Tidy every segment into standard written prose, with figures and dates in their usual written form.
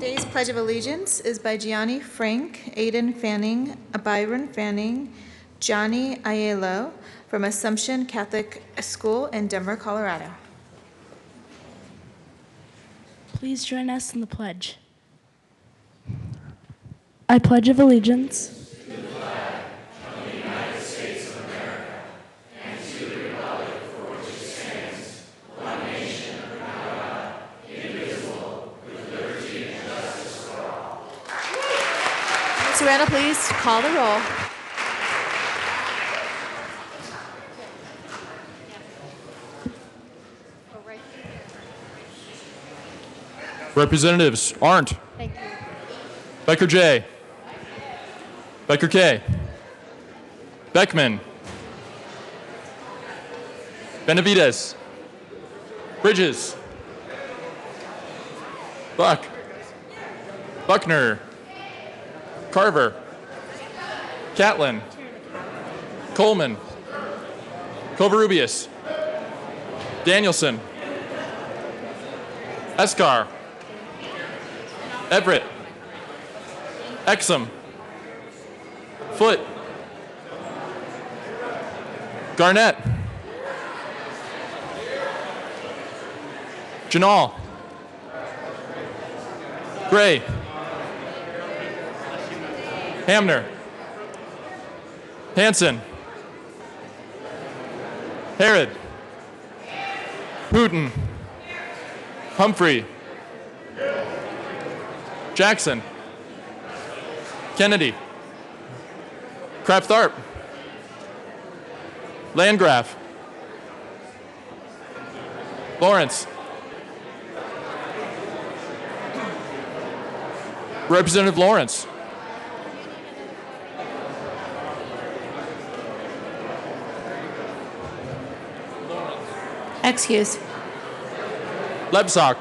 Today's Pledge of Allegiance is by Gianni Frank, Aidan Fanning, Byron Fanning, Johnny Aiello from Assumption Catholic School in Denver, Colorado. Please join us in the pledge. I pledge of allegiance Randall, please call the roll. Representatives Arndt. Thank you. Becker J. Becker K. Beckman. Benavides. Bridges. Buck. Buckner. Carver. Catlin. Coleman. Covarrubias. Danielson. Escar. Everett. Exum. Foote. Garnett. Janal. Gray. Hamner. Hanson. Herod. Putin. Humphrey. Jackson. Kennedy. Kraft-Tharp. Landgraf. Lawrence. Representative Lawrence. Excuse. Lebsock.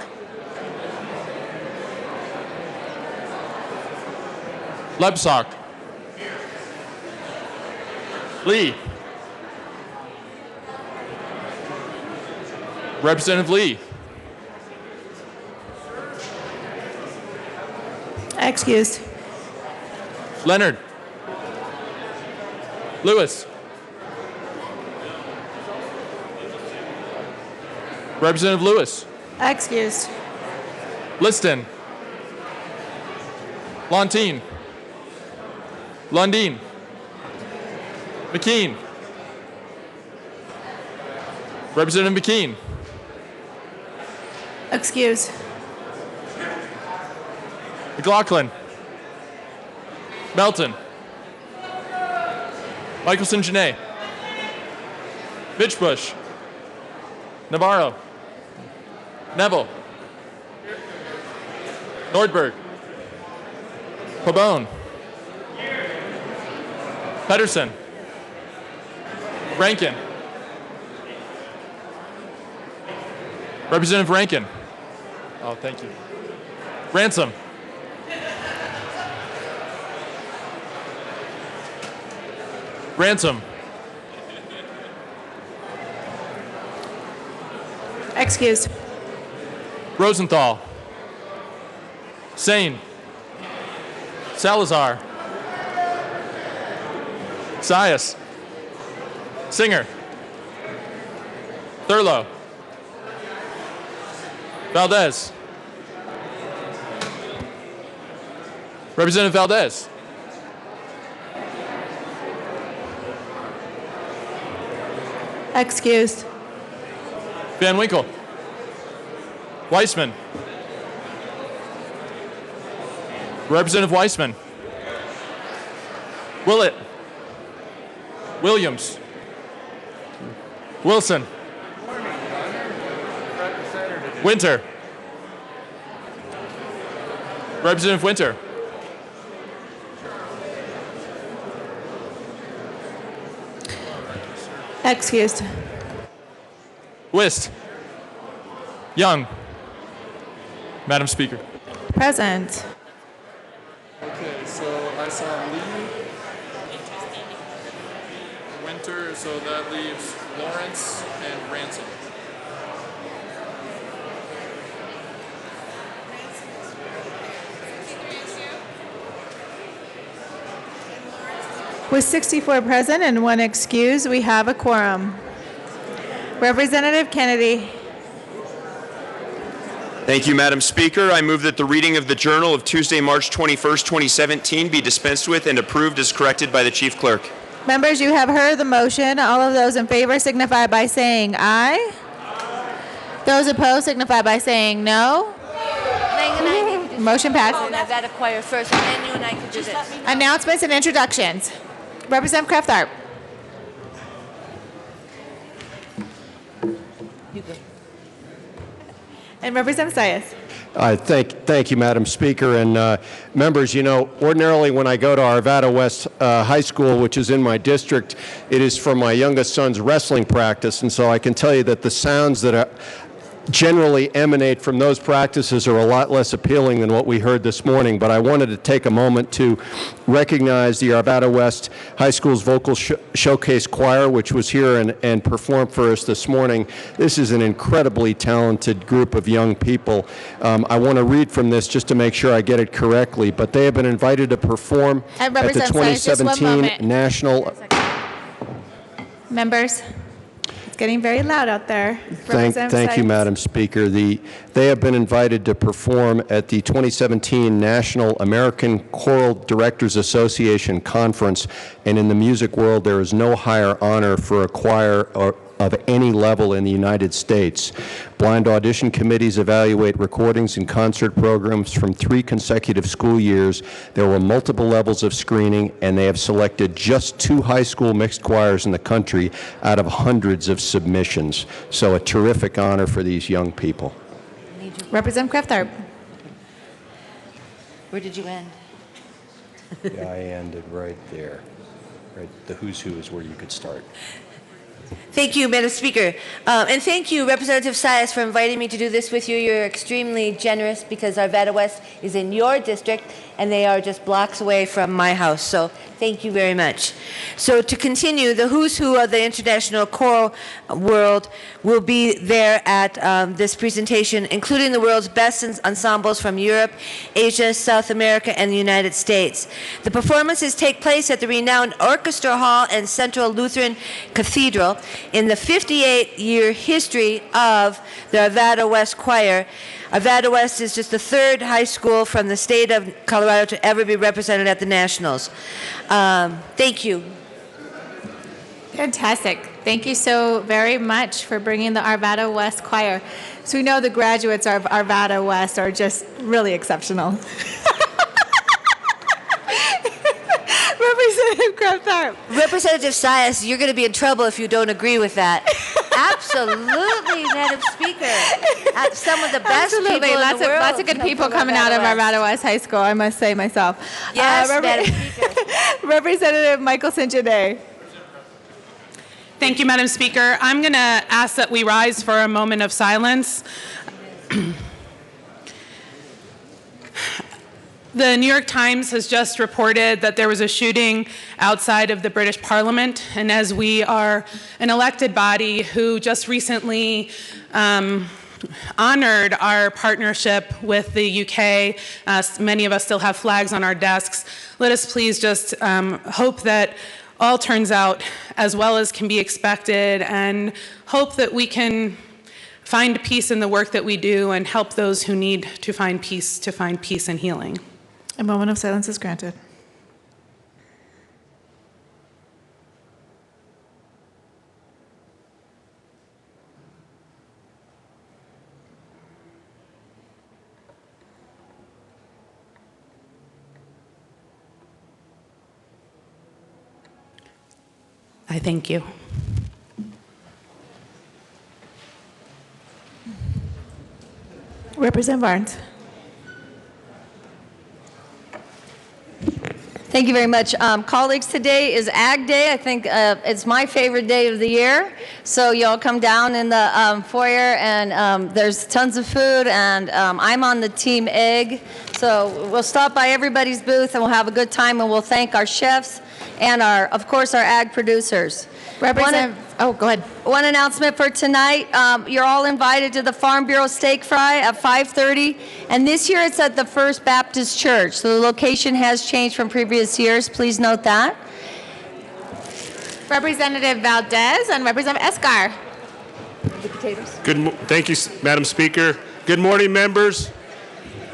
Lebsock. Lee. Representative Lee. Excused. Leonard. Lewis. Representative Lewis. Excused. Liston. Lontine. Lundeen. McKean. Representative McKean. Excuse. McLaughlin. Melton. Michelson Janae. Mitchbush. Navarro. Neville. Nordberg. Pabon. Pedersen. Rankin. Representative Rankin. Oh, thank you. Ransom. Ransom. Excused. Rosenthal. Sane. Salazar. Sias. Singer. Thurlow. Valdez. Representative Valdez. Excused. Van Winkle. Weissman. Representative Weissman. Willett. Williams. Wilson. Winter. Representative Winter. Excused. Wist. Young. Madam Speaker. Present. Okay, so I saw Lee, Winter, so that leaves Lawrence and Ransom. With 64 present and 1 excused, we have a quorum. Representative Kennedy. Thank you, Madam Speaker. I move that the reading of the Journal of Tuesday, March 21st, 2017 be dispensed with and approved as corrected by the Chief Clerk. Members, you have heard the motion. All of those in favor signify by saying aye. Those opposed signify by saying no. Motion passes. That acquire first, and then you and I can do this. Announcements and introductions. Representative Kraft-Tharp. And Representative Sias. Thank you, Madam Speaker. And members, you know, ordinarily when I go to Arvada West High School, which is in my district, it is for my youngest son's wrestling practice. And so I can tell you that the sounds that generally emanate from those practices are a lot less appealing than what we heard this morning. But I wanted to take a moment to recognize the Arvada West High School's Vocal Showcase Choir, which was here and performed for us this morning. This is an incredibly talented group of young people. I want to read from this just to make sure I get it correctly, but they have been invited to perform at the 2017 National... Members. Getting very loud out there. Thank you, Madam Speaker. They have been invited to perform at the 2017 National American Choral Directors Association Conference, and in the music world, there is no higher honor for a choir of any level in the United States. Blind audition committees evaluate recordings and concert programs from 3 consecutive school years. There were multiple levels of screening, and they have selected just 2 high school mixed choirs in the country out of hundreds of submissions. So a terrific honor for these young people. Representative Kraft-Tharp. Where did you end? Yeah, I ended right there. Right, the who's who is where you could start. Thank you, Madam Speaker. And thank you, Representative Sias, for inviting me to do this with you. You're extremely generous because Arvada West is in your district, and they are just blocks away from my house. So thank you very much. So to continue, the who's who of the international choral world will be there at this presentation, including the world's best ensembles from Europe, Asia, South America, and the United States. The performances take place at the renowned Orchestra Hall and Central Lutheran Cathedral. In the 58-year history of the Arvada West Choir, Arvada West is just the 3rd high school from the state of Colorado to ever be represented at the Nationals. Thank you. Fantastic. Thank you so very much for bringing the Arvada West Choir. So we know the graduates of Arvada West are just really exceptional. Representative Kraft-Tharp. Representative Sias, you're going to be in trouble if you don't agree with that. Absolutely, Madam Speaker. Some of the best people in the world. Lots of good people coming out of Arvada West High School, I must say myself. Yes, Madam Speaker. Representative Michael St. Thank you, Madam Speaker. I'm going to ask that we rise for a moment of silence. The New York Times has just reported that there was a shooting outside of the British Parliament, and as we are an elected body who just recently honored our partnership with the UK, many of us still have flags on our desks. Let us please just hope that all turns out as well as can be expected, and hope that we can find peace in the work that we do and help those who need to find peace and healing. A moment of silence is granted. I thank you. Representative Barnes. Thank you very much. Colleagues, today is Ag Day. I think it's my favorite day of the year. So y'all come down in the foyer, and there's tons of food, and I'm on the team egg. So we'll stop by everybody's booth, and we'll have a good time, and we'll thank our chefs and, of course, our ag producers. Oh, go ahead. One announcement for tonight. You're all invited to the Farm Bureau Steak Fry at 5:30. And this year it's at the First Baptist Church. So the location has changed from previous years. Please note that. Representative Valdez and Representative Escar. The potatoes. Thank you, Madam Speaker. Good morning, members.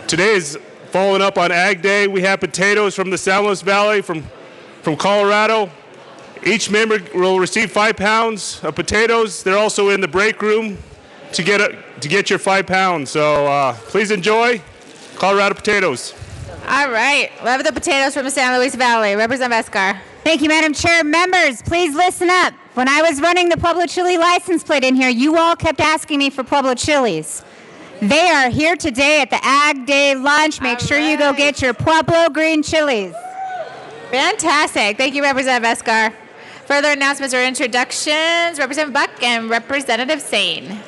Today is following up on Ag Day. We have potatoes from the San Luis Valley from Colorado. Each member will receive 5 pounds of potatoes. They're also in the break room to get your 5 pounds. So please enjoy Colorado potatoes. All right. We'll have the potatoes from the San Luis Valley. Representative Escar. Thank you, Madam Chair. Members, please listen up. When I was running the Pueblo chili license plate in here, you all kept asking me for Pueblo chilies. They are here today at the Ag Day lunch. Make sure you go get your Pueblo green chilies. Fantastic. Thank you, Representative Escar. Further announcements or introductions, Representative Buck and Representative Sane.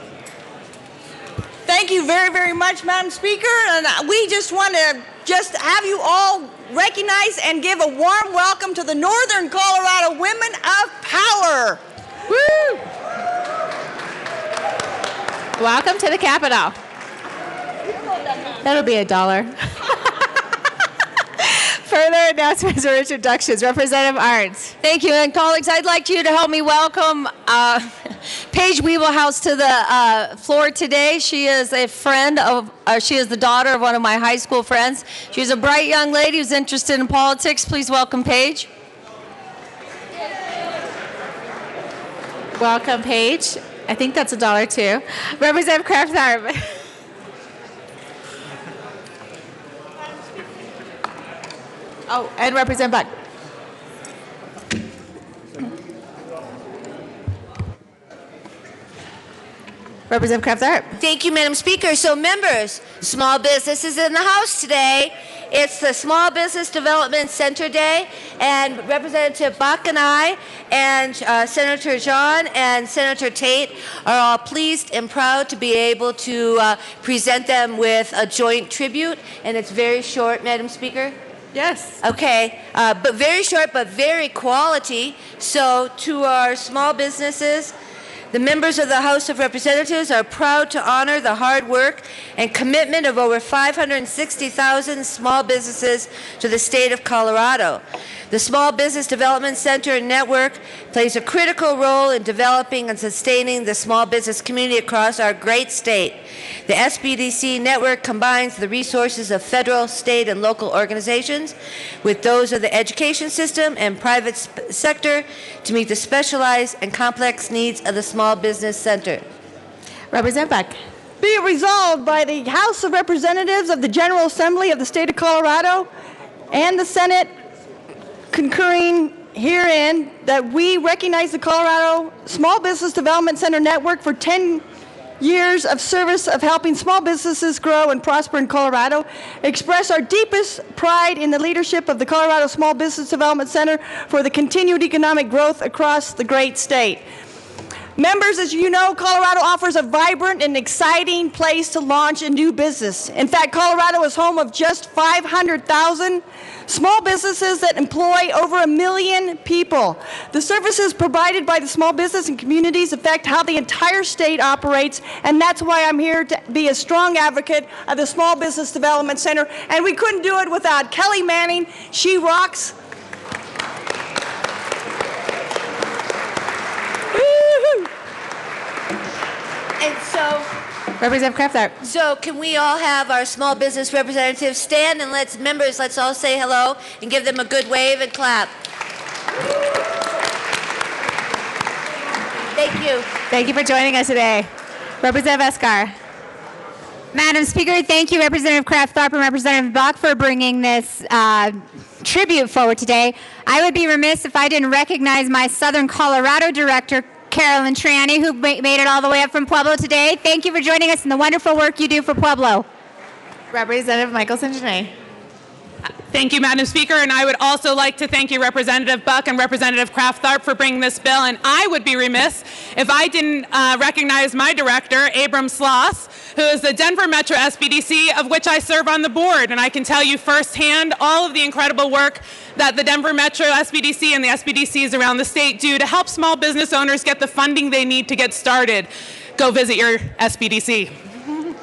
Thank you very, very much, Madam Speaker. And we just want to have you all recognize and give a warm welcome to the Northern Colorado Women of Power. Woo! Welcome to the Capitol. That'll be $1. Further announcements or introductions, Representative Arndt. Thank you. And colleagues, I'd like you to help me welcome Paige Weebelhouse to the floor today. She is a friend of, she is the daughter of one of my high school friends. She's a bright young lady who's interested in politics. Please welcome Paige. Welcome, Paige. I think that's $1 too. Representative Kraft-Tharp. Oh, and Representative Buck. Representative Kraft-Tharp. Thank you, Madam Speaker. So members, small businesses in the House today. It's the Small Business Development Center Day, and Representative Buck and I and Senator John and Senator Tate are all pleased and proud to be able to present them with a joint tribute, and it's very short, Madam Speaker. Yes. Okay, but very short, but very quality. So to our small businesses, the members of the House of Representatives are proud to honor the hard work and commitment of over 560,000 small businesses to the state of Colorado. The Small Business Development Center Network plays a critical role in developing and sustaining the small business community across our great state. The SBDC network combines the resources of federal, state, and local organizations with those of the education system and private sector to meet the specialized and complex needs of the Small Business Center. Representative Buck. Be it resolved by the House of Representatives of the General Assembly of the State of Colorado and the Senate concurring herein that we recognize the Colorado Small Business Development Center Network for 10 years of service of helping small businesses grow and prosper in Colorado, express our deepest pride in the leadership of the Colorado Small Business Development Center for the continued economic growth across the great state. Members, as you know, Colorado offers a vibrant and exciting place to launch a new business. In fact, Colorado is home of just 500,000 small businesses that employ over 1 million people. The services provided by the small business and communities affect how the entire state operates, and that's why I'm here to be a strong advocate of the Small Business Development Center. And we couldn't do it without Kelly Manning. She rocks. And so, Representative Kraft. so can we all have our small business representatives stand and let's all say hello and give them a good wave and clap. Thank you. Thank you for joining us today. Representative Eskar. Madam Speaker, thank you, Representative Kraft-Tharp and Representative Buck, for bringing this tribute forward today. I would be remiss if I didn't recognize my Southern Colorado Director, Carolyn Triani, who made it all the way up from Pueblo today. Thank you for joining us and the wonderful work you do for Pueblo. Representative Michelson-Janae. Thank you, Madam Speaker, and I would also like to thank you, Representative Buck and Representative Kraft-Tharp, for bringing this bill, and I would be remiss if I didn't recognize my director, Abram Sloss, who is the Denver Metro SBDC, of which I serve on the board, and I can tell you firsthand all of the incredible work that the Denver Metro SBDC and the SBDCs around the state do to help small business owners get the funding they need to get started. Go visit your SBDC.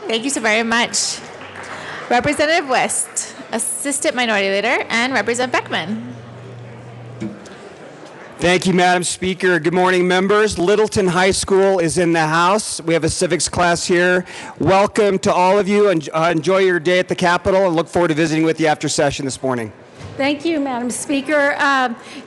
Thank you so very much. Representative West, Assistant Minority Leader, and Representative Beckman. Thank you, Madam Speaker. Good morning, members. Littleton High School is in the house. We have a civics class here. Welcome to all of you, and enjoy your day at the Capitol, and look forward to visiting with you after session this morning. Thank you, Madam Speaker.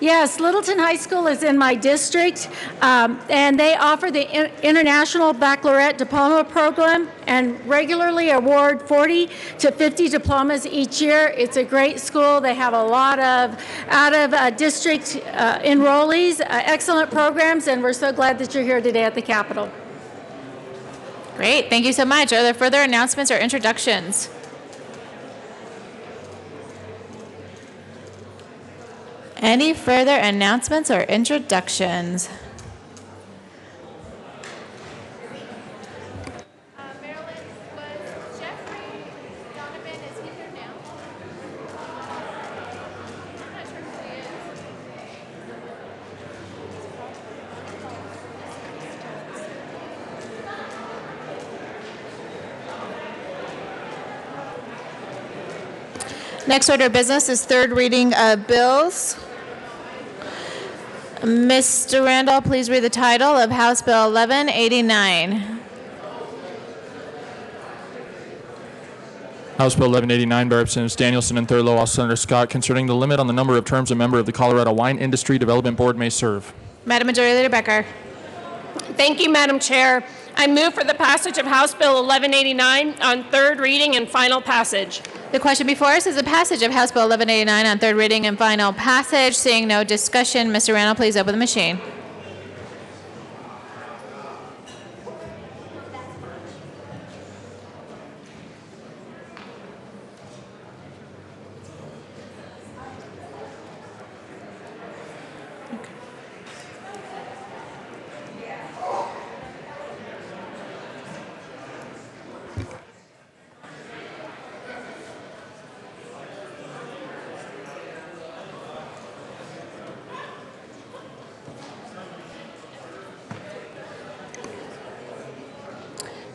Yes, Littleton High School is in my district, and they offer the International Baccalaureate Diploma Program and regularly award 40 to 50 diplomas each year. It's a great school. They have a lot of out-of-district enrollees, excellent programs, and we're so glad that you're here today at the Capitol. Great, thank you so much. Are there further announcements or introductions? Any further announcements or introductions? Next order of business is third reading of bills. Mr. Randall, please read the title of House Bill 1189. House Bill 1189 by Representatives Danielson and Thurlow, also Senator Scott, concerning the limit on the number of terms a member of the Colorado Wine Industry Development Board may serve. Madam Majority Leader Becker. Thank you, Madam Chair. I move for the passage of House Bill 1189 on third reading and final passage. The question before us is the passage of House Bill 1189 on third reading and final passage. Seeing no discussion, Mr. Randall, please open the machine.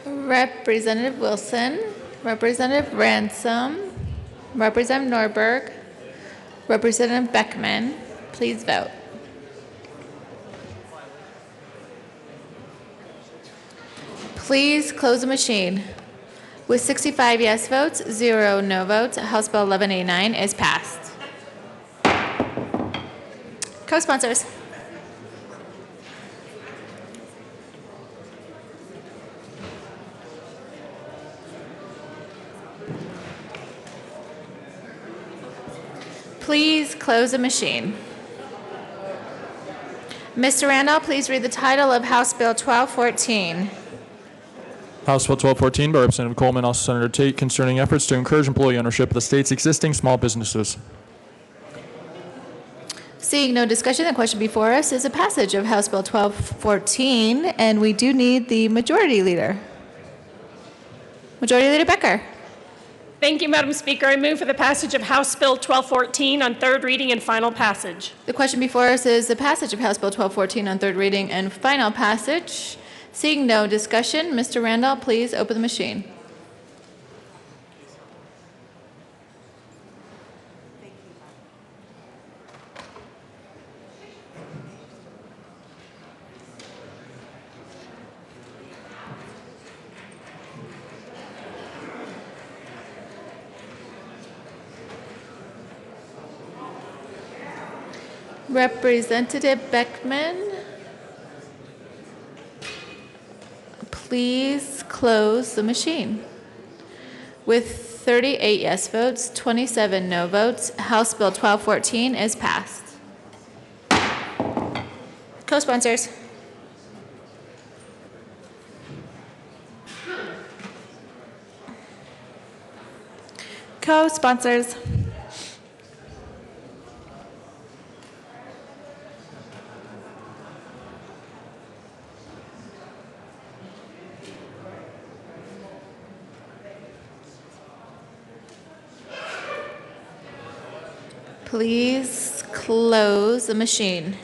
Representative Wilson, Representative Ransom, Representative Norberg, Representative Beckman, please vote. Please close the machine. With 65 yes votes, 0 no votes, House Bill 1189 is passed. Co-sponsors. Please close the machine. Mr. Randall, please read the title of House Bill 1214. House Bill 1214 by Representative Coleman, also Senator Tate, concerning efforts to encourage employee ownership of the state's existing small businesses. Seeing no discussion, the question before us is a passage of House Bill 1214, and we do need the Majority Leader. Majority Leader Becker. Thank you, Madam Speaker. I move for the passage of House Bill 1214 on third reading and final passage. The question before us is the passage of House Bill 1214 on third reading and final passage. Seeing no discussion, Mr. Randall, please open the machine. Representative Beckman, please close the machine. With 38 yes votes, 27 no votes, House Bill 1214 is passed. Co-sponsors. Co-sponsors. Please close the machine.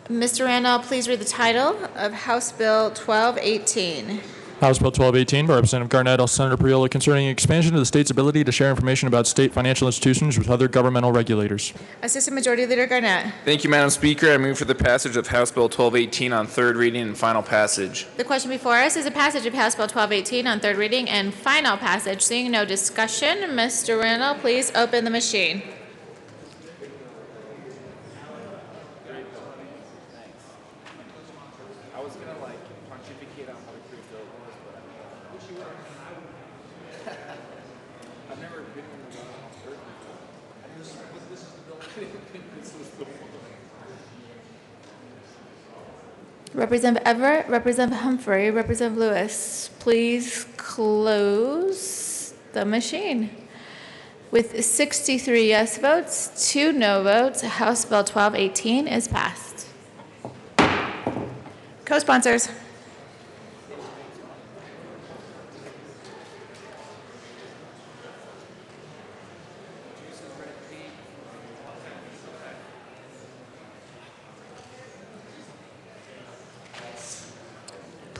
Mr. Randall, please read the title of House Bill 1218. House Bill 1218 by Representative Garnett, Senator Priola, concerning expansion of the state's ability to share information about state financial institutions with other governmental regulators. Assistant Majority Leader Garnett. Thank you, Madam Speaker. I move for the passage of House Bill 1218 on third reading and final passage. The question before us is a passage of House Bill 1218 on third reading and final passage. Seeing no discussion, Mr. Randall, please open the machine. Representative Everett, Representative Humphrey, Representative Lewis, please close the machine. With 63 yes votes, 2 no votes, House Bill 1218 is passed. Co-sponsors.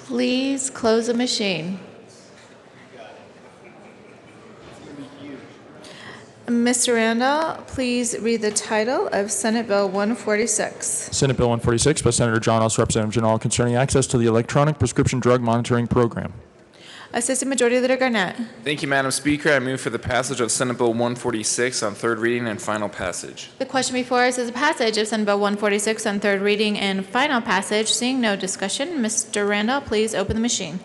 Please close the machine. Mr. Randall, please read the title of Senate Bill 146. Senate Bill 146 by Senator John Ellis, Representative Janal, concerning access to the electronic prescription drug monitoring program. Assistant Majority Leader Garnett. Thank you, Madam Speaker. I move for the passage of Senate Bill 146 on third reading and final passage. The question before us is a passage of Senate Bill 146 on third reading and final passage. Seeing no discussion, Mr. Randall, please open the machine.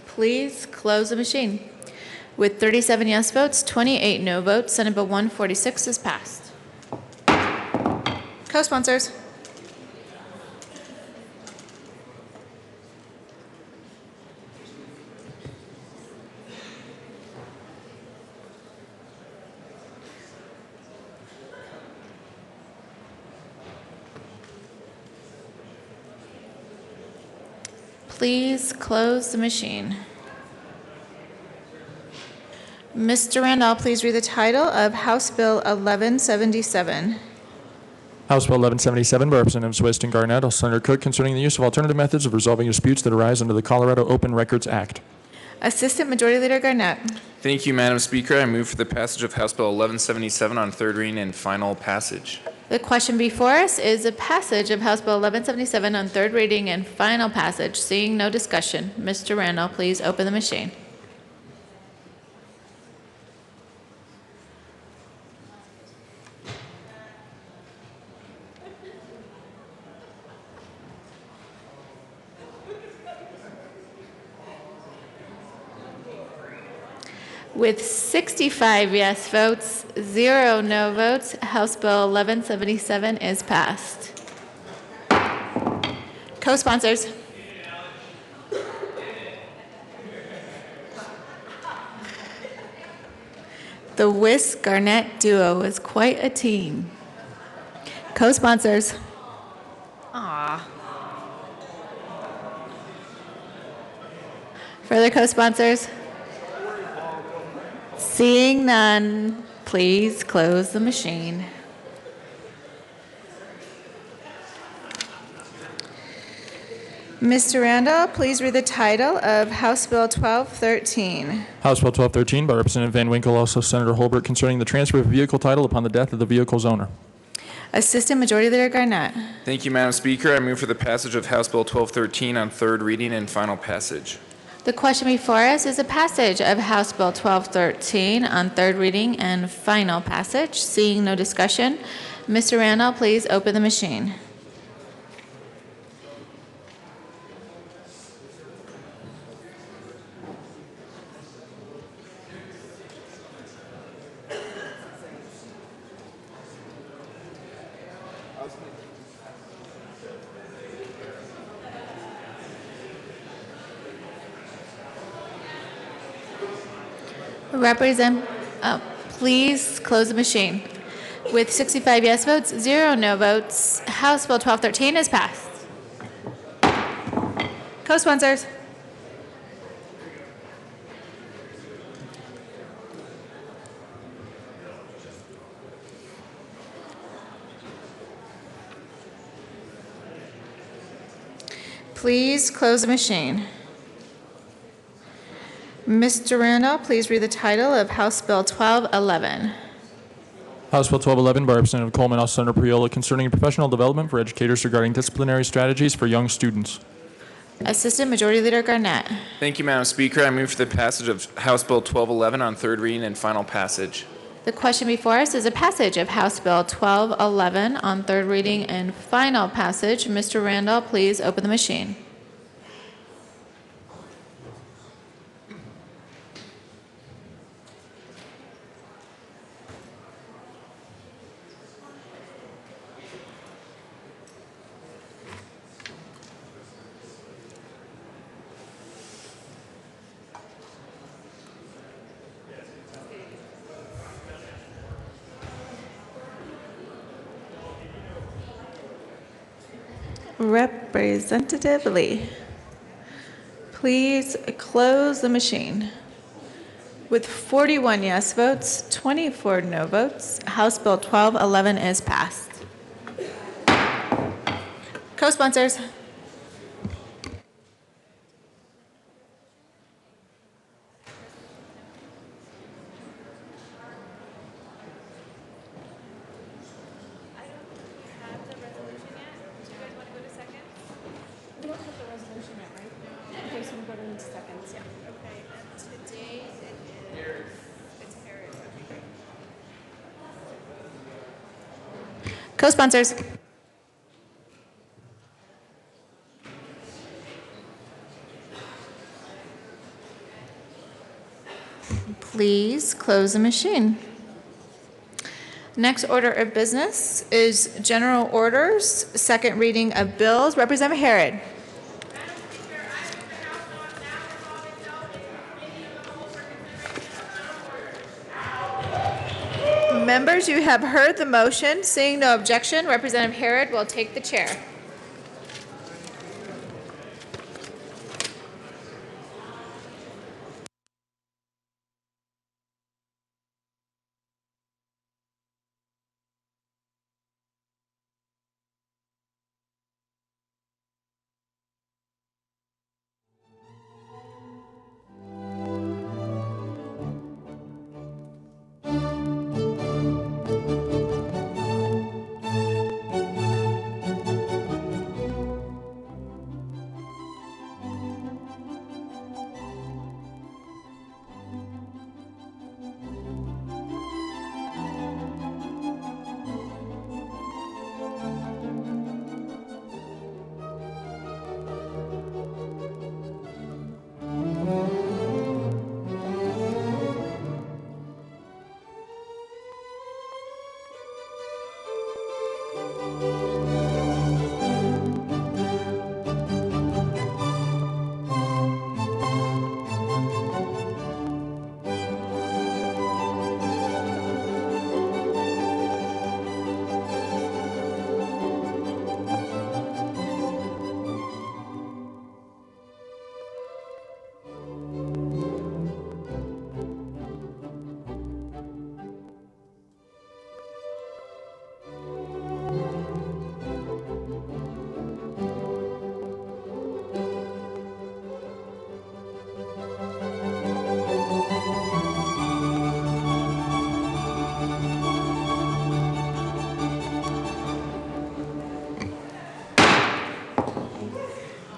Please close the machine. With 37 yes votes, 28 no votes, Senate Bill 146 is passed. Co-sponsors. Please close the machine. Mr. Randall, please read the title of House Bill 1177. House Bill 1177 by Representatives West and Garnett, Senator Cook, concerning the use of alternative methods of resolving disputes that arise under the Colorado Open Records Act. Assistant Majority Leader Garnett. Thank you, Madam Speaker. I move for the passage of House Bill 1177 on third reading and final passage. The question before us is a passage of House Bill 1177 on third reading and final passage. Seeing no discussion, Mr. Randall, please open the machine. With 65 yes votes, 0 no votes, House Bill 1177 is passed. Co-sponsors. The Wiss-Garnett duo is quite a team. Co-sponsors. Aw. Further co-sponsors? Seeing none, please close the machine. Mr. Randall, please read the title of House Bill 1213. House Bill 1213 by Representative Van Winkle, also Senator Holbert, concerning the transfer of vehicle title upon the death of the vehicle's owner. Assistant Majority Leader Garnett. Thank you, Madam Speaker. I move for the passage of House Bill 1213 on third reading and final passage. The question before us is a passage of House Bill 1213 on third reading and final passage. Seeing no discussion, Mr. Randall, please open the machine. Please close the machine. With 65 yes votes, 0 no votes, House Bill 1213 is passed. Co-sponsors. Please close the machine. Mr. Randall, please read the title of House Bill 1211. House Bill 1211 by Representative Coleman, also Senator Priola, concerning professional development for educators regarding disciplinary strategies for young students. Assistant Majority Leader Garnett. Thank you, Madam Speaker. I move for the passage of House Bill 1211 on third reading and final passage. The question before us is a passage of House Bill 1211 on third reading and final passage. Mr. Randall, please open the machine. Representative Lee, please close the machine. With 41 yes votes, 24 no votes, House Bill 1211 is passed. Co-sponsors. Co-sponsors. Please close the machine. Next order of business is general orders, second reading of bills. Representative Harrod. Members, you have heard the motion. Seeing no objection, Representative Harrod will take the chair.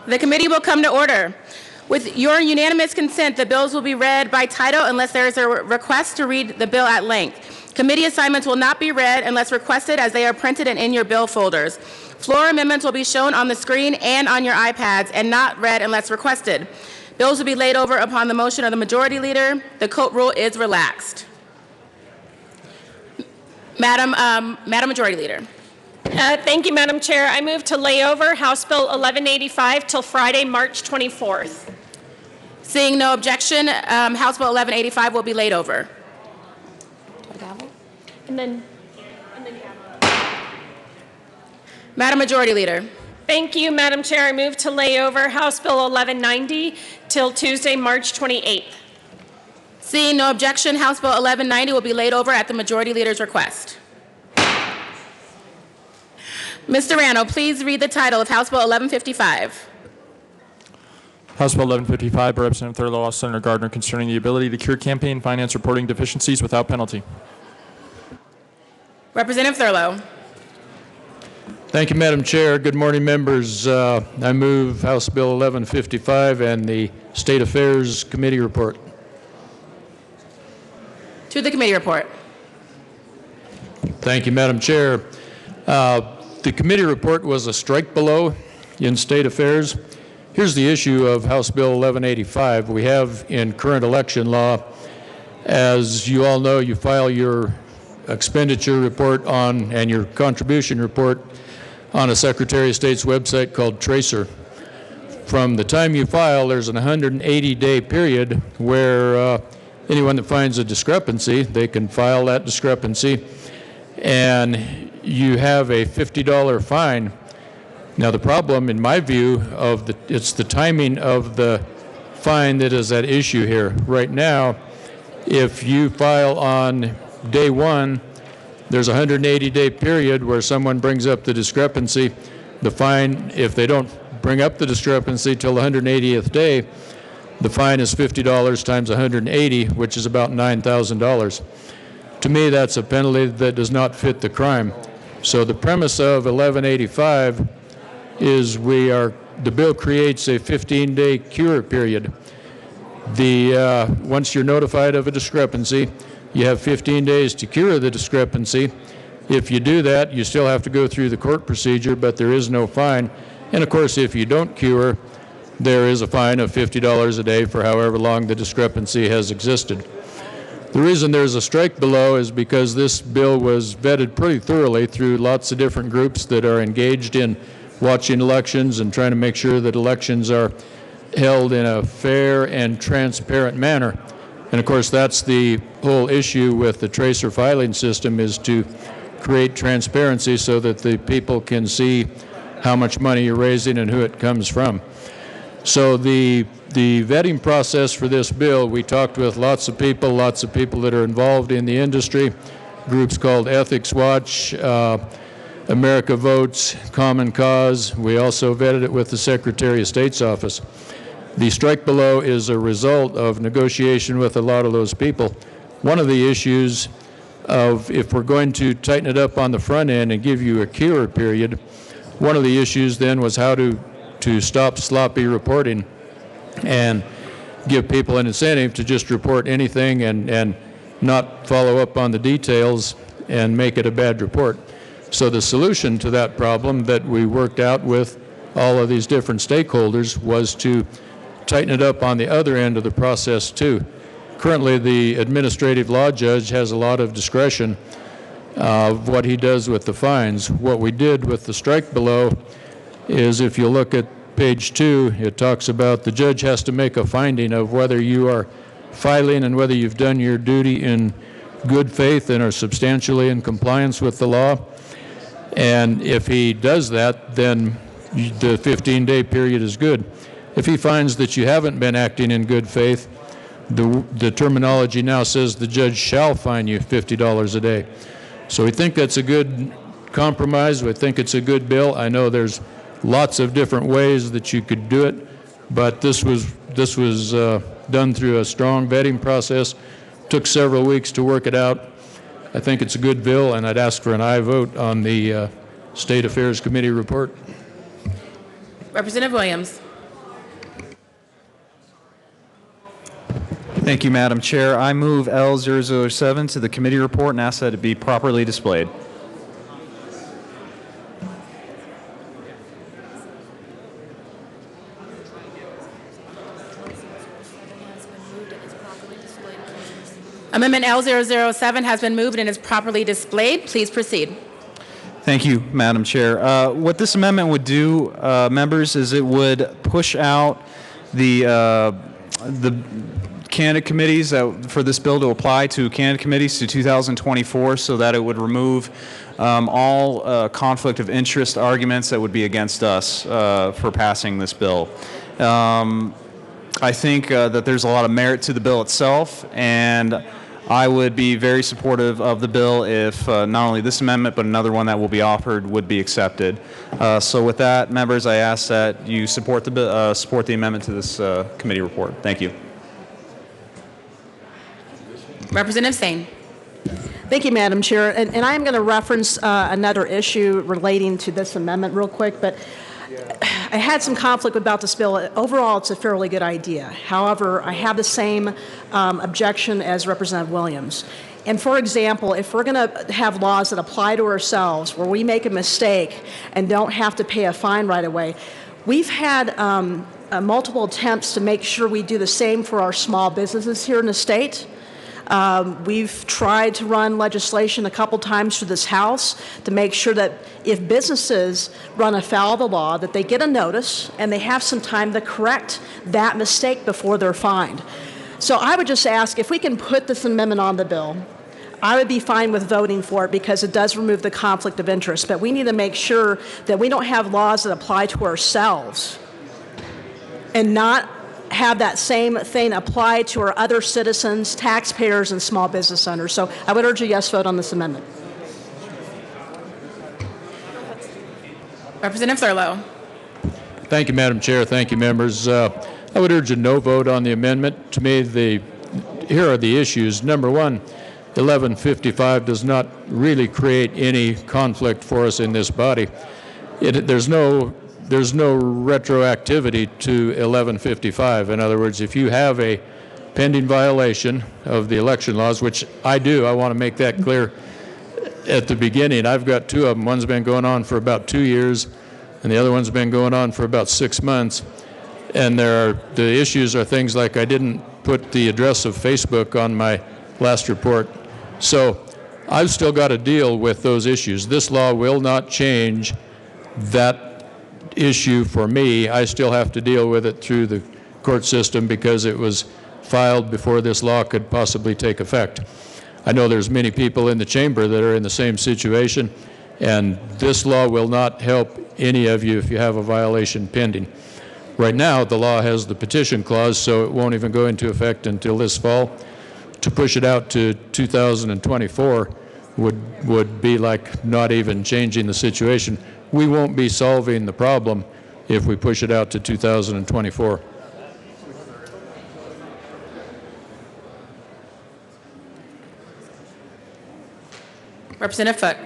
The committee will come to order. With your unanimous consent, the bills will be read by title unless there is a request to read the bill at length. Committee assignments will not be read unless requested, as they are printed and in your bill folders. Floor amendments will be shown on the screen and on your iPads and not read unless requested. Bills will be laid over upon the motion of the majority leader. The court rule is relaxed. Madam Majority Leader. Thank you, Madam Chair. I move to lay over House Bill 1185 till Friday, March 24th. Seeing no objection, House Bill 1185 will be laid over. And then Madam Majority Leader. Thank you, Madam Chair. I move to lay over House Bill 1190 till Tuesday, March 28th. Seeing no objection, House Bill 1190 will be laid over at the Majority Leader's request. Mr. Rano, please read the title of House Bill 1155. House Bill 1155 by Representative Thurlow, Senator Gardner, concerning the ability to cure campaign finance reporting deficiencies without penalty. Representative Thurlow. Thank you, Madam Chair. Good morning, members. I move House Bill 1155 and the State Affairs Committee report. To the committee report. Thank you, Madam Chair. The committee report was a strike below in State Affairs. Here's the issue of House Bill 1185. We have in current election law, as you all know, you file your expenditure report on and your contribution report on a Secretary of State's website called Tracer. From the time you file, there's an 180-day period where anyone that finds a discrepancy, they can file that discrepancy, and you have a $50 fine. Now, the problem, in my view, it's the timing of the fine that is at issue here. Right now, if you file on day one, there's a 180-day period where someone brings up the discrepancy. The fine, if they don't bring up the discrepancy till the 180th day, the fine is $50 times 180, which is about $9,000. To me, that's a penalty that does not fit the crime. So the premise of 1185 is the bill creates a 15-day cure period. Once you're notified of a discrepancy, you have 15 days to cure the discrepancy. If you do that, you still have to go through the court procedure, but there is no fine. And of course, if you don't cure, there is a fine of $50 a day for however long the discrepancy has existed. The reason there's a strike below is because this bill was vetted pretty thoroughly through lots of different groups that are engaged in watching elections and trying to make sure that elections are held in a fair and transparent manner. And of course, that's the whole issue with the Tracer filing system, is to create transparency so that the people can see how much money you're raising and who it comes from. So the vetting process for this bill, we talked with lots of people that are involved in the industry, groups called Ethics Watch, America Votes, Common Cause. We also vetted it with the Secretary of State's office. The strike below is a result of negotiation with a lot of those people. One of the issues of, if we're going to tighten it up on the front end and give you a cure period, one of the issues then was how to stop sloppy reporting and give people an incentive to just report anything and not follow up on the details and make it a bad report. So the solution to that problem that we worked out with all of these different stakeholders was to tighten it up on the other end of the process too. Currently, the administrative law judge has a lot of discretion of what he does with the fines. What we did with the strike below is, if you look at page 2, it talks about the judge has to make a finding of whether you are filing and whether you've done your duty in good faith and are substantially in compliance with the law. And if he does that, then the 15-day period is good. If he finds that you haven't been acting in good faith, the terminology now says the judge shall fine you $50 a day. So we think that's a good compromise. We think it's a good bill. I know there's lots of different ways that you could do it, but this was done through a strong vetting process. Took several weeks to work it out. I think it's a good bill, and I'd ask for an aye vote on the State Affairs Committee report. Representative Williams. Thank you, Madam Chair. I move L007 to the committee report and ask that it be properly displayed. Amendment L007 has been moved and is properly displayed. Please proceed. Thank you, Madam Chair. What this amendment would do, members, is it would push out the candidate committees for this bill to apply to candidate committees to 2024, so that it would remove all conflict of interest arguments that would be against us for passing this bill. I think that there's a lot of merit to the bill itself, and I would be very supportive of the bill if not only this amendment but another one that will be offered would be accepted. So with that, members, I ask that you support the amendment to this committee report. Thank you. Representative Sane. Thank you, Madam Chair. And I'm going to reference another issue relating to this amendment real quick, but I had some conflict about this bill. Overall, it's a fairly good idea. However, I have the same objection as Representative Williams. And for example, if we're going to have laws that apply to ourselves where we make a mistake and don't have to pay a fine right away, we've had multiple attempts to make sure we do the same for our small businesses here in the state. We've tried to run legislation a couple times through this House to make sure that if businesses run afoul of the law, that they get a notice and they have some time to correct that mistake before they're fined. So I would just ask if we can put this amendment on the bill. I would be fine with voting for it because it does remove the conflict of interest, but we need to make sure that we don't have laws that apply to ourselves and not have that same thing apply to our other citizens, taxpayers, and small business owners. So I would urge a yes vote on this amendment. Representative Thurlow. Thank you, Madam Chair. Thank you, members. I would urge a no vote on the amendment. To me, here are the issues. Number one, 1155 does not really create any conflict for us in this body. There's no retroactivity to 1155. In other words, if you have a pending violation of the election laws, which I do, I want to make that clear at the beginning. I've got two of them. One's been going on for about 2 years, and the other one's been going on for about 6 months. And the issues are things like I didn't put the address of Facebook on my last report. So I've still got to deal with those issues. This law will not change that issue for me. I still have to deal with it through the court system because it was filed before this law could possibly take effect. I know there's many people in the chamber that are in the same situation, and this law will not help any of you if you have a violation pending. Right now, the law has the petition clause, so it won't even go into effect until this fall. To push it out to 2024 would be like not even changing the situation. We won't be solving the problem if we push it out to 2024. Representative Foote.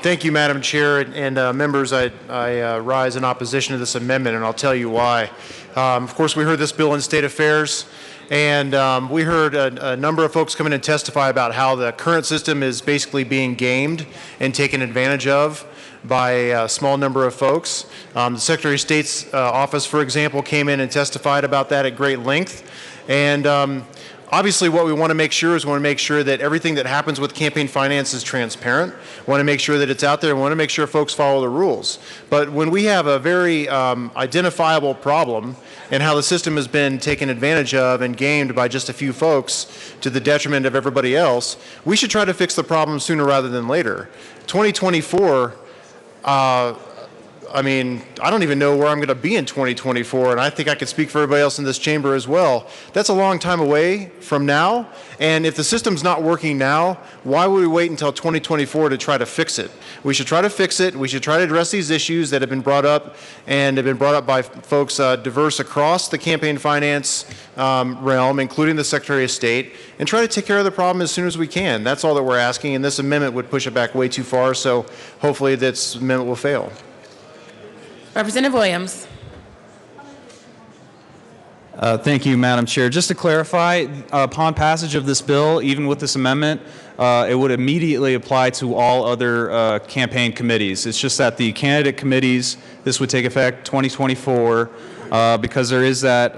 Thank you, Madam Chair, and members. I rise in opposition to this amendment, and I'll tell you why. Of course, we heard this bill in State Affairs, and we heard a number of folks come in and testify about how the current system is basically being gamed and taken advantage of by a small number of folks. The Secretary of State's office, for example, came in and testified about that at great length. And obviously, what we want to make sure is we want to make sure that everything that happens with campaign finance is transparent. We want to make sure that it's out there. We want to make sure folks follow the rules. But when we have a very identifiable problem in how the system has been taken advantage of and gamed by just a few folks to the detriment of everybody else, we should try to fix the problem sooner rather than later. 2024, I mean, I don't even know where I'm going to be in 2024, and I think I could speak for everybody else in this chamber as well. That's a long time away from now, and if the system's not working now, why would we wait until 2024 to try to fix it? We should try to fix it. We should try to address these issues that have been brought up and have been brought up by folks diverse across the campaign finance realm, including the Secretary of State, and try to take care of the problem as soon as we can. That's all that we're asking, and this amendment would push it back way too far, so hopefully this amendment will fail. Representative Williams. Thank you, Madam Chair. Just to clarify, upon passage of this bill, even with this amendment, it would immediately apply to all other campaign committees. It's just that the candidate committees, this would take effect 2024 because there is that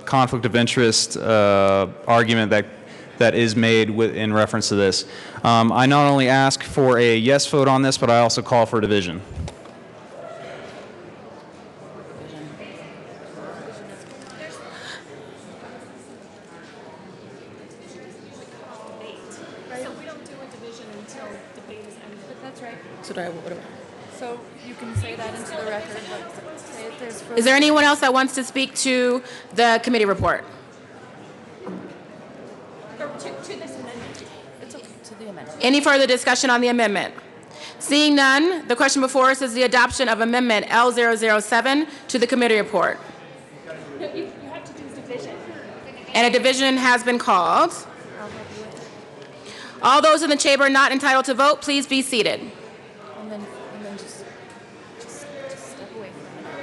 conflict of interest argument that is made in reference to this. I not only ask for a yes vote on this, but I also call for division. So you can say that into the record, but say if there's further. Is there anyone else that wants to speak to the committee report? To this amendment? It's okay, to the amendment. Any further discussion on the amendment? Seeing none, the question before us is the adoption of Amendment L007 to the committee report. No, you have to do division. And a division has been called. All those in the chamber not entitled to vote, please be seated. And then just step away from it.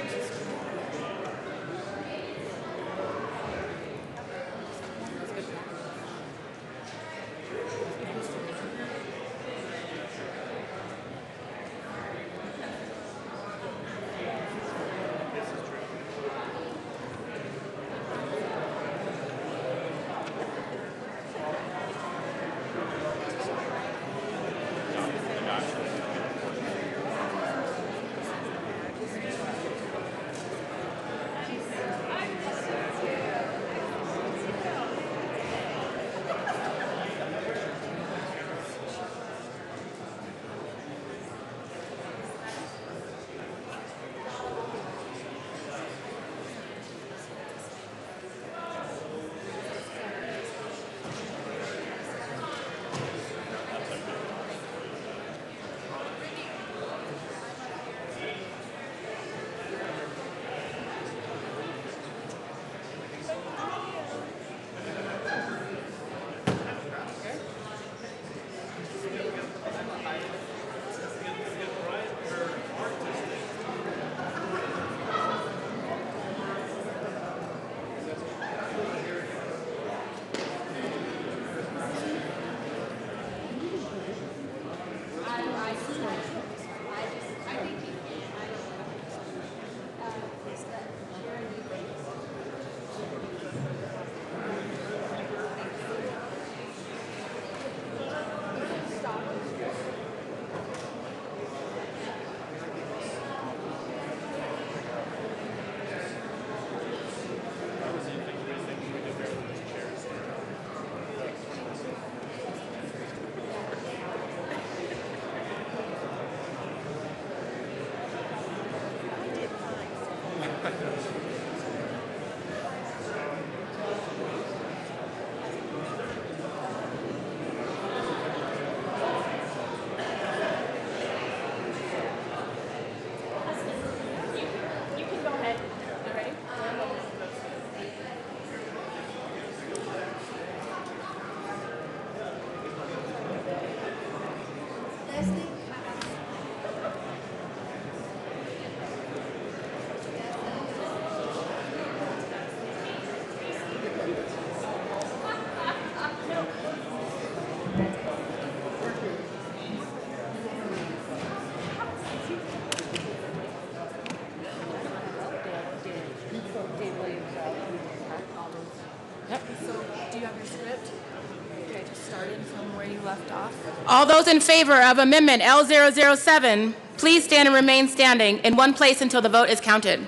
All those in favor of Amendment L007, please stand and remain standing in one place until the vote is counted.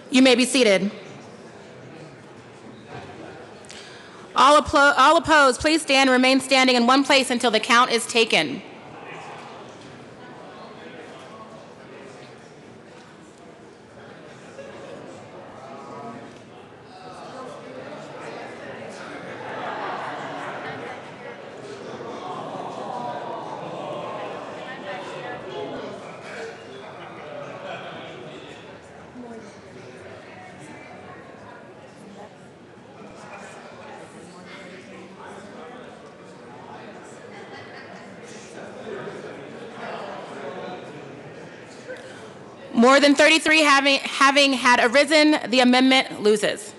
You may be seated. All opposed, please stand and remain standing in one place until the count is taken. More than 33 having had arisen, the amendment loses.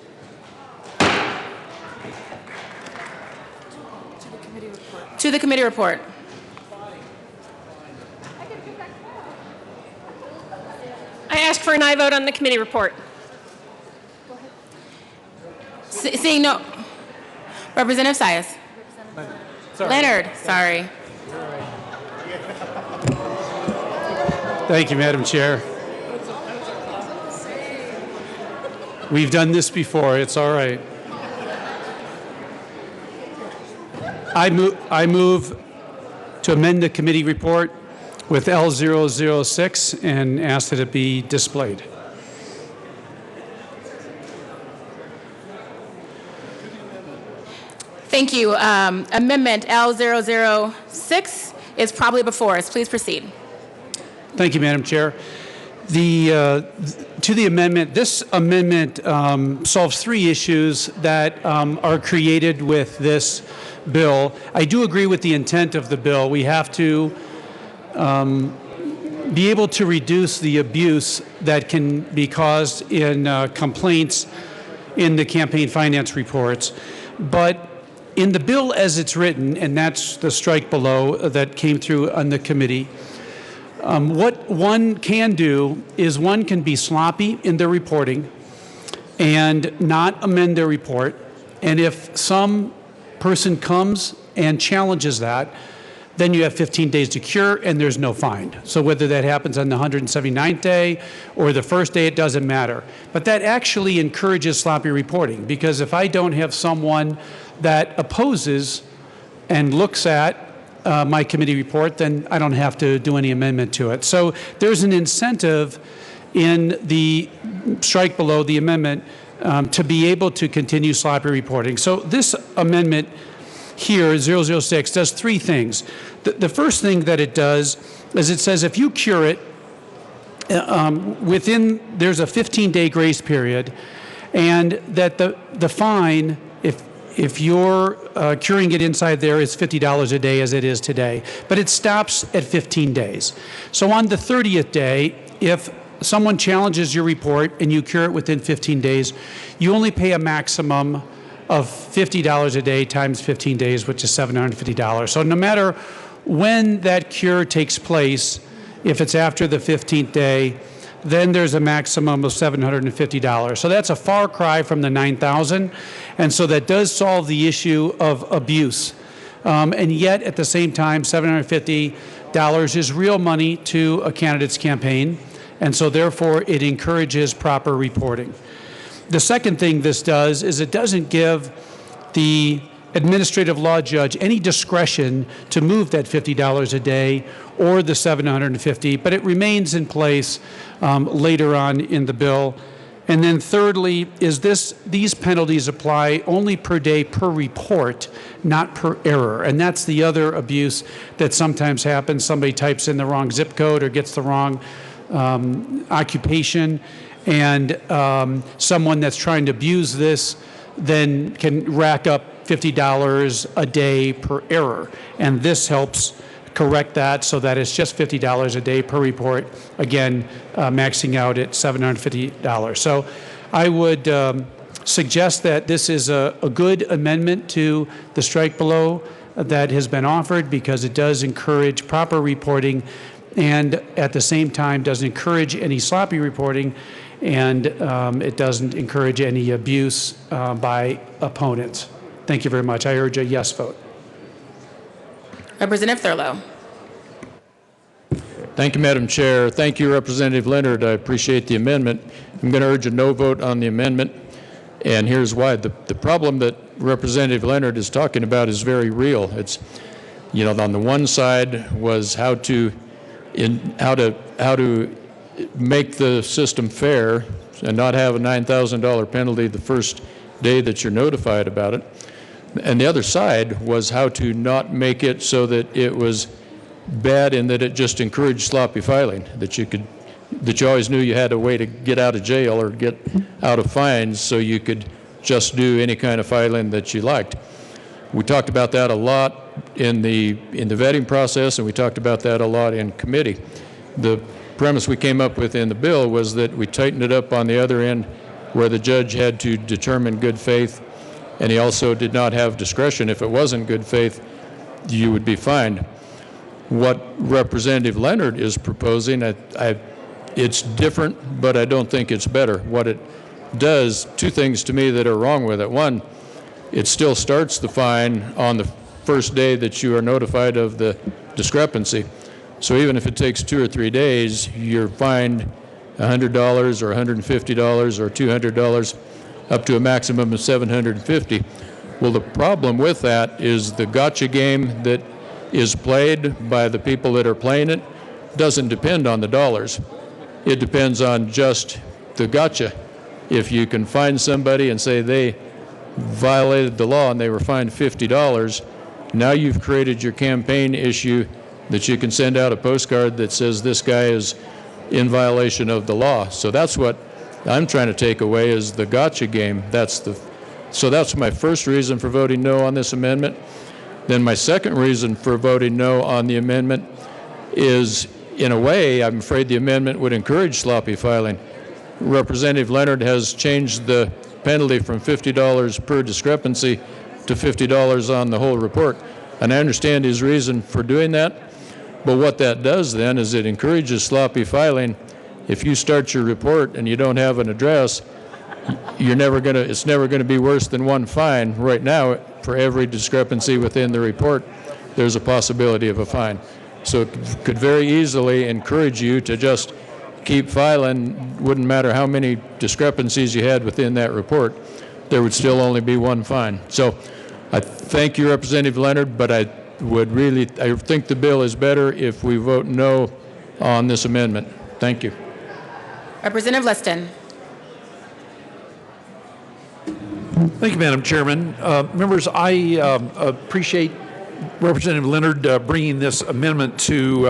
To the committee report. I ask for an aye vote on the committee report. Seeing no. Representative Sias. Leonard, sorry. Thank you, Madam Chair. We've done this before. It's all right. I move to amend the committee report with L006 and ask that it be displayed. Thank you. Amendment L006 is probably before us. Please proceed. Thank you, Madam Chair. To the amendment, this amendment solves three issues that are created with this bill. I do agree with the intent of the bill. We have to be able to reduce the abuse that can be caused in complaints in the campaign finance reports. But in the bill as it's written, and that's the strike below that came through on the committee, what one can do is one can be sloppy in their reporting and not amend their report. And if some person comes and challenges that, then you have 15 days to cure and there's no fine. So whether that happens on the 179th day or the first day, it doesn't matter. But that actually encourages sloppy reporting, because if I don't have someone that opposes and looks at my committee report, then I don't have to do any amendment to it. So there's an incentive in the strike below the amendment to be able to continue sloppy reporting. So this amendment here, 006, does three things. The first thing that it does is it says if you cure it, there's a 15-day grace period, and that the fine, if you're curing it inside there, is $50 a day as it is today. But it stops at 15 days. So on the 30th day, if someone challenges your report and you cure it within 15 days, you only pay a maximum of $50 a day times 15 days, which is $750. So no matter when that cure takes place, if it's after the 15th day, then there's a maximum of $750. So that's a far cry from the $9,000. And so that does solve the issue of abuse. And yet, at the same time, $750 is real money to a candidate's campaign. And so therefore, it encourages proper reporting. The second thing this does is it doesn't give the administrative law judge any discretion to move that $50 a day or the $750, but it remains in place later on in the bill. And then thirdly is these penalties apply only per day per report, not per error. And that's the other abuse that sometimes happens. Somebody types in the wrong zip code or gets the wrong occupation, and someone that's trying to abuse this then can rack up $50 a day per error. And this helps correct that so that it's just $50 a day per report, again, maxing out at $750. So I would suggest that this is a good amendment to the strike below that has been offered, because it does encourage proper reporting and at the same time doesn't encourage any sloppy reporting, and it doesn't encourage any abuse by opponents. Thank you very much. I urge a yes vote. Representative Thurlow. Thank you, Madam Chair. Thank you, Representative Leonard. I appreciate the amendment. I'm going to urge a no vote on the amendment, and here's why. The problem that Representative Leonard is talking about is very real. It's, you know, on the one side was how to make the system fair and not have a $9,000 penalty the first day that you're notified about it. And the other side was how to not make it so that it was bad in that it just encouraged sloppy filing, that you always knew you had a way to get out of jail or get out of fines so you could just do any kind of filing that you liked. We talked about that a lot in the vetting process, and we talked about that a lot in committee. The premise we came up with in the bill was that we tightened it up on the other end where the judge had to determine good faith, and he also did not have discretion. If it wasn't good faith, you would be fined. What Representative Leonard is proposing, it's different, but I don't think it's better. What it does, two things to me that are wrong with it. One, it still starts the fine on the first day that you are notified of the discrepancy. So even if it takes 2 or 3 days, you're fined $100 or $150 or $200 up to a maximum of $750. Well, the problem with that is the gotcha game that is played by the people that are playing it doesn't depend on the dollars. It depends on just the gotcha. If you can find somebody and say they violated the law and they were fined $50, now you've created your campaign issue that you can send out a postcard that says this guy is in violation of the law. So that's what I'm trying to take away is the gotcha game. So that's my first reason for voting no on this amendment. Then my second reason for voting no on the amendment is, in a way, I'm afraid the amendment would encourage sloppy filing. Representative Leonard has changed the penalty from $50 per discrepancy to $50 on the whole report. And I understand his reason for doing that. But what that does then is it encourages sloppy filing. If you start your report and you don't have an address, it's never going to be worse than one fine. Right now, for every discrepancy within the report, there's a possibility of a fine. So it could very easily encourage you to just keep filing. Wouldn't matter how many discrepancies you had within that report, there would still only be one fine. So I thank you, Representative Leonard, but I think the bill is better if we vote no on this amendment. Thank you. Representative Liston. Thank you, Madam Chairman. Members, I appreciate Representative Leonard bringing this amendment to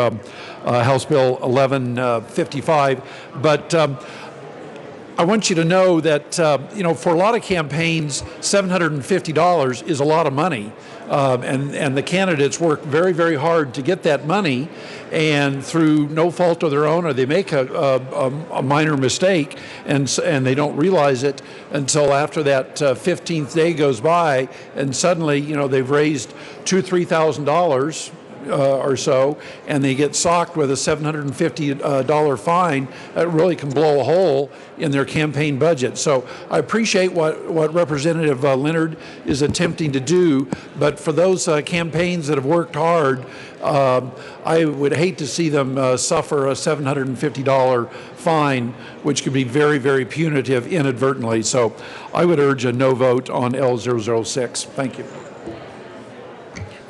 House Bill 1155, but I want you to know that for a lot of campaigns, $750 is a lot of money, and the candidates work very, very hard to get that money, and through no fault of their own, or they make a minor mistake, and they don't realize it until after that 15th day goes by, and suddenly they've raised $2,000-3,000 or so, and they get socked with a $750 fine. That really can blow a hole in their campaign budget. So I appreciate what Representative Leonard is attempting to do, but for those campaigns that have worked hard, I would hate to see them suffer a $750 fine, which could be very, very punitive inadvertently. So I would urge a no vote on L006. Thank you.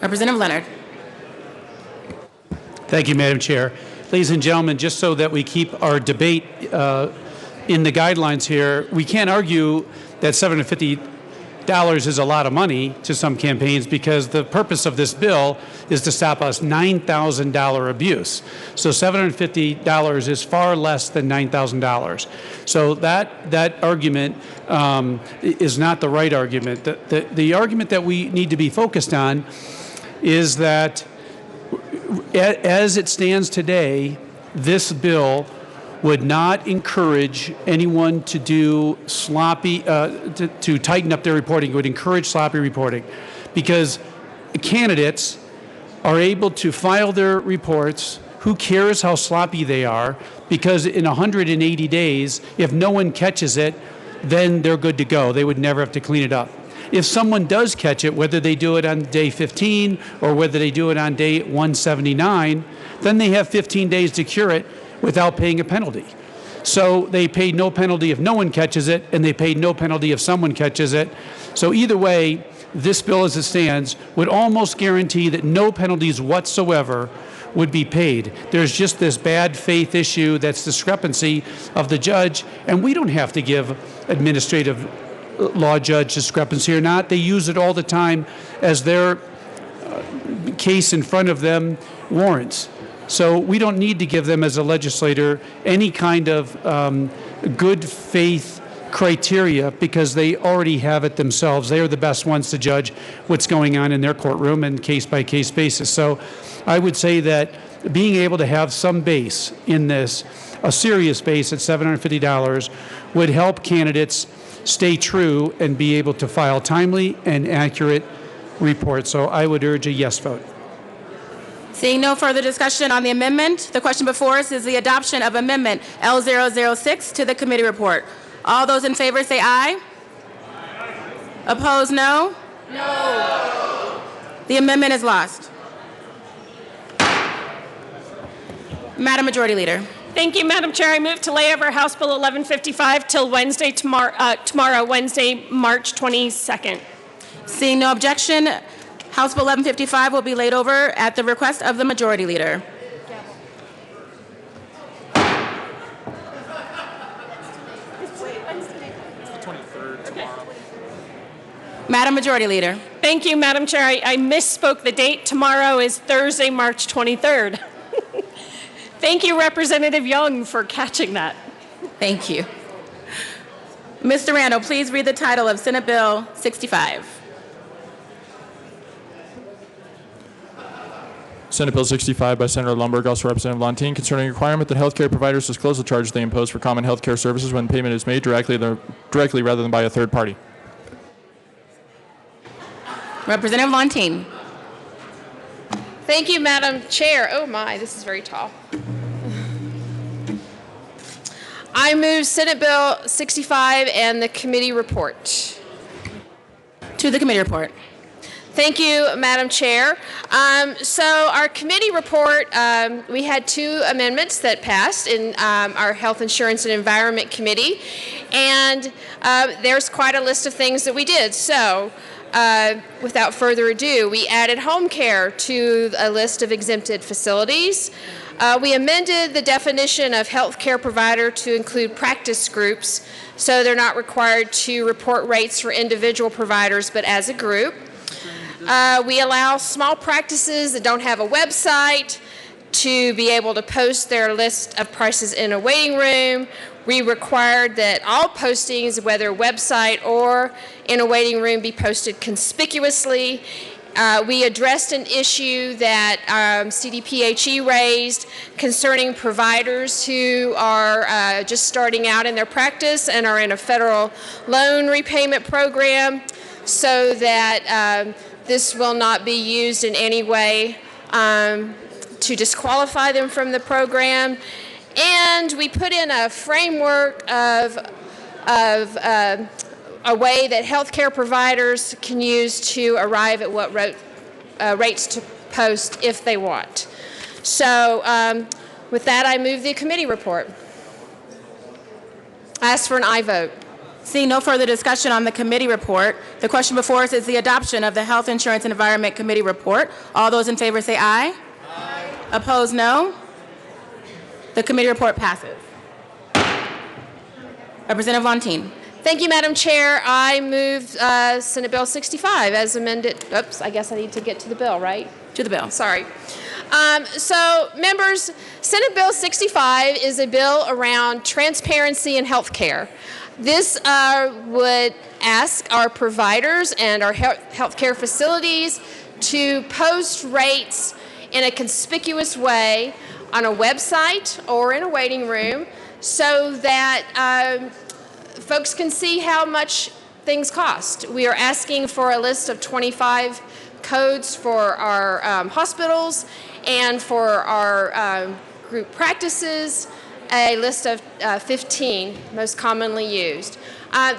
Representative Leonard. Thank you, Madam Chair. Ladies and gentlemen, just so that we keep our debate in the guidelines here, we can't argue that $750 is a lot of money to some campaigns because the purpose of this bill is to stop us $9,000 abuse. So $750 is far less than $9,000. So that argument is not the right argument. The argument that we need to be focused on is that as it stands today, this bill would not encourage anyone to do sloppy, to tighten up their reporting. It would encourage sloppy reporting because candidates are able to file their reports. Who cares how sloppy they are? Because in 180 days, if no one catches it, then they're good to go. They would never have to clean it up. If someone does catch it, whether they do it on day 15 or whether they do it on day 179, then they have 15 days to cure it without paying a penalty. So they paid no penalty if no one catches it, and they paid no penalty if someone catches it. So either way, this bill as it stands would almost guarantee that no penalties whatsoever would be paid. There's just this bad faith issue, that's discrepancy of the judge, and we don't have to give administrative law judge discrepancy or not. They use it all the time as their case in front of them warrants. So we don't need to give them as a legislator any kind of good faith criteria because they already have it themselves. They are the best ones to judge what's going on in their courtroom and case by case basis. So I would say that being able to have some base in this, a serious base at $750, would help candidates stay true and be able to file timely and accurate reports. So I would urge a yes vote. Seeing no further discussion on the amendment, the question before us is the adoption of Amendment L006 to the committee report. All those in favor say aye. Opposed, no? No. The amendment is lost. Madam Majority Leader. Thank you, Madam Chair. I move to lay over House Bill 1155 till Wednesday, tomorrow, Wednesday, March 22nd. Seeing no objection, House Bill 1155 will be laid over at the request of the Majority Leader. Madam Majority Leader. Thank you, Madam Chair. I misspoke the date. Tomorrow is Thursday, March 23rd. Thank you, Representative Young, for catching that. Thank you. Mr. Randall, please read the title of Senate Bill 65. Senate Bill 65 by Senator Lundberg, also Representative Lontine, concerning a requirement that healthcare providers disclose the charges they impose for common healthcare services when payment is made directly rather than by a third party. Representative Lontine. Thank you, Madam Chair. Oh my, this is very tall. I move Senate Bill 65 and the committee report. To the committee report. Thank you, Madam Chair. So our committee report, we had two amendments that passed in our Health Insurance and Environment Committee, and there's quite a list of things that we did. So without further ado, we added home care to a list of exempted facilities. We amended the definition of healthcare provider to include practice groups, so they're not required to report rates for individual providers, but as a group. We allow small practices that don't have a website to be able to post their list of prices in a waiting room. We required that all postings, whether website or in a waiting room, be posted conspicuously. We addressed an issue that CDPHE raised concerning providers who are just starting out in their practice and are in a federal loan repayment program, so that this will not be used in any way to disqualify them from the program. And we put in a framework of a way that healthcare providers can use to arrive at what rates to post if they want. So with that, I move the committee report. I ask for an aye vote. Seeing no further discussion on the committee report, the question before us is the adoption of the Health Insurance and Environment Committee report. All those in favor say aye. Aye. Opposed, no. The committee report passes. Representative Lontine. Thank you, Madam Chair. I move Senate Bill 65 as amended. Oops, I guess I need to get to the bill, right? To the bill. Sorry. So, members, Senate Bill 65 is a bill around transparency in health care. This would ask our providers and our healthcare facilities to post rates in a conspicuous way on a website or in a waiting room, so that folks can see how much things cost. We are asking for a list of 25 codes for our hospitals and for our group practices, a list of 15 most commonly used.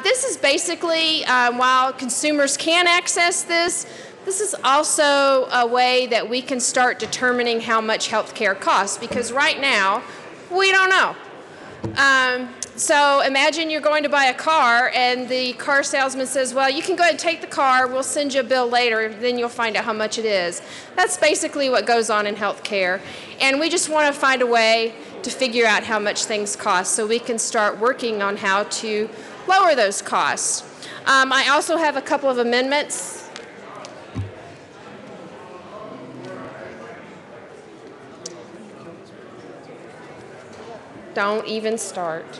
This is basically, while consumers can access this, this is also a way that we can start determining how much health care costs, because right now, we don't know. So imagine you're going to buy a car and the car salesman says, well, you can go ahead and take the car, we'll send you a bill later, then you'll find out how much it is. That's basically what goes on in health care. And we just want to find a way to figure out how much things cost so we can start working on how to lower those costs. I also have a couple of amendments. Don't even start.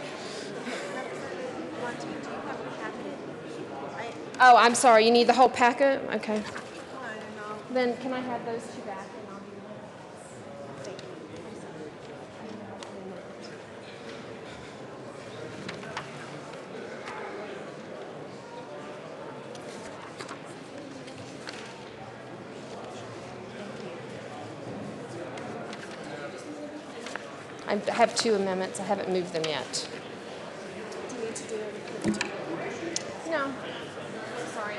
Oh, I'm sorry. You need the whole packet? Okay. Then can I have those two back? And I'll do I have two amendments. I haven't moved them yet. Do you need to do it? No. Sorry.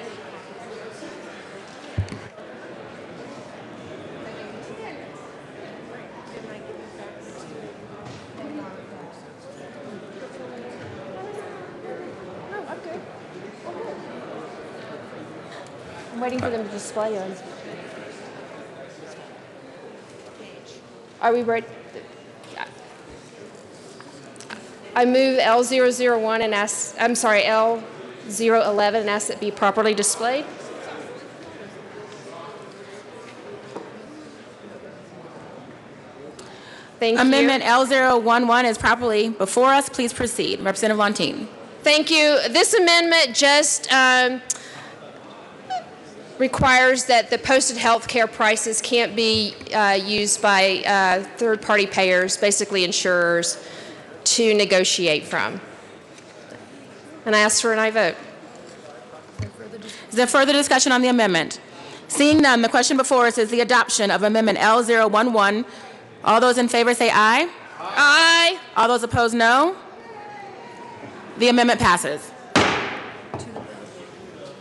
I'm waiting for them to display yours. Are we ready? I move L001 and ask, I'm sorry, L011 and ask that it be properly displayed. Thank you. Amendment L011 is properly before us. Please proceed. Representative Lontine. Thank you. This amendment just requires that the posted health care prices can't be used by third-party payers, basically insurers, to negotiate from. And I ask for an aye vote. Is there further discussion on the amendment? Seeing none, the question before us is the adoption of Amendment L011. All those in favor say aye. Aye. All those opposed, no. The amendment passes.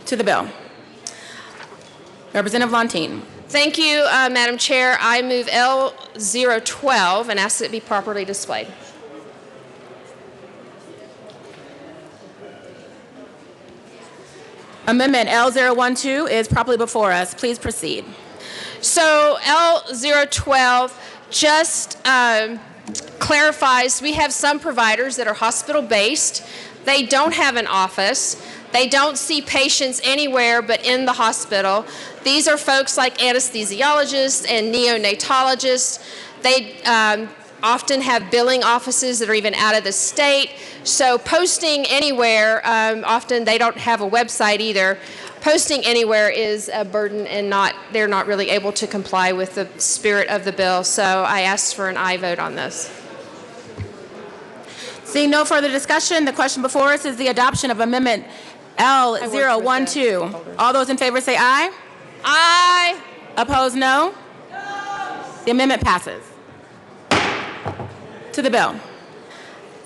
To the bill. Representative Lontine. Thank you, Madam Chair. I move L012 and ask that it be properly displayed. Amendment L012 is properly before us. Please proceed. So L012 just clarifies we have some providers that are hospital-based. They don't have an office. They don't see patients anywhere but in the hospital. These are folks like anesthesiologists and neonatologists. They often have billing offices that are even out of the state. So posting anywhere, often they don't have a website either. Posting anywhere is a burden and they're not really able to comply with the spirit of the bill. So I ask for an aye vote on this. Seeing no further discussion, the question before us is the adoption of Amendment L012. All those in favor say aye. Aye. Opposed, no. The amendment passes. To the bill.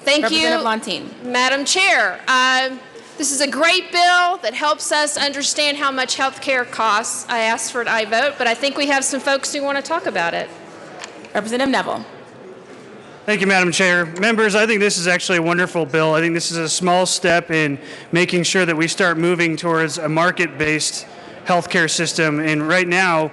Thank you, Representative Lontine. Madam Chair. This is a great bill that helps us understand how much health care costs. I asked for an aye vote, but I think we have some folks who want to talk about it. Representative Neville. Thank you, Madam Chair. Members, I think this is actually a wonderful bill. I think this is a small step in making sure that we start moving towards a market-based healthcare system. And right now,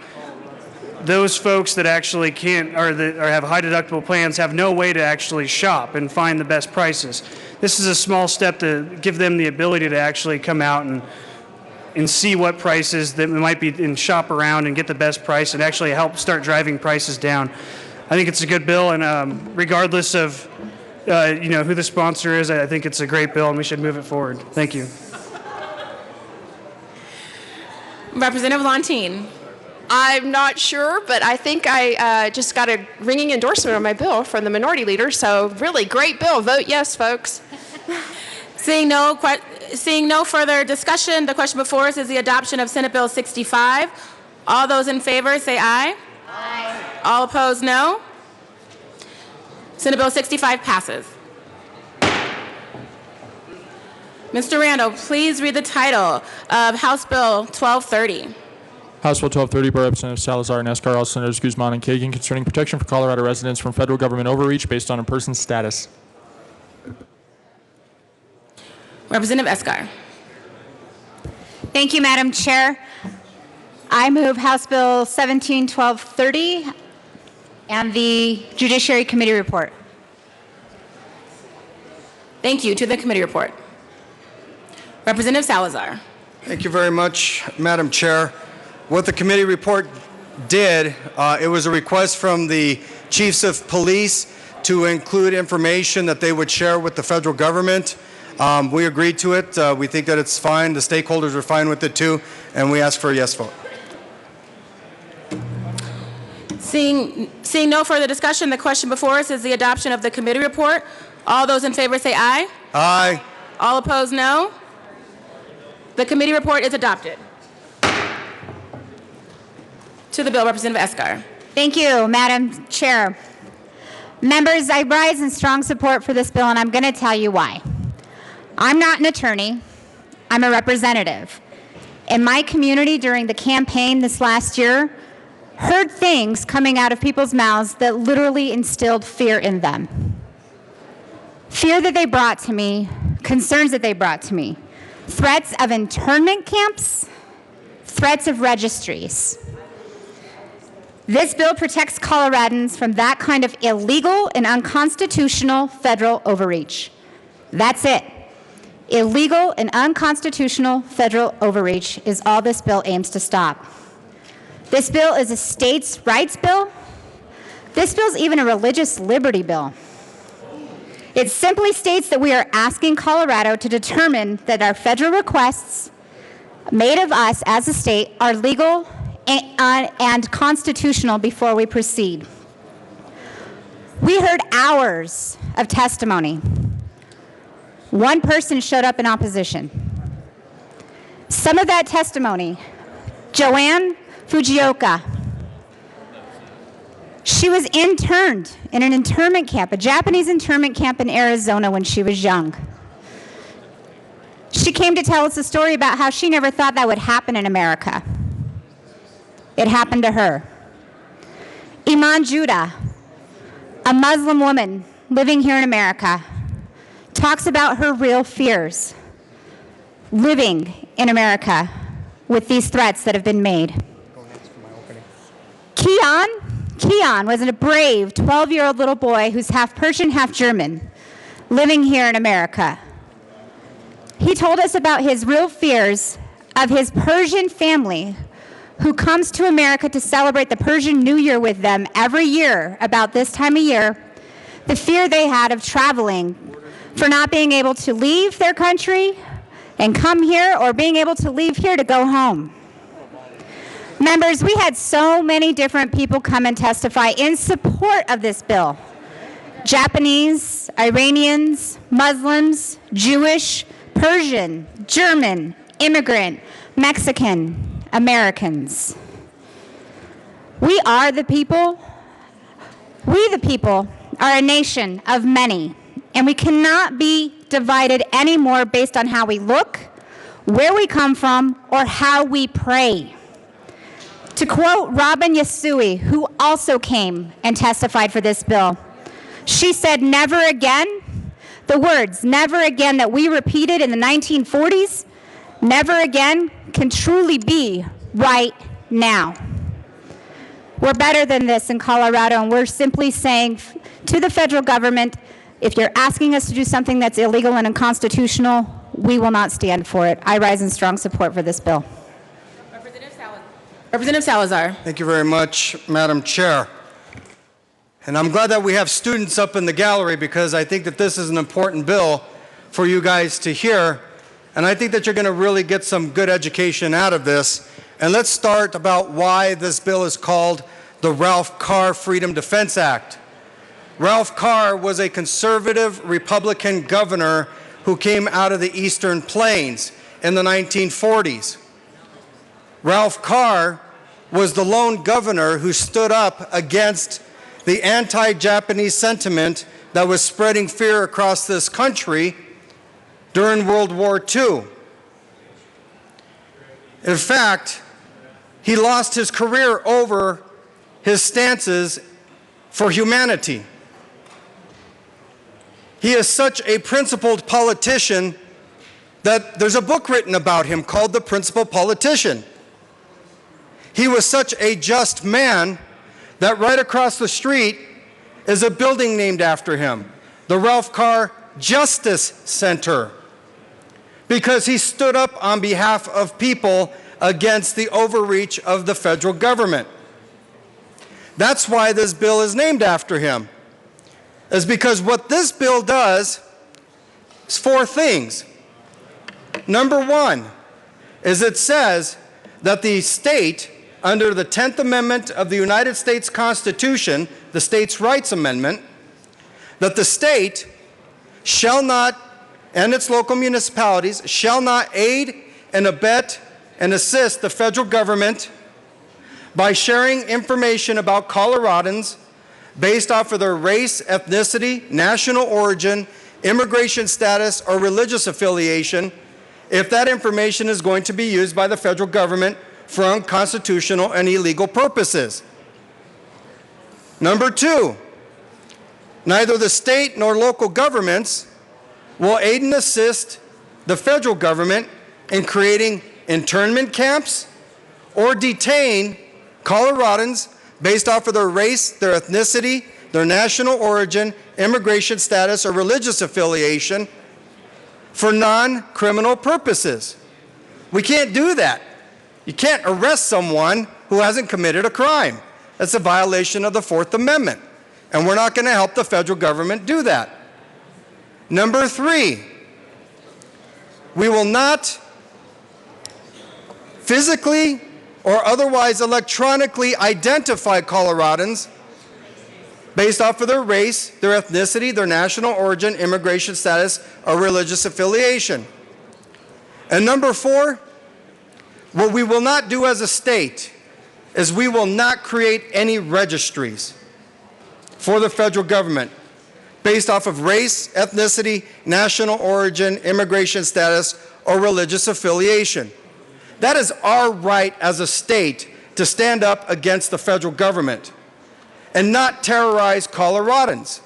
those folks that actually can't or have high deductible plans have no way to actually shop and find the best prices. This is a small step to give them the ability to actually come out and see what prices that might be and shop around and get the best price and actually help start driving prices down. I think it's a good bill, and regardless of who the sponsor is, I think it's a great bill and we should move it forward. Thank you. Representative Lontine. I'm not sure, but I think I just got a ringing endorsement on my bill from the minority leader. So really great bill. Vote yes, folks. Seeing no further discussion, the question before us is the adoption of Senate Bill 65. All those in favor say aye. Aye. All opposed, no. Senate Bill 65 passes. Mr. Randall, please read the title of House Bill 1230. House Bill 1230 by Representatives Salazar and Escar, all Senators Guzman and Kagan, concerning protection for Colorado residents from federal government overreach based on a person's status. Representative Escar. Thank you, Madam Chair. I move House Bill 1230 and the Judiciary Committee report. Thank you. To the committee report. Representative Salazar. Thank you very much, Madam Chair. What the committee report did, it was a request from the chiefs of police to include information that they would share with the federal government. We agreed to it. We think that it's fine. The stakeholders are fine with it too, and we ask for a yes vote. Seeing no further discussion, the question before us is the adoption of the committee report. All those in favor say aye. Aye. All opposed, no. The committee report is adopted. To the bill, Representative Escar. Thank you, Madam Chair. Members, I rise in strong support for this bill, and I'm going to tell you why. I'm not an attorney. I'm a representative. In my community during the campaign this last year, heard things coming out of people's mouths that literally instilled fear in them. Fear that they brought to me, concerns that they brought to me, threats of internment camps, threats of registries. This bill protects Coloradans from that kind of illegal and unconstitutional federal overreach. That's it. Illegal and unconstitutional federal overreach is all this bill aims to stop. This bill is a states' rights bill. This bill is even a religious liberty bill. It simply states that we are asking Colorado to determine that our federal requests made of us as a state are legal and constitutional before we proceed. We heard hours of testimony. One person showed up in opposition. Some of that testimony, Joanne Fujioka, she was interned in an internment camp, a Japanese internment camp in Arizona when she was young. She came to tell us a story about how she never thought that would happen in America. It happened to her. Iman Judah, a Muslim woman living here in America, talks about her real fears living in America with these threats that have been made. Keon was a brave 12-year-old little boy who's half Persian, half German, living here in America. He told us about his real fears of his Persian family who comes to America to celebrate the Persian New Year with them every year about this time of year, the fear they had of traveling, for not being able to leave their country and come here, or being able to leave here to go home. Members, we had so many different people come and testify in support of this bill. Japanese, Iranians, Muslims, Jewish, Persian, German, immigrant, Mexican, Americans. We are the people. We the people are a nation of many, and we cannot be divided anymore based on how we look, where we come from, or how we pray. To quote Robin Yasui, who also came and testified for this bill, she said, "Never again," the words "never again" that we repeated in the 1940s, never again can truly be right now. We're better than this in Colorado, and we're simply saying to the federal government, if you're asking us to do something that's illegal and unconstitutional, we will not stand for it. I rise in strong support for this bill. Representative Salazar. Thank you very much, Madam Chair. And I'm glad that we have students up in the gallery, because I think that this is an important bill for you guys to hear. And I think that you're going to really get some good education out of this. And let's start about why this bill is called the Ralph Carr Freedom Defense Act. Ralph Carr was a conservative Republican governor who came out of the Eastern Plains in the 1940s. Ralph Carr was the lone governor who stood up against the anti-Japanese sentiment that was spreading fear across this country during World War II. In fact, he lost his career over his stances for humanity. He is such a principled politician that there's a book written about him called The Principled Politician. He was such a just man that right across the street is a building named after him, the Ralph Carr Justice Center, because he stood up on behalf of people against the overreach of the federal government. That's why this bill is named after him, is because what this bill does is 4 things. Number 1 is it says that the state, under the 10th Amendment of the United States Constitution, the States' Rights Amendment, that the state shall not, and its local municipalities, shall not aid and abet and assist the federal government by sharing information about Coloradans based off of their race, ethnicity, national origin, immigration status, or religious affiliation, if that information is going to be used by the federal government for unconstitutional and illegal purposes. Number 2, neither the state nor local governments will aid and assist the federal government in creating internment camps or detain Coloradans based off of their race, their ethnicity, their national origin, immigration status, or religious affiliation for non-criminal purposes. We can't do that. You can't arrest someone who hasn't committed a crime. That's a violation of the 4th Amendment, and we're not going to help the federal government do that. Number 3, we will not physically or otherwise electronically identify Coloradans based off of their race, their ethnicity, their national origin, immigration status, or religious affiliation. And number 4, what we will not do as a state is we will not create any registries for the federal government based off of race, ethnicity, national origin, immigration status, or religious affiliation. That is our right as a state to stand up against the federal government and not terrorize Coloradans.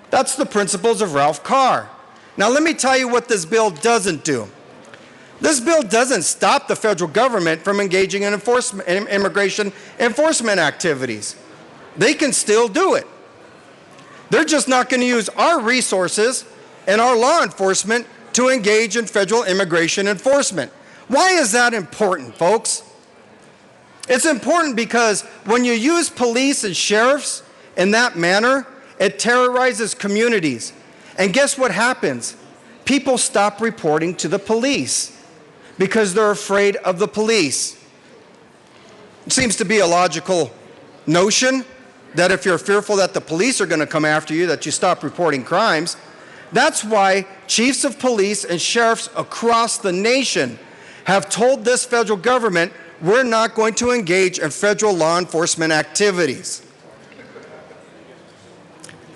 That's the principles of Ralph Carr. Now let me tell you what this bill doesn't do. This bill doesn't stop the federal government from engaging in immigration enforcement activities. They can still do it. They're just not going to use our resources and our law enforcement to engage in federal immigration enforcement. Why is that important, folks? It's important because when you use police and sheriffs in that manner, it terrorizes communities. And guess what happens? People stop reporting to the police because they're afraid of the police. It seems to be a logical notion that if you're fearful that the police are going to come after you, that you stop reporting crimes. That's why chiefs of police and sheriffs across the nation have told this federal government, we're not going to engage in federal law enforcement activities.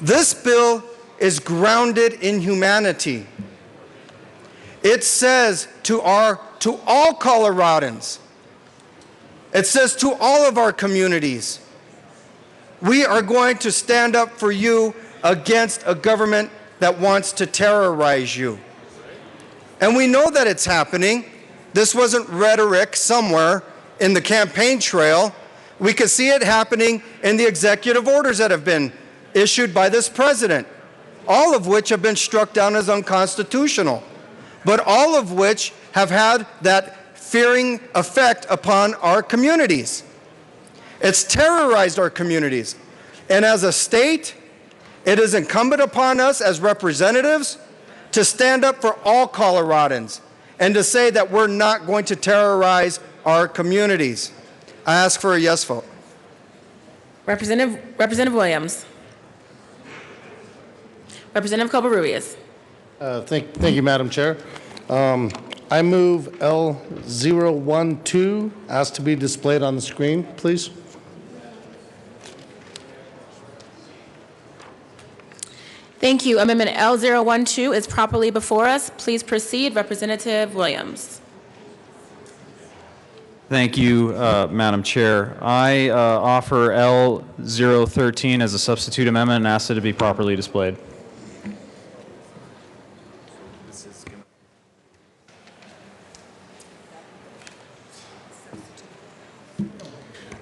This bill is grounded in humanity. It says to all Coloradans, it says to all of our communities, we are going to stand up for you against a government that wants to terrorize you. And we know that it's happening. This wasn't rhetoric somewhere in the campaign trail. We can see it happening in the executive orders that have been issued by this president, all of which have been struck down as unconstitutional, but all of which have had that fearing effect upon our communities. It's terrorized our communities. And as a state, it is incumbent upon us as representatives to stand up for all Coloradans and to say that we're not going to terrorize our communities. I ask for a yes vote. Representative Williams. Representative Covarrubias. Thank you, Madam Chair. I move L012, asked to be displayed on the screen, please. Thank you. Amendment L012 is properly before us. Please proceed, Representative Williams. Thank you, Madam Chair. I offer L013 as a substitute amendment and ask it to be properly displayed.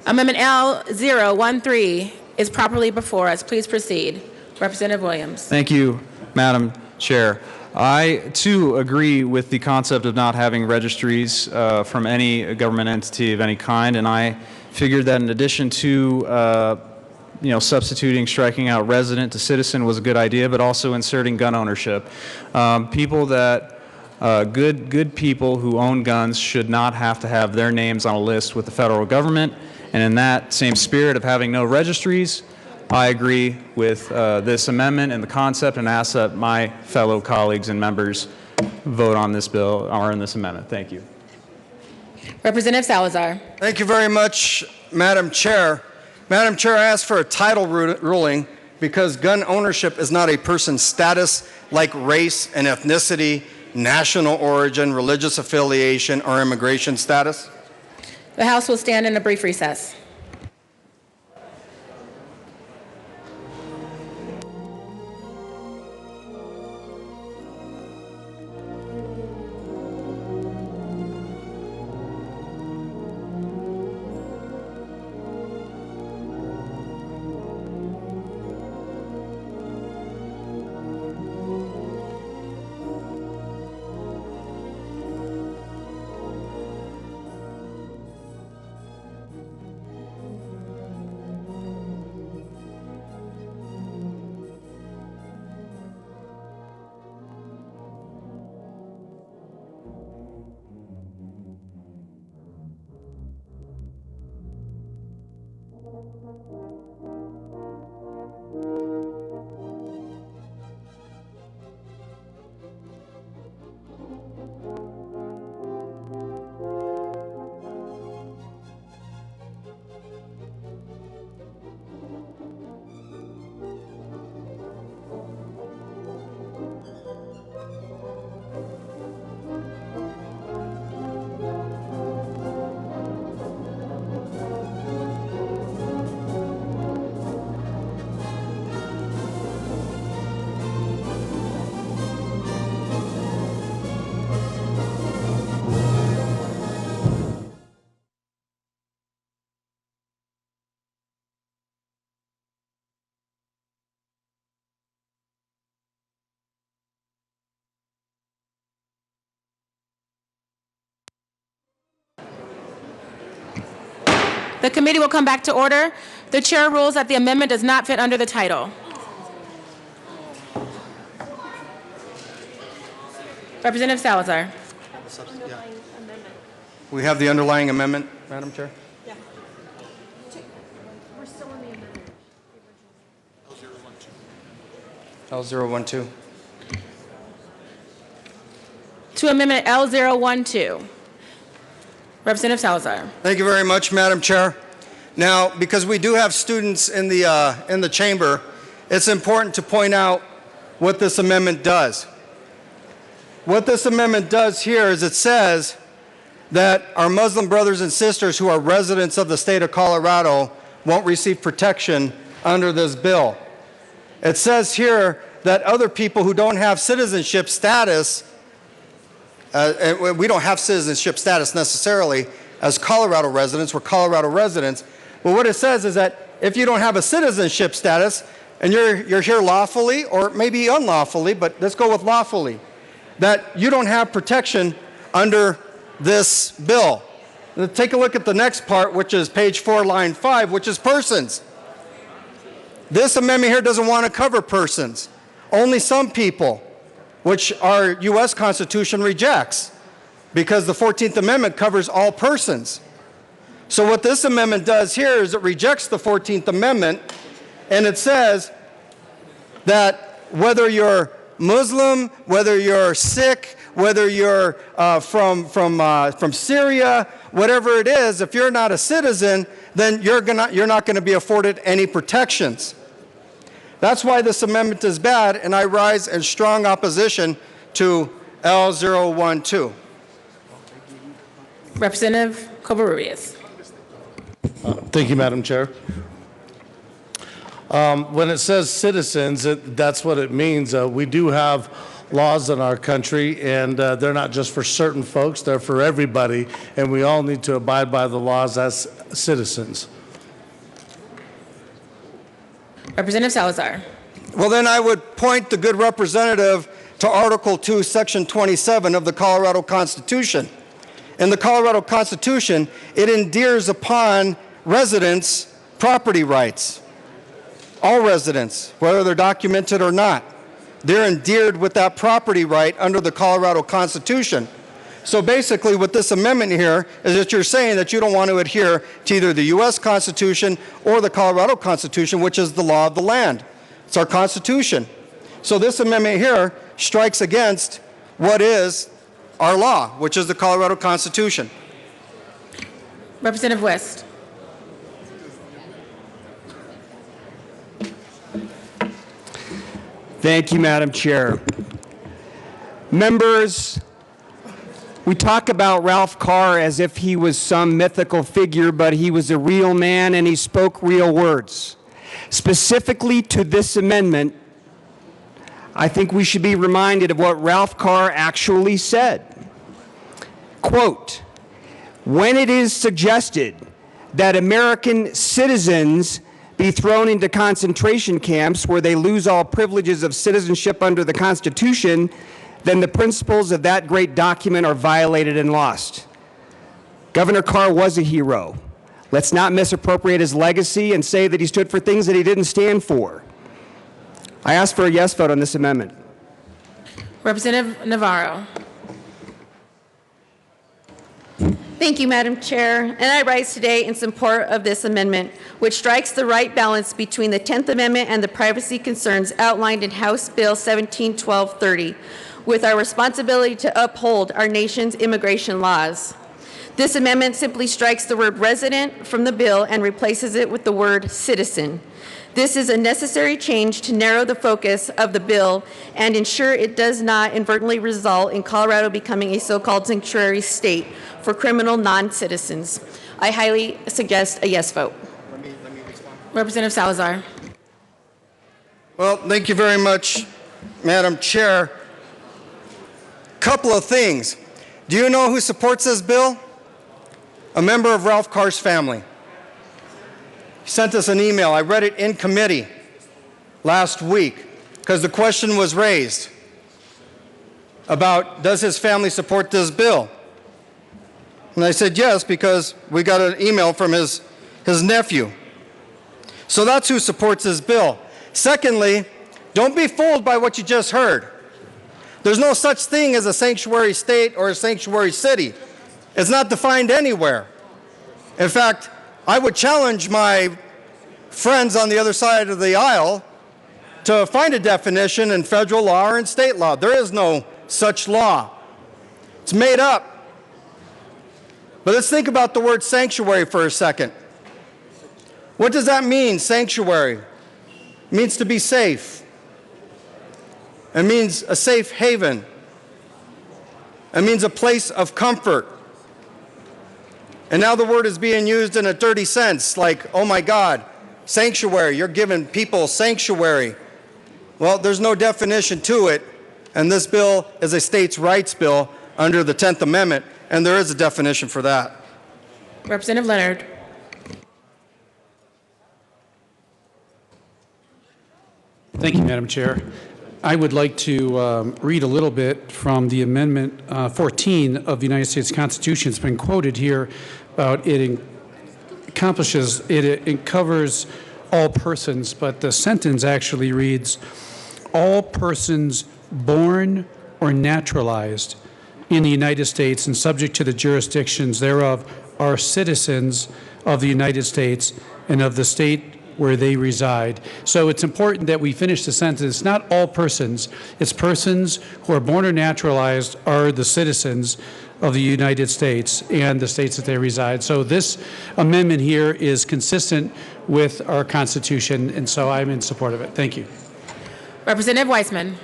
Amendment L013 is properly before us. Please proceed. Representative Williams. Thank you, Madam Chair. I, too, agree with the concept of not having registries from any government entity of any kind, and I figured that in addition to substituting, striking out resident to citizen was a good idea, but also inserting gun ownership. People that good people who own guns should not have to have their names on a list with the federal government. And in that same spirit of having no registries, I agree with this amendment and the concept and ask that my fellow colleagues and members vote on this bill or on this amendment. Thank you. Representative Salazar. Thank you very much, Madam Chair. Madam Chair, I ask for a title ruling because gun ownership is not a person's status like race and ethnicity, national origin, religious affiliation, or immigration status. The House will stand in a brief recess. The committee will come back to order. The chair rules that the amendment does not fit under the title. Representative Salazar. We have the underlying amendment, Madam Chair. We're still on the amendment. L012. To Amendment L012. Representative Salazar. Thank you very much, Madam Chair. Now, because we do have students in the chamber, it's important to point out what this amendment does. What this amendment does here is it says that our Muslim brothers and sisters who are residents of the state of Colorado won't receive protection under this bill. It says here that other people who don't have citizenship status, and we don't have citizenship status necessarily as Colorado residents, we're Colorado residents, but what it says is that if you don't have a citizenship status and you're here lawfully or maybe unlawfully, but let's go with lawfully, that you don't have protection under this bill. Now, take a look at the next part, which is page 4, line 5, which is persons. This amendment here doesn't want to cover persons, only some people, which our U.S. Constitution rejects, because the 14th Amendment covers all persons. So what this amendment does here is it rejects the 14th Amendment, and it says that whether you're Muslim, whether you're Sikh, whether you're from Syria, whatever it is, if you're not a citizen, then you're not going to be afforded any protections. That's why this amendment is bad, and I rise in strong opposition to L012. Representative Covarrubias. Thank you, Madam Chair. When it says citizens, that's what it means. We do have laws in our country, and they're not just for certain folks, they're for everybody, and we all need to abide by the laws as citizens. Representative Salazar. Well, then I would point the good representative to Article 2, Section 27 of the Colorado Constitution. In the Colorado Constitution, it endears upon residents property rights. All residents, whether they're documented or not, they're endeared with that property right under the Colorado Constitution. So basically what this amendment here is that you're saying that you don't want to adhere to either the U.S. Constitution or the Colorado Constitution, which is the law of the land. It's our Constitution. So this amendment here strikes against what is our law, which is the Colorado Constitution. Representative West. Thank you, Madam Chair. Members, we talk about Ralph Carr as if he was some mythical figure, but he was a real man and he spoke real words. Specifically to this amendment, I think we should be reminded of what Ralph Carr actually said. Quote, "When it is suggested that American citizens be thrown into concentration camps where they lose all privileges of citizenship under the Constitution, then the principles of that great document are violated and lost." Governor Carr was a hero. Let's not misappropriate his legacy and say that he stood for things that he didn't stand for. I ask for a yes vote on this amendment. Representative Navarro. Thank you, Madam Chair, and I rise today in support of this amendment, which strikes the right balance between the 10th Amendment and the privacy concerns outlined in House Bill 171230, with our responsibility to uphold our nation's immigration laws. This amendment simply strikes the word resident from the bill and replaces it with the word citizen. This is a necessary change to narrow the focus of the bill and ensure it does not inadvertently result in Colorado becoming a so-called sanctuary state for criminal non-citizens. I highly suggest a yes vote. Representative Salazar. Well, thank you very much, Madam Chair. Couple of things. Do you know who supports this bill? A member of Ralph Carr's family. He sent us an email. I read it in committee last week because the question was raised about, does his family support this bill? And I said yes, because we got an email from his nephew. So that's who supports this bill. Secondly, don't be fooled by what you just heard. There's no such thing as a sanctuary state or a sanctuary city. It's not defined anywhere. In fact, I would challenge my friends on the other side of the aisle to find a definition in federal law or in state law. There is no such law. It's made up. But let's think about the word sanctuary for a second. What does that mean, sanctuary? It means to be safe. It means a safe haven. It means a place of comfort. And now the word is being used in a dirty sense, like, oh my God, sanctuary, you're giving people sanctuary. Well, there's no definition to it, and this bill is a states' rights bill under the 10th Amendment, and there is a definition for that. Representative Leonard. Thank you, Madam Chair. I would like to read a little bit from the Amendment 14 of the United States Constitution. It's been quoted here about it covers all persons, but the sentence actually reads, all persons born or naturalized in the United States and subject to the jurisdictions thereof are citizens of the United States and of the state where they reside. So it's important that we finish the sentence. It's not all persons. It's persons who are born or naturalized are the citizens of the United States and the states that they reside. So this amendment here is consistent with our Constitution, and so I'm in support of it. Thank you. Representative Weissman.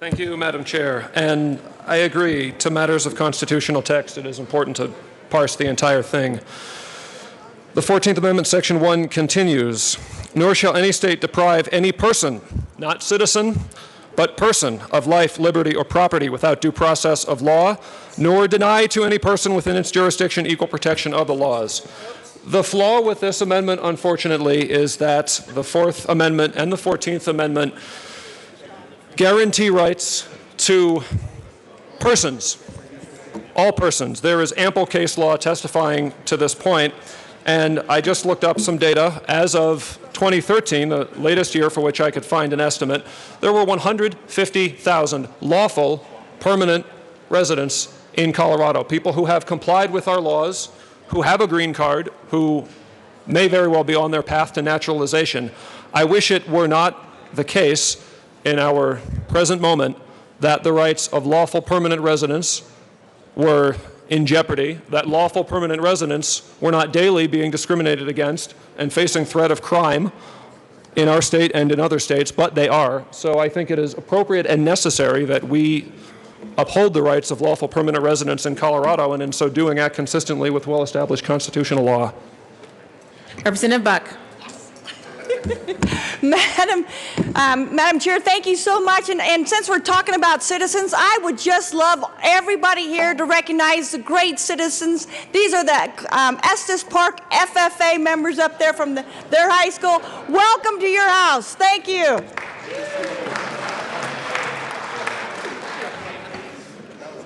Thank you, Madam Chair. And I agree, to matters of constitutional text, it is important to parse the entire thing. The 14th Amendment, Section 1 continues, nor shall any state deprive any person, not citizen, but person, of life, liberty, or property without due process of law, nor deny to any person within its jurisdiction equal protection of the laws. The flaw with this amendment, unfortunately, is that the Fourth Amendment and the 14th Amendment guarantee rights to persons, all persons. There is ample case law testifying to this point, and I just looked up some data. As of 2013, the latest year for which I could find an estimate, there were 150,000 lawful permanent residents in Colorado, people who have complied with our laws, who have a green card, who may very well be on their path to naturalization. I wish it were not the case in our present moment that the rights of lawful permanent residents were in jeopardy, that lawful permanent residents were not daily being discriminated against and facing threat of crime in our state and in other states, but they are. So I think it is appropriate and necessary that we uphold the rights of lawful permanent residents in Colorado, and in so doing act consistently with well-established constitutional law. Representative Buck. Madam Chair, thank you so much. And since we're talking about citizens, I would just love everybody here to recognize the great citizens. These are the Estes Park FFA members up there from their high school. Welcome to your house. Thank you.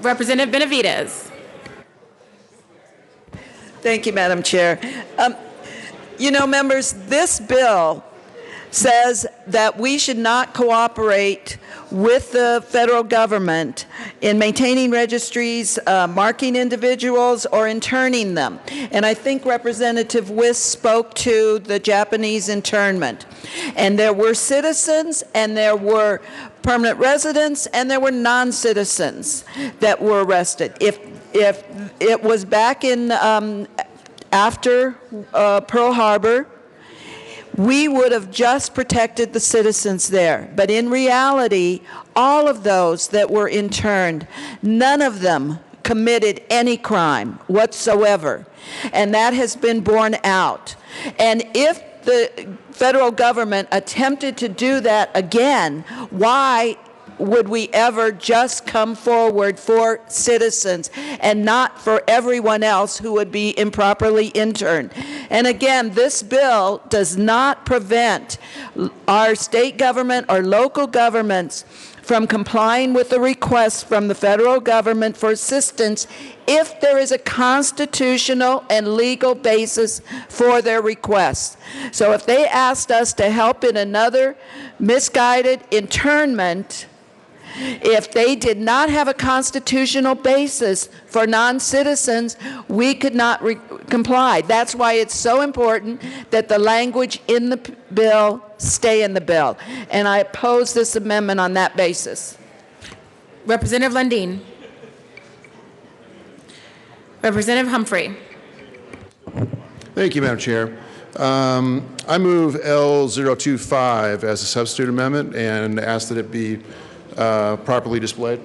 Representative Benavides. Thank you, Madam Chair. You know, members, this bill says that we should not cooperate with the federal government in maintaining registries, marking individuals, or interning them. And I think Representative Wiss spoke to the Japanese internment. And there were citizens, and there were permanent residents, and there were non-citizens that were arrested. If it was back in after Pearl Harbor, we would have just protected the citizens there. But in reality, all of those that were interned, none of them committed any crime whatsoever. And that has been borne out. And if the federal government attempted to do that again, why would we ever just come forward for citizens and not for everyone else who would be improperly interned? And again, this bill does not prevent our state government or local governments from complying with the request from the federal government for assistance if there is a constitutional and legal basis for their request. So if they asked us to help in another misguided internment, if they did not have a constitutional basis for non-citizens, we could not comply. That's why it's so important that the language in the bill stay in the bill. And I oppose this amendment on that basis. Representative Lundin. Representative Humphrey. Thank you, Madam Chair. I move L025 as a substitute amendment and ask that it be properly displayed.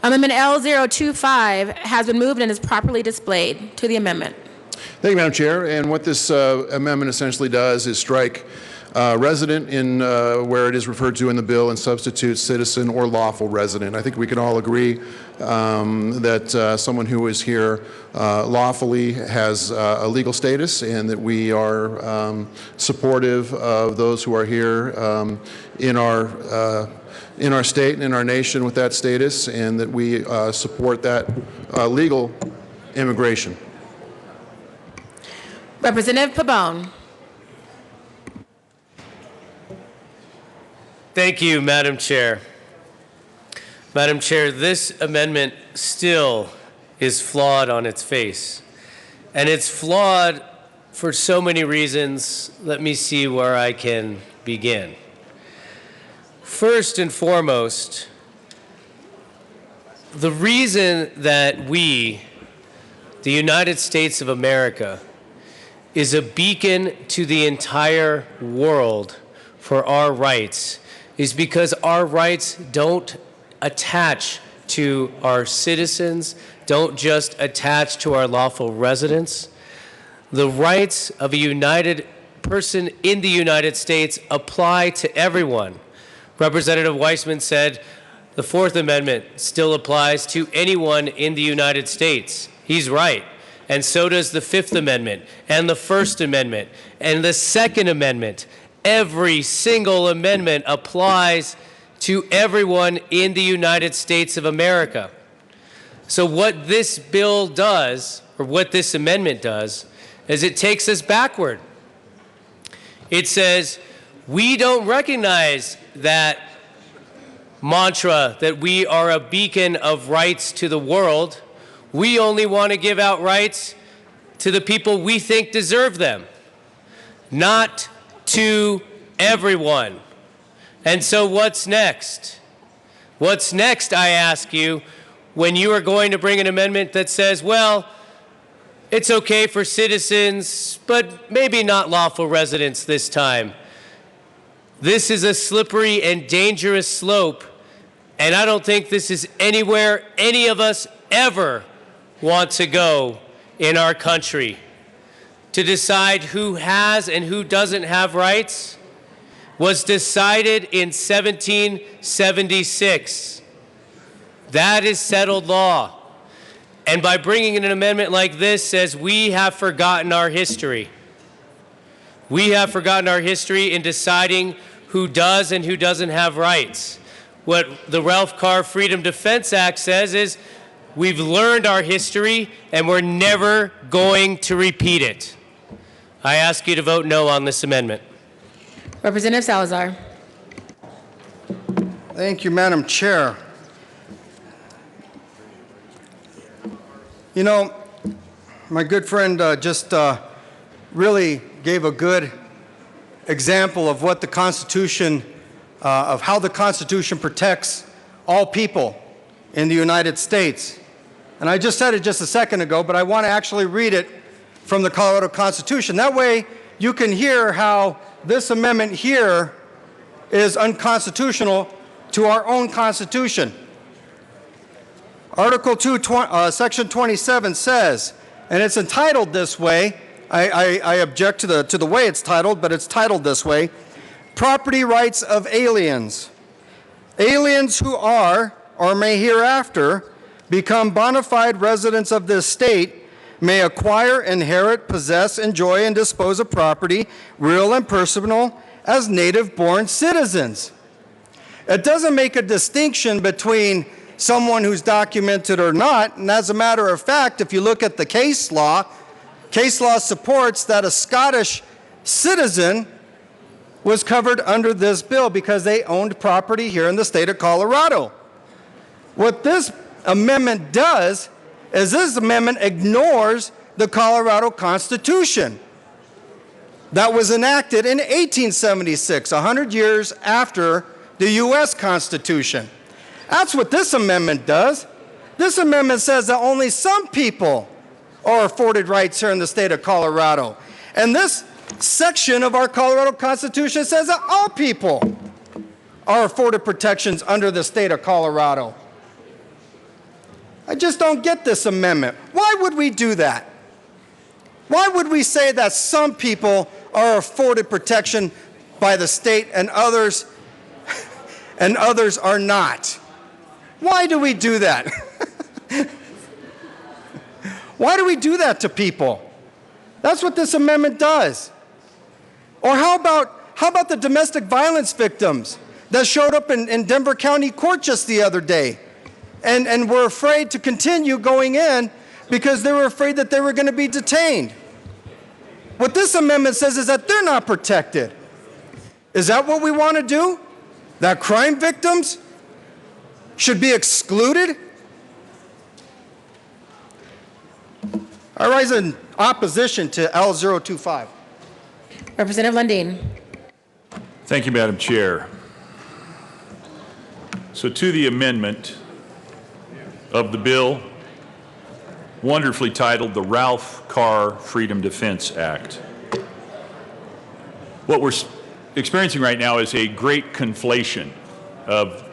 Amendment L025 has been moved and is properly displayed. To the amendment. Thank you, Madam Chair. And what this amendment essentially does is strike resident in where it is referred to in the bill and substitute citizen or lawful resident. I think we can all agree that someone who is here lawfully has a legal status, and that we are supportive of those who are here in our state and in our nation with that status, and that we support that legal immigration. Representative Pabon. Thank you, Madam Chair. Madam Chair, this amendment still is flawed on its face. And it's flawed for so many reasons. Let me see where I can begin. First and foremost, the reason that we, the United States of America, is a beacon to the entire world for our rights is because our rights don't attach to our citizens, don't just attach to our lawful residents. The rights of a united person in the United States apply to everyone. Representative Weissman said the Fourth Amendment still applies to anyone in the United States. He's right. And so does the Fifth Amendment and the First Amendment and the Second Amendment. Every single amendment applies to everyone in the United States of America. So what this bill does, or what this amendment does, is it takes us backward. It says, we don't recognize that mantra that we are a beacon of rights to the world. We only want to give out rights to the people we think deserve them, not to everyone. And so what's next? What's next, I ask you, when you are going to bring an amendment that says, well, it's okay for citizens, but maybe not lawful residents this time? This is a slippery and dangerous slope, and I don't think this is anywhere any of us ever want to go in our country. To decide who has and who doesn't have rights was decided in 1776. That is settled law. And by bringing in an amendment like this says we have forgotten our history. We have forgotten our history in deciding who does and who doesn't have rights. What the Ralph Carr Freedom Defense Act says is we've learned our history and we're never going to repeat it. I ask you to vote no on this amendment. Representative Salazar. Thank you, Madam Chair. You know, my good friend just really gave a good example of what the Constitution, of how the Constitution protects all people in the United States. And I just said it just a second ago, but I want to actually read it from the Colorado Constitution. That way you can hear how this amendment here is unconstitutional to our own Constitution. Article 2, Section 27 says, and it's entitled this way, I object to the way it's titled, but it's titled this way, Property Rights of Aliens. Aliens who are, or may hereafter, become bona fide residents of this state may acquire, inherit, possess, enjoy, and dispose of property, real and personal, as native-born citizens. It doesn't make a distinction between someone who's documented or not, and as a matter of fact, if you look at the case law supports that a Scottish citizen was covered under this bill because they owned property here in the state of Colorado. What this amendment does is this amendment ignores the Colorado Constitution that was enacted in 1876, 100 years after the U.S. Constitution. That's what this amendment does. This amendment says that only some people are afforded rights here in the state of Colorado. And this section of our Colorado Constitution says that all people are afforded protections under the state of Colorado. I just don't get this amendment. Why would we do that? Why would we say that some people are afforded protection by the state and others are not. Why do we do that? Why do we do that to people? That's what this amendment does. Or how about the domestic violence victims that showed up in Denver County Court just the other day and were afraid to continue going in because they were afraid that they were going to be detained? What this amendment says is that they're not protected. Is that what we want to do? That crime victims should be excluded? I rise in opposition to L025. Representative Lundin. Thank you, Madam Chair. So to the amendment of the bill, wonderfully titled the Ralph Carr Freedom Defense Act. What we're experiencing right now is a great conflation of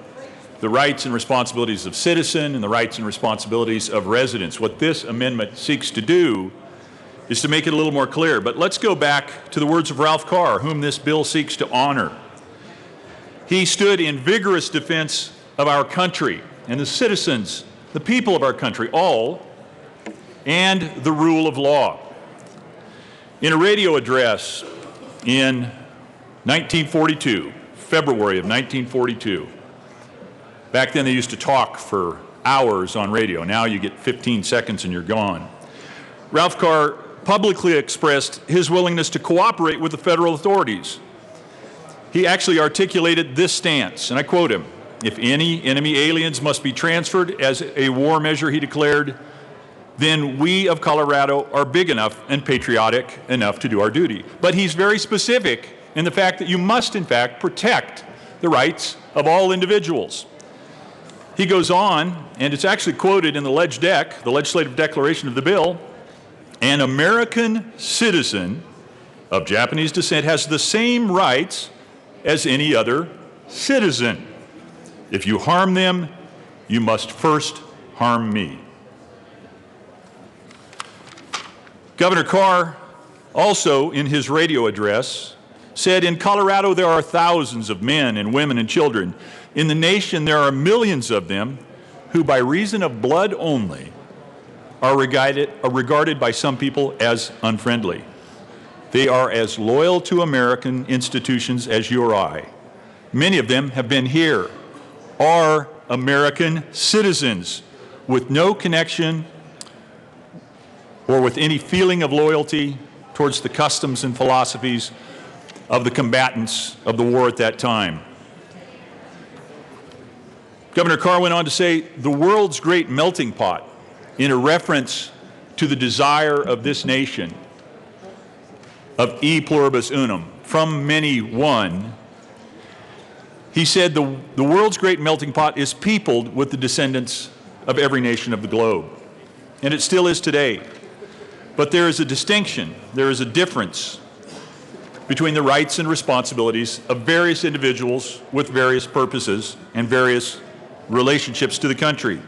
the rights and responsibilities of citizen and the rights and responsibilities of residents. What this amendment seeks to do is to make it a little more clear. But let's go back to the words of Ralph Carr, whom this bill seeks to honor. He stood in vigorous defense of our country and the citizens, the people of our country, all, and the rule of law. In a radio address in 1942, February of 1942, back then they used to talk for hours on radio. Now you get 15 seconds and you're gone. Ralph Carr publicly expressed his willingness to cooperate with the federal authorities. He actually articulated this stance, and I quote him, "If any enemy aliens must be transferred as a war measure," he declared, "then we of Colorado are big enough and patriotic enough to do our duty." But he's very specific in the fact that you must, in fact, protect the rights of all individuals. He goes on, and it's actually quoted in the LegDec, the legislative declaration of the bill, "An American citizen of Japanese descent has the same rights as any other citizen. If you harm them, you must first harm me." Governor Carr also, in his radio address, said, "In Colorado there are thousands of men and women and children. In the nation there are millions of them who by reason of blood only are regarded by some people as unfriendly. They are as loyal to American institutions as you or I. Many of them have been here, are American citizens with no connection or with any feeling of loyalty towards the customs and philosophies of the combatants of the war at that time." Governor Carr went on to say, "The world's great melting pot," in a reference to the desire of this nation of e pluribus unum, from many one. He said, the world's great melting pot is peopled with the descendants of every nation of the globe. And it still is today. But there is a distinction, there is a difference between the rights and responsibilities of various individuals with various purposes and various relationships to the country.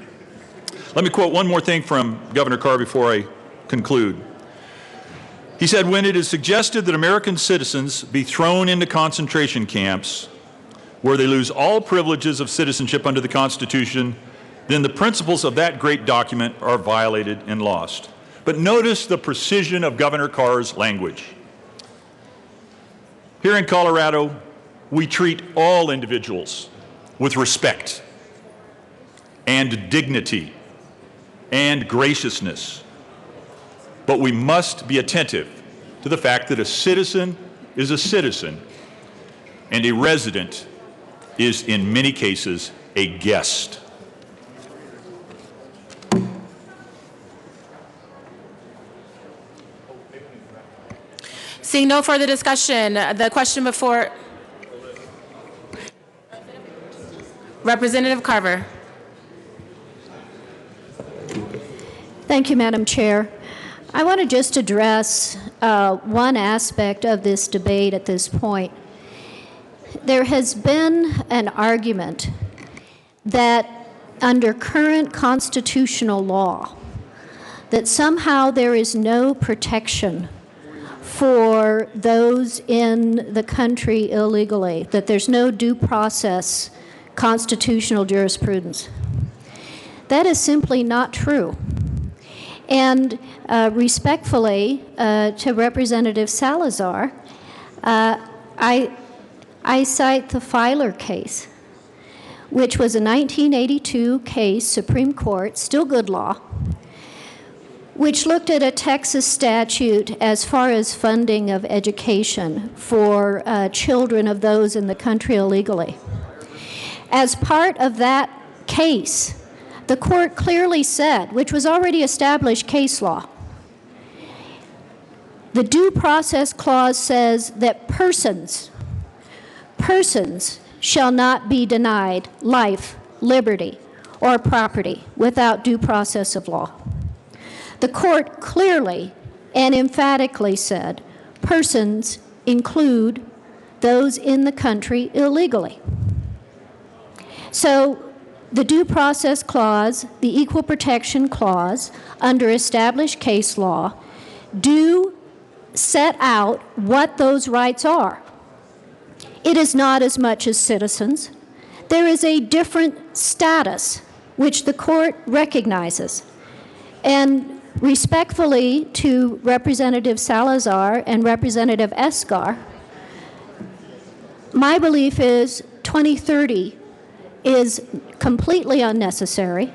Let me quote one more thing from Governor Carr before I conclude. He said, "When it is suggested that American citizens be thrown into concentration camps where they lose all privileges of citizenship under the Constitution, then the principles of that great document are violated and lost." But notice the precision of Governor Carr's language. Here in Colorado, we treat all individuals with respect and dignity and graciousness. But we must be attentive to the fact that a citizen is a citizen and a resident is in many cases a guest. Seeing no further discussion, the question before Representative Carver. Thank you, Madam Chair. I want to just address one aspect of this debate at this point. There has been an argument that under current constitutional law, that somehow there is no protection for those in the country illegally, that there's no due process constitutional jurisprudence. That is simply not true. And respectfully to Representative Salazar, I cite the Filer case, which was a 1982 case, Supreme Court, still good law, which looked at a Texas statute as far as funding of education for children of those in the country illegally. As part of that case, the court clearly said, which was already established case law, the Due Process Clause says that persons shall not be denied life, liberty, or property without due process of law. The court clearly and emphatically said persons include those in the country illegally. So the Due Process Clause, the Equal Protection Clause, under established case law, do set out what those rights are. It is not as much as citizens. There is a different status which the court recognizes. And respectfully to Representative Salazar and Representative Escar, my belief is 2030 is completely unnecessary.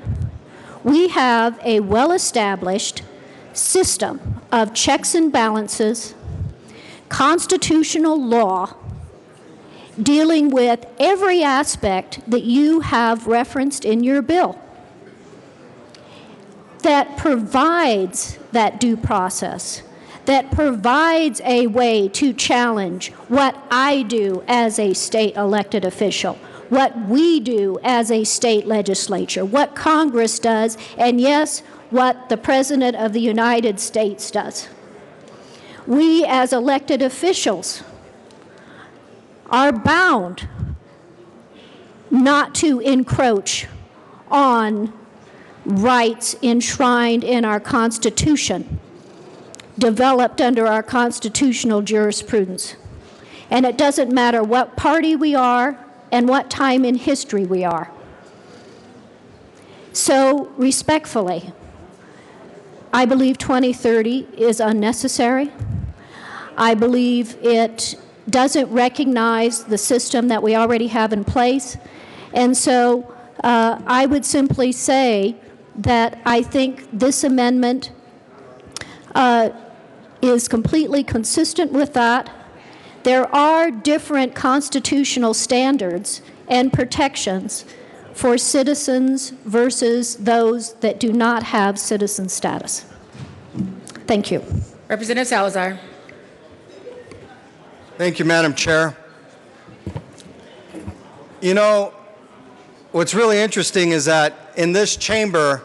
We have a well-established system of checks and balances, constitutional law, dealing with every aspect that you have referenced in your bill, that provides that due process, that provides a way to challenge what I do as a state elected official, what we do as a state legislature, what Congress does, and yes, what the President of the United States does. We as elected officials are bound not to encroach on rights enshrined in our Constitution, developed under our constitutional jurisprudence. And it doesn't matter what party we are and what time in history we are. So, respectfully, I believe 2030 is unnecessary. I believe it doesn't recognize the system that we already have in place. And so I would simply say that I think this amendment is completely consistent with that. There are different constitutional standards and protections for citizens versus those that do not have citizen status. Thank you. Representative Salazar. Thank you, Madam Chair. You know, what's really interesting is that in this chamber,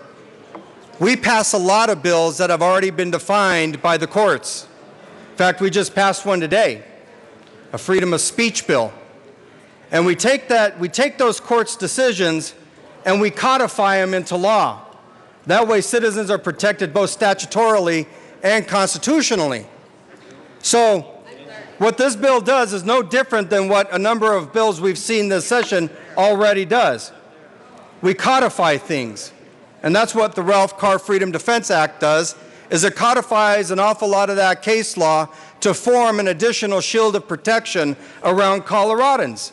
we pass a lot of bills that have already been defined by the courts. In fact, we just passed one today, a freedom of speech bill. And we take those courts' decisions and we codify them into law. That way citizens are protected both statutorily and constitutionally. So what this bill does is no different than what a number of bills we've seen this session already does. We codify things. And that's what the Ralph Carr Freedom Defense Act does, is it codifies an awful lot of that case law to form an additional shield of protection around Coloradans.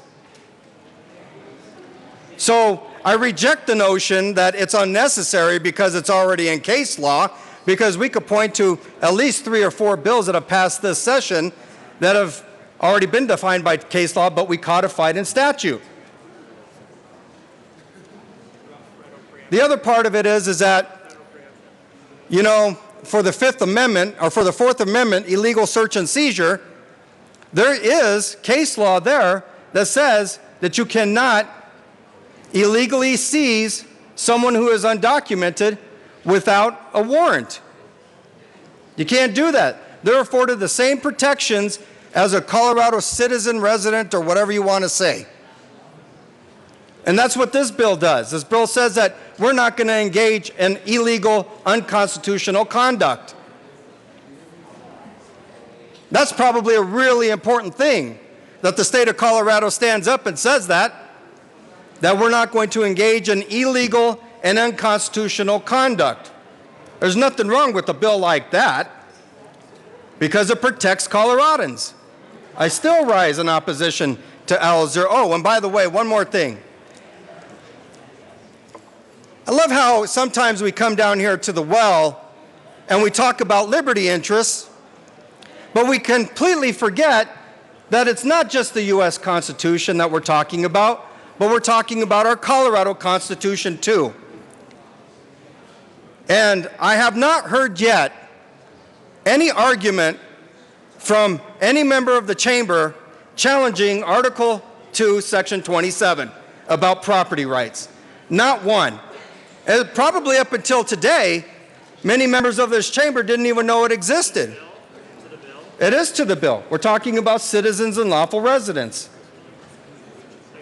So I reject the notion that it's unnecessary because it's already in case law, because we could point to at least 3 or 4 bills that have passed this session that have already been defined by case law, but we codified in statute. The other part of it is that, you know, for the Fifth Amendment, or for the Fourth Amendment, illegal search and seizure, there is case law there that says that you cannot illegally seize someone who is undocumented without a warrant. You can't do that. They're afforded the same protections as a Colorado citizen, resident, or whatever you want to say. And that's what this bill does. This bill says that we're not going to engage in illegal, unconstitutional conduct. That's probably a really important thing, that the state of Colorado stands up and says that we're not going to engage in illegal and unconstitutional conduct. There's nothing wrong with a bill like that because it protects Coloradans. I still rise in opposition to Al-Zero. Oh, and by the way, one more thing. I love how sometimes we come down here to the well and we talk about liberty interests, but we completely forget that it's not just the U.S. Constitution that we're talking about, but we're talking about our Colorado Constitution too. And I have not heard yet any argument from any member of the chamber challenging Article 2, Section 27 about property rights. Not one. And probably up until today, many members of this chamber didn't even know it existed. It is to the bill. We're talking about citizens and lawful residents,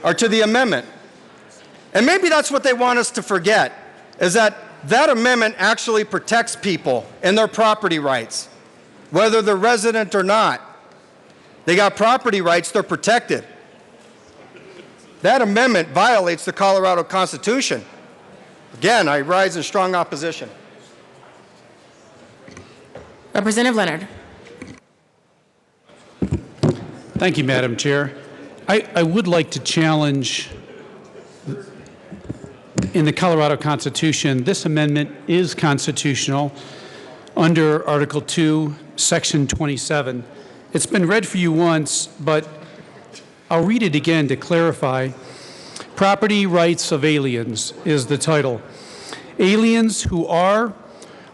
or to the amendment. And maybe that's what they want us to forget, is that that amendment actually protects people and their property rights, whether they're resident or not. They got property rights, they're protected. That amendment violates the Colorado Constitution. Again, I rise in strong opposition. Representative Leonard. Thank you, Madam Chair. I would like to challenge, in the Colorado Constitution, this amendment is constitutional under Article 2, Section 27. It's been read for you once, but I'll read it again to clarify. Property Rights of Aliens is the title. Aliens who are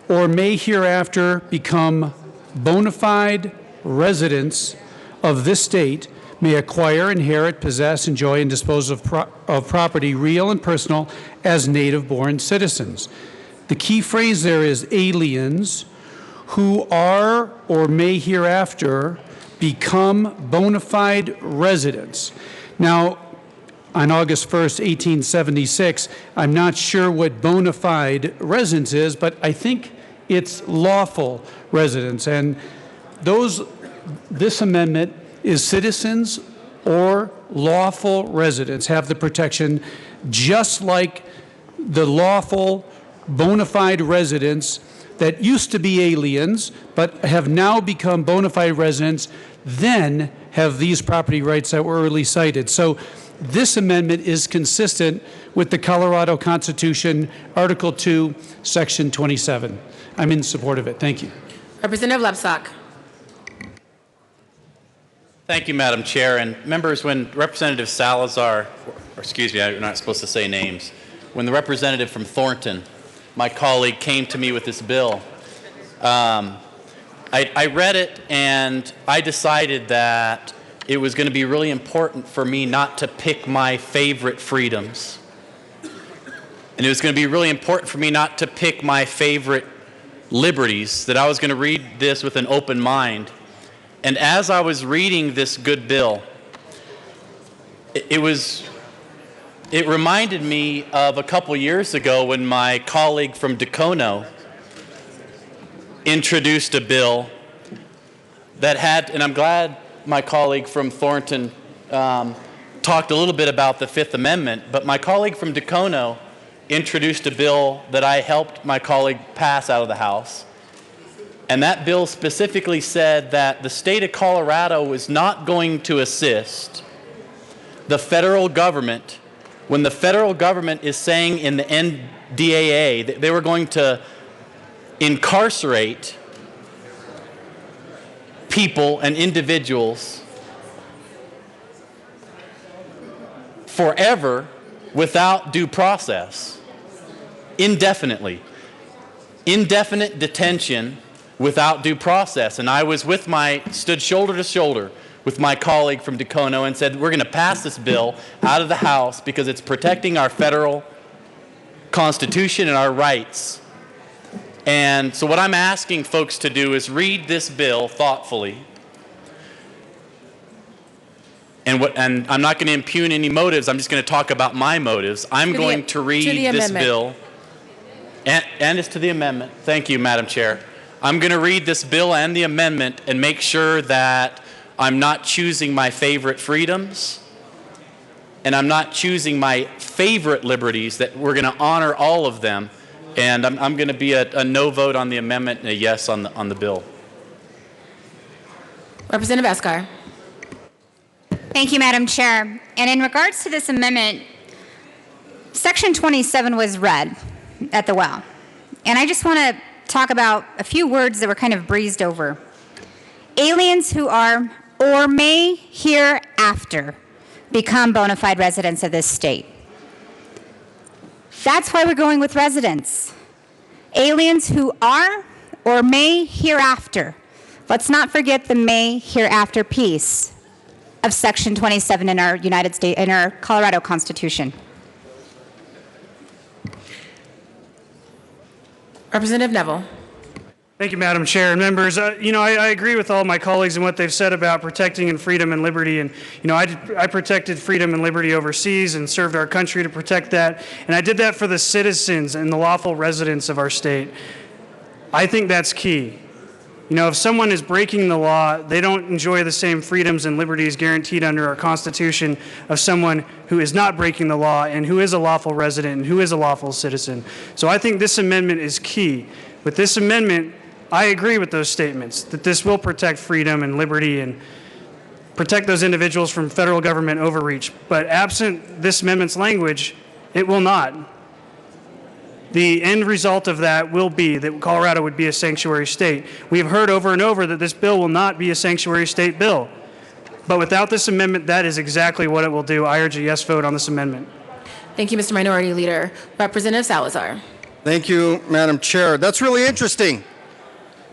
or may hereafter become bona fide residents of this state may acquire, inherit, possess, enjoy, and dispose of property, real and personal, as native-born citizens. The key phrase there is aliens who are or may hereafter become bona fide residents. Now, on August 1st, 1876, I'm not sure what bona fide residence is, but I think it's lawful residence. And this amendment is citizens or lawful residents have the protection just like the lawful bona fide residents that used to be aliens but have now become bona fide residents, then have these property rights that were early cited. So this amendment is consistent with the Colorado Constitution, Article 2, Section 27. I'm in support of it. Thank you. Representative Lepsock. Thank you, Madam Chair. And members, when Representative Salazar, or excuse me, I'm not supposed to say names, when the representative from Thornton, my colleague, came to me with this bill, I read it and I decided that it was going to be really important for me not to pick my favorite freedoms. And it was going to be really important for me not to pick my favorite liberties, that I was going to read this with an open mind. And as I was reading this good bill, it reminded me of a couple years ago when my colleague from Dacono introduced a bill that had, and I'm glad my colleague from Thornton talked a little bit about the Fifth Amendment, but my colleague from Dacono introduced a bill that I helped my colleague pass out of the House. And that bill specifically said that the state of Colorado was not going to assist the federal government when the federal government is saying in the NDAA that they were going to incarcerate people and individuals forever without due process, indefinitely. Indefinite detention without due process. And I was stood shoulder to shoulder with my colleague from Dacono and said, we're going to pass this bill out of the House because it's protecting our federal Constitution and our rights. And so what I'm asking folks to do is read this bill thoughtfully. And I'm not going to impugn any motives. I'm just going to talk about my motives. I'm going to read this bill. And it's to the amendment. Thank you, Madam Chair. I'm going to read this bill and the amendment and make sure that I'm not choosing my favorite freedoms and I'm not choosing my favorite liberties, that we're going to honor all of them. And I'm going to be a no vote on the amendment and a yes on the bill. Representative Escar. Thank you, Madam Chair. And in regards to this amendment, Section 27 was read at the well. And I just want to talk about a few words that were kind of breezed over. Aliens who are or may hereafter become bona fide residents of this state. That's why we're going with residents. Aliens who are or may hereafter. Let's not forget the may hereafter piece of Section 27 in our in our Colorado Constitution. Representative Neville. Thank you, Madam Chair and members. I agree with all my colleagues and what they've said about protecting and freedom and liberty. And I protected freedom and liberty overseas and served our country to protect that. And I did that for the citizens and the lawful residents of our state. I think that's key. If someone is breaking the law, they don't enjoy the same freedoms and liberties guaranteed under our Constitution of someone who is not breaking the law and who is a lawful resident and who is a lawful citizen. So I think this amendment is key. With this amendment, I agree with those statements, that this will protect freedom and liberty and protect those individuals from federal government overreach. But absent this amendment's language, it will not. The end result of that will be that Colorado would be a sanctuary state. We have heard over and over that this bill will not be a sanctuary state bill. But without this amendment, that is exactly what it will do. I urge a yes vote on this amendment. Thank you, Mr. Minority Leader. Representative Salazar. Thank you, Madam Chair. That's really interesting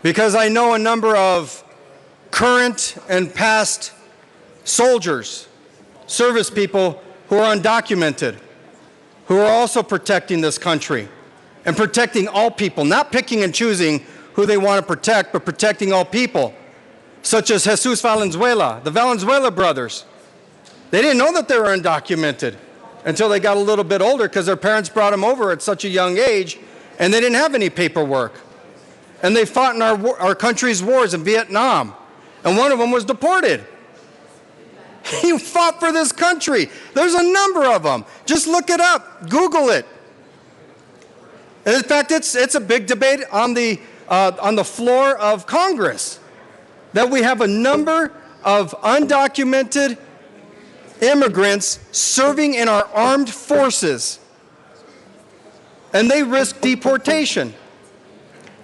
because I know a number of current and past soldiers, service people who are undocumented, who are also protecting this country and protecting all people, not picking and choosing who they want to protect, but protecting all people, such as Jesus Valenzuela, the Valenzuela brothers. They didn't know that they were undocumented until they got a little bit older because their parents brought them over at such a young age and they didn't have any paperwork. And they fought in our country's wars in Vietnam, and one of them was deported. He fought for this country. There's a number of them. Just look it up, Google it. And in fact, it's a big debate on the floor of Congress that we have a number of undocumented immigrants serving in our armed forces, and they risk deportation.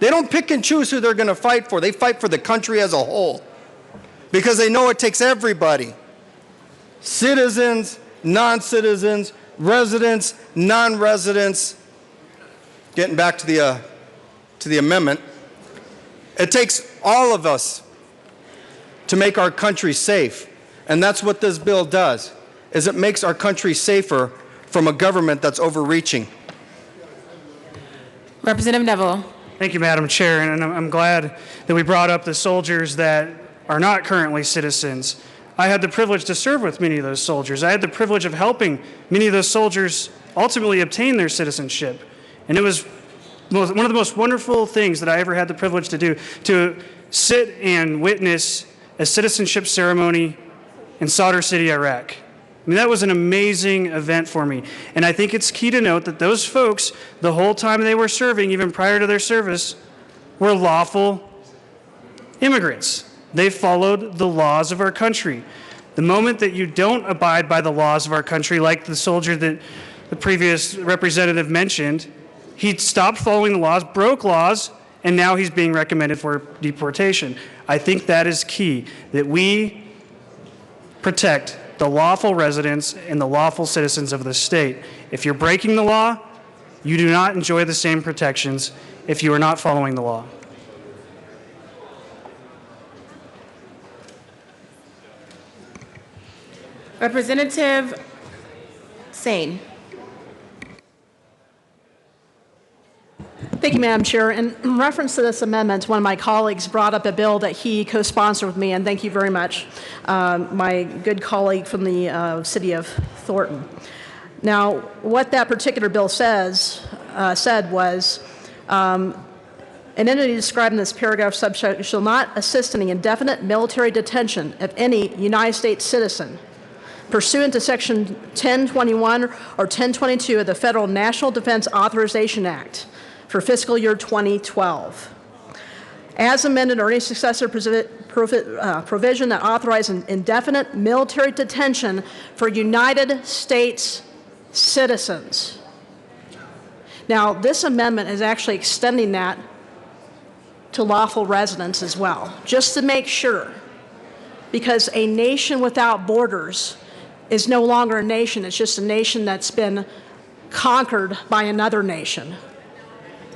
They don't pick and choose who they're going to fight for. They fight for the country as a whole because they know it takes everybody. Citizens, non-citizens, residents, non-residents. Getting back to the amendment, it takes all of us to make our country safe. And that's what this bill does, is it makes our country safer from a government that's overreaching. Representative Neville. Thank you, Madam Chair, and I'm glad that we brought up the soldiers that are not currently citizens. I had the privilege to serve with many of those soldiers. I had the privilege of helping many of those soldiers ultimately obtain their citizenship. And it was one of the most wonderful things that I ever had the privilege to do, to sit and witness a citizenship ceremony in Sadr City, Iraq. I mean, that was an amazing event for me. And I think it's key to note that those folks, the whole time they were serving, even prior to their service, were lawful immigrants. They followed the laws of our country. The moment that you don't abide by the laws of our country, like the soldier that the previous representative mentioned, he stopped following the laws, broke laws, and now he's being recommended for deportation. I think that is key, that we protect the lawful residents and the lawful citizens of the state. If you're breaking the law, you do not enjoy the same protections if you are not following the law. Representative Sane. Thank you, Madam Chair. In reference to this amendment, one of my colleagues brought up a bill that he co-sponsored with me, and thank you very much, my good colleague from the city of Thornton. Now, what that particular bill said was, An entity described in this paragraph subsection shall not assist in the indefinite military detention of any United States citizen pursuant to Section 1021 or 1022 of the Federal National Defense Authorization Act for fiscal year 2012. As amended, or any successor provision that authorizes indefinite military detention for United States citizens. Now, this amendment is actually extending that to lawful residents as well, just to make sure, because a nation without borders is no longer a nation. It's just a nation that's been conquered by another nation.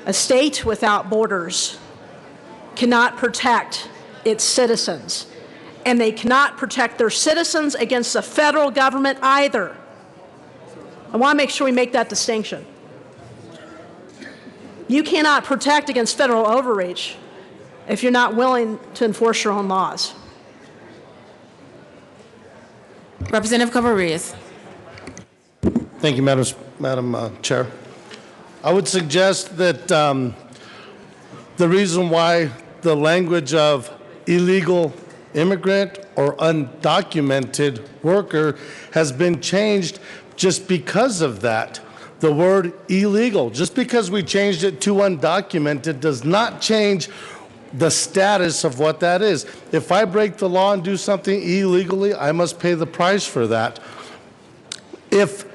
A state without borders cannot protect its citizens, and they cannot protect their citizens against the federal government either. I want to make sure we make that distinction. You cannot protect against federal overreach if you're not willing to enforce your own laws. Representative Cabarrus. Thank you, Madam Chair. I would suggest that the reason why the language of illegal immigrant or undocumented worker has been changed just because of that. The word illegal, just because we changed it to undocumented, does not change the status of what that is. If I break the law and do something illegally, I must pay the price for that. If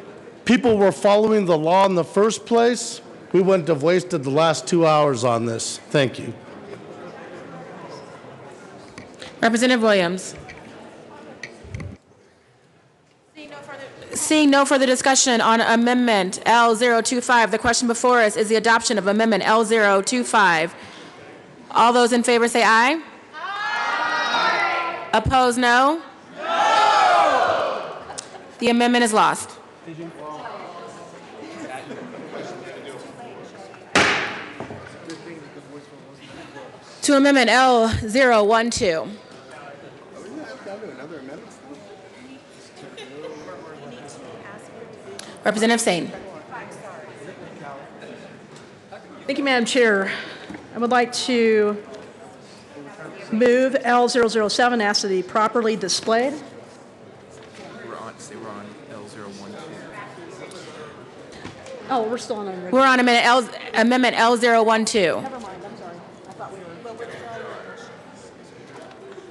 people were following the law in the first place, we wouldn't have wasted the last 2 hours on this. Thank you. Representative Williams. Seeing no further discussion on Amendment L025, the question before us is the adoption of Amendment L025. All those in favor say aye. Aye. Opposed, no? No. The amendment is lost. To Amendment L012. Representative Sane. Thank you, Madam Chair. I would like to move L007 asked to be properly displayed. We're on L012. Oh, we're still on. We're on Amendment L012. Never mind, I'm sorry. I thought we were.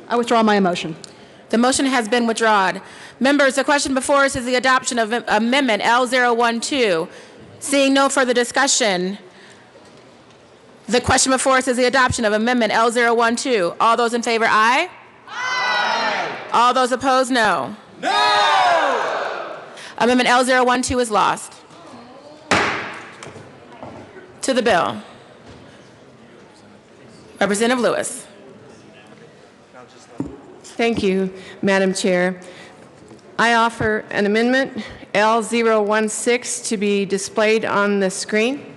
I withdraw my motion. The motion has been withdrawn. Members, the question before us is the adoption of Amendment L012. Seeing no further discussion, the question before us is the adoption of Amendment L012. All those in favor, aye? Aye. All those opposed, no? No! Amendment L012 is lost. To the bill. Representative Lewis. Thank you, Madam Chair. I offer an amendment, L016, to be displayed on the screen.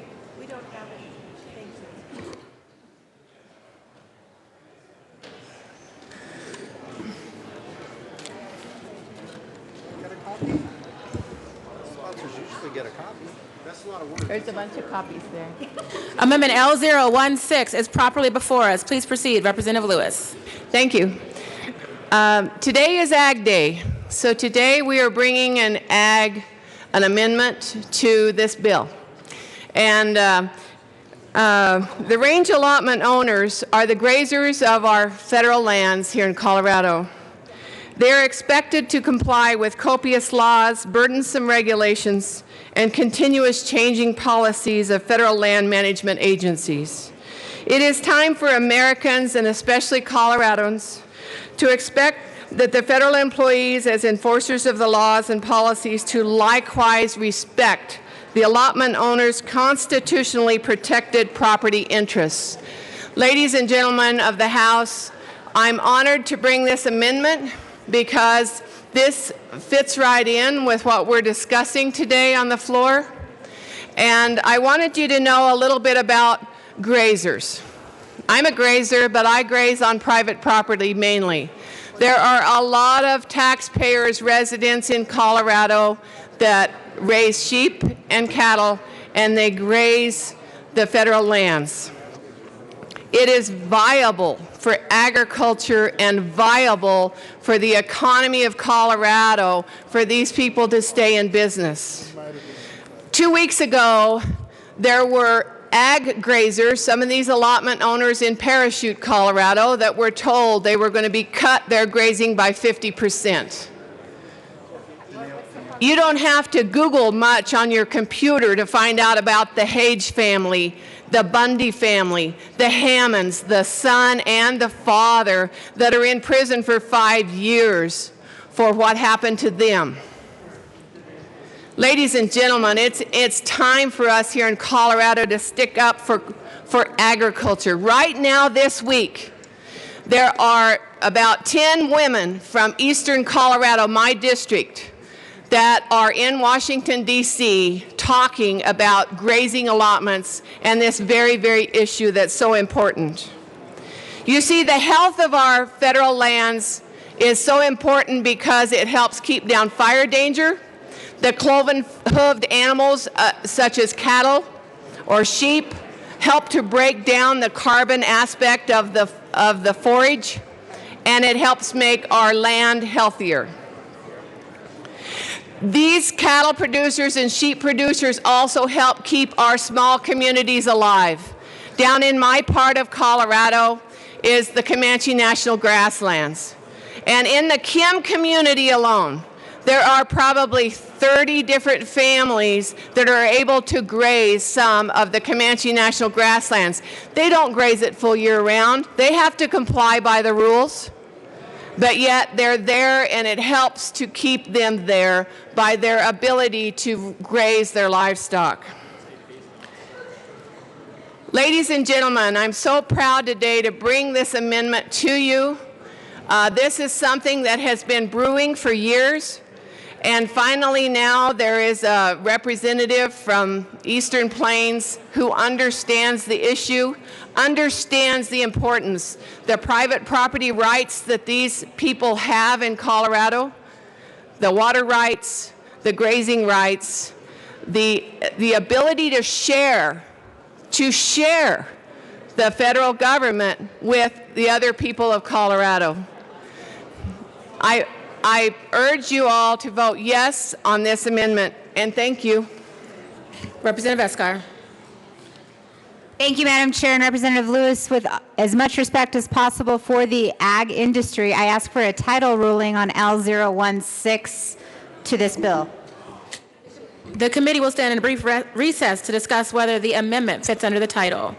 There's a bunch of copies there. Amendment L016 is properly before us. Please proceed, Representative Lewis. Thank you. Today is Ag Day, so today we are bringing an amendment to this bill. And the range allotment owners are the grazers of our federal lands here in Colorado. They are expected to comply with copious laws, burdensome regulations, and continuous changing policies of federal land management agencies. It is time for Americans, and especially Coloradans, to expect that the federal employees, as enforcers of the laws and policies, to likewise respect the allotment owners' constitutionally protected property interests. Ladies and gentlemen of the House, I'm honored to bring this amendment because this fits right in with what we're discussing today on the floor. And I wanted you to know a little bit about grazers. I'm a grazer, but I graze on private property mainly. There are a lot of taxpayers, residents in Colorado that raise sheep and cattle, and they graze the federal lands. It is viable for agriculture and viable for the economy of Colorado for these people to stay in business. 2 weeks ago, there were ag grazers, some of these allotment owners in Parachute, Colorado, that were told they were going to be cut their grazing by 50%. You don't have to Google much on your computer to find out about the Hage family, the Bundy family, the Hammonds, the son and the father that are in prison for 5 years for what happened to them. Ladies and gentlemen, it's time for us here in Colorado to stick up for agriculture. Right now, this week, there are about 10 women from eastern Colorado, my district, that are in Washington, D.C., talking about grazing allotments and this very, very issue that's so important. You see, the health of our federal lands is so important because it helps keep down fire danger. The cloven-hooved animals, such as cattle or sheep, help to break down the carbon aspect of the forage, and it helps make our land healthier. These cattle producers and sheep producers also help keep our small communities alive. Down in my part of Colorado is the Comanche National Grasslands. And in the Kim community alone, there are probably 30 different families that are able to graze some of the Comanche National Grasslands. They don't graze it full year round. They have to comply by the rules. But yet they're there, and it helps to keep them there by their ability to graze their livestock. Ladies and gentlemen, I'm so proud today to bring this amendment to you. This is something that has been brewing for years. And finally now there is a representative from Eastern Plains who understands the issue, understands the importance, the private property rights that these people have in Colorado, the water rights, the grazing rights, the ability to share the federal government with the other people of Colorado. I urge you all to vote yes on this amendment, and thank you. Representative Escar. Thank you, Madam Chair, and Representative Lewis. With as much respect as possible for the ag industry, I ask for a title ruling on L016 to this bill. The committee will stand in a brief recess to discuss whether the amendment fits under the title.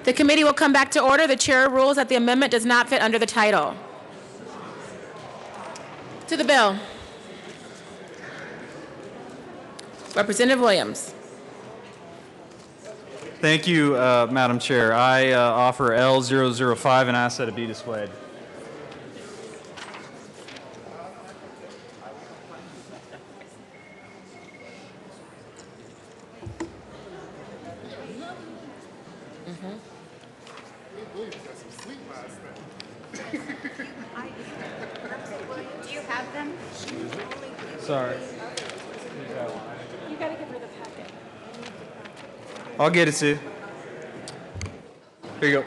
The committee will come back to order. The chair rules that the amendment does not fit under the title. To the bill. Representative Williams. Thank you, Madam Chair. I offer L005 and ask that it be displayed. Do you have them? Sorry. You got to give her the packet. I'll get it to you. Here you go.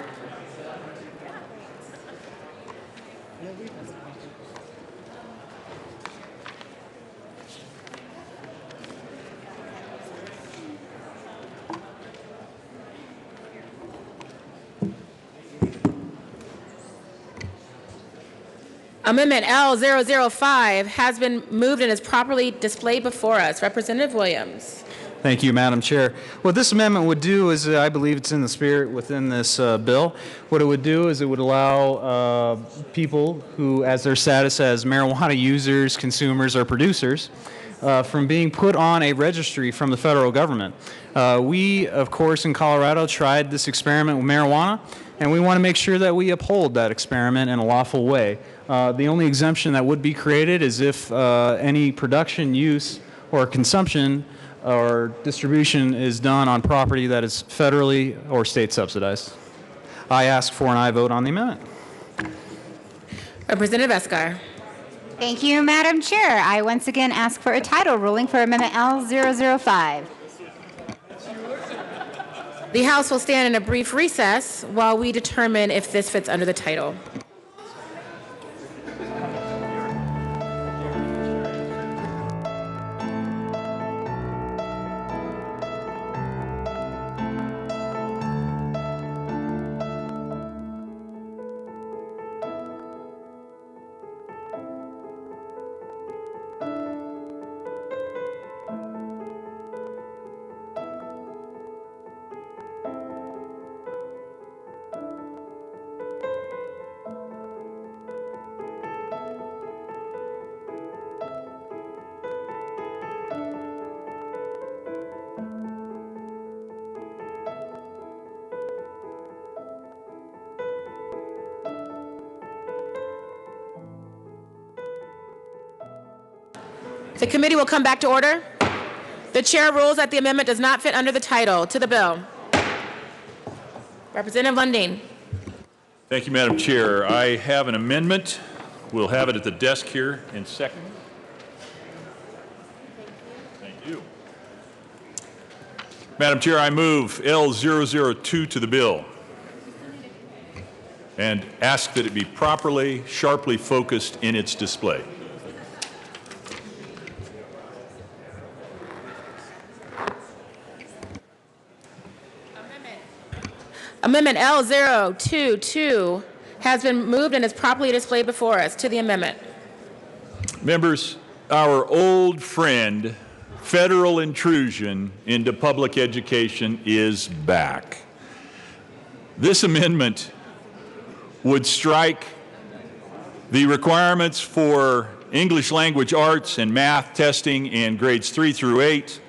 Amendment L005 has been moved and is properly displayed before us. Representative Williams. Thank you, Madam Chair. What this amendment would do is, I believe it's in the spirit within this bill. What it would do is it would allow people who, as their status as marijuana users, consumers, or producers, from being put on a registry from the federal government. We, of course, in Colorado tried this experiment with marijuana, and we want to make sure that we uphold that experiment in a lawful way. The only exemption that would be created is if any production, use, or consumption or distribution is done on property that is federally or state subsidized. I ask for an aye vote on the amendment. Representative Escar. Thank you, Madam Chair. I once again ask for a title ruling for Amendment L005. The House will stand in a brief recess while we determine if this fits under the title. The committee will come back to order. The chair rules that the amendment does not fit under the title. To the bill. Representative Lundin. Thank you, Madam Chair. I have an amendment. We'll have it at the desk here in second. Thank you. Madam Chair, I move L002 to the bill and ask that it be properly, sharply focused in its display. Amendment L022 has been moved and is properly displayed before us. To the amendment. Members, our old friend, federal intrusion into public education is back. This amendment would strike the requirements for English language arts and math testing in grades 3 through 8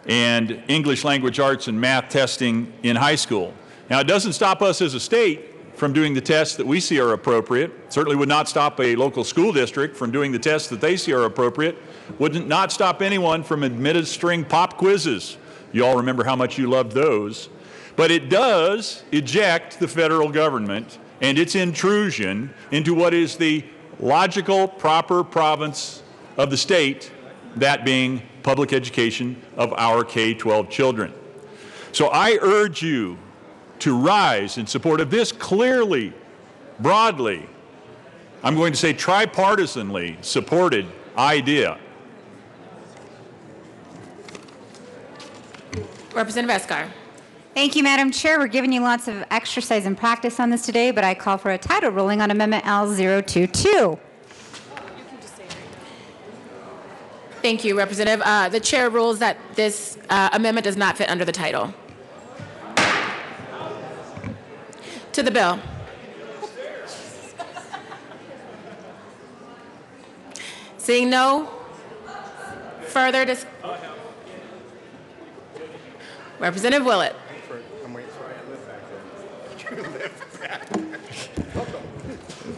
and English language arts and math testing in high school. Now, it doesn't stop us as a state from doing the tests that we see are appropriate. Certainly would not stop a local school district from doing the tests that they see are appropriate. Would not stop anyone from administering pop quizzes. You all remember how much you loved those. But it does eject the federal government and its intrusion into what is the logical, proper province of the state, that being public education of our K-12 children. So I urge you to rise in support of this clearly, broadly, I'm going to say tripartisanly supported idea. Representative Escar. Thank you, Madam Chair. We're giving you lots of exercise and practice on this today, but I call for a title ruling on Amendment L022. Thank you, Representative. The chair rules that this amendment does not fit under the title. To the bill. Seeing no further Representative Willett.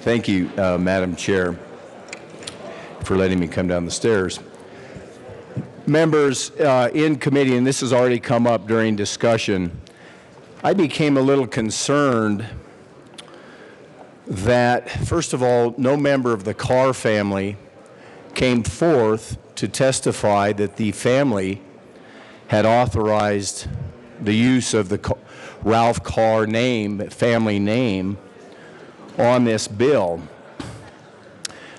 Thank you, Madam Chair, for letting me come down the stairs. Members in committee, and this has already come up during discussion, I became a little concerned that, first of all, no member of the Carr family came forth to testify that the family had authorized the use of the Ralph Carr name, family name, on this bill.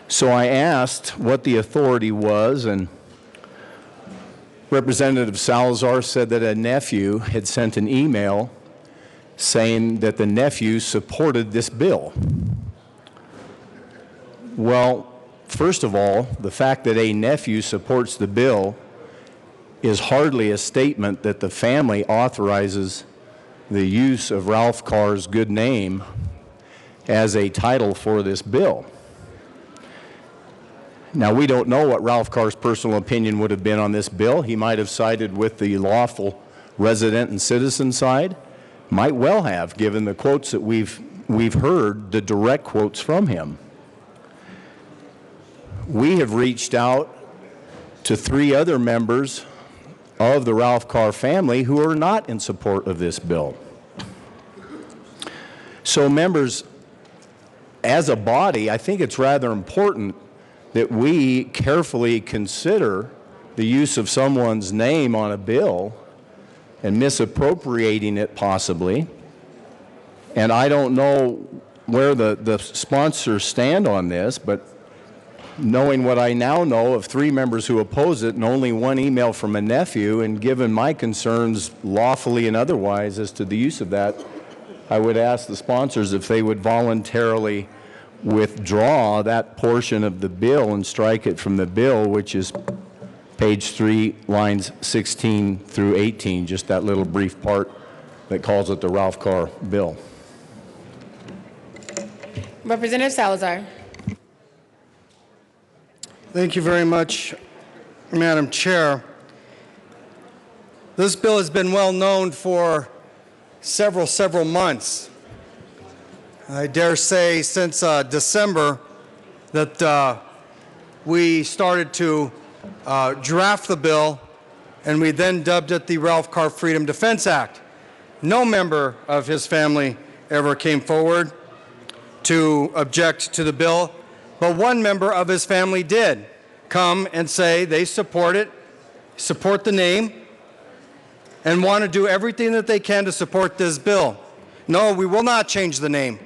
So I asked what the authority was, and Representative Salazar said that a nephew had sent an email saying that the nephew supported this bill. Well, first of all, the fact that a nephew supports the bill is hardly a statement that the family authorizes the use of Ralph Carr's good name as a title for this bill. Now, we don't know what Ralph Carr's personal opinion would have been on this bill. He might have sided with the lawful resident and citizen side. Might well have, given the quotes that we've heard, the direct quotes from him. We have reached out to 3 other members of the Ralph Carr family who are not in support of this bill. So, members, as a body, I think it's rather important that we carefully consider the use of someone's name on a bill and misappropriating it possibly. And I don't know where the sponsors stand on this, but knowing what I now know of 3 members who oppose it and only 1 email from a nephew, and given my concerns lawfully and otherwise as to the use of that, I would ask the sponsors if they would voluntarily withdraw that portion of the bill and strike it from the bill, which is page 3, lines 16 through 18, just that little brief part that calls it the Ralph Carr bill. Representative Salazar. Thank you very much, Madam Chair. This bill has been well known for several months. I dare say since December that we started to draft the bill, and we then dubbed it the Ralph Carr Freedom Defense Act. No member of his family ever came forward to object to the bill, but 1 member of his family did come and say they support it, support the name, and want to do everything that they can to support this bill. No, we will not change the name,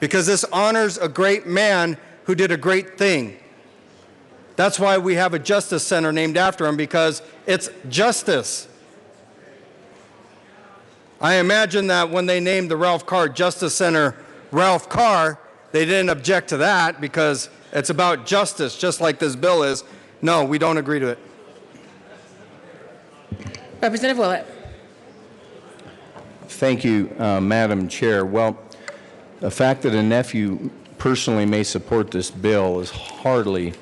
because this honors a great man who did a great thing. That's why we have a Justice Center named after him, because it's justice. I imagine that when they named the Ralph Carr Justice Center Ralph Carr, they didn't object to that because it's about justice, just like this bill is. No, we don't agree to it. Representative Willett. Thank you, Madam Chair. Well, the fact that a nephew personally may support this bill is hardly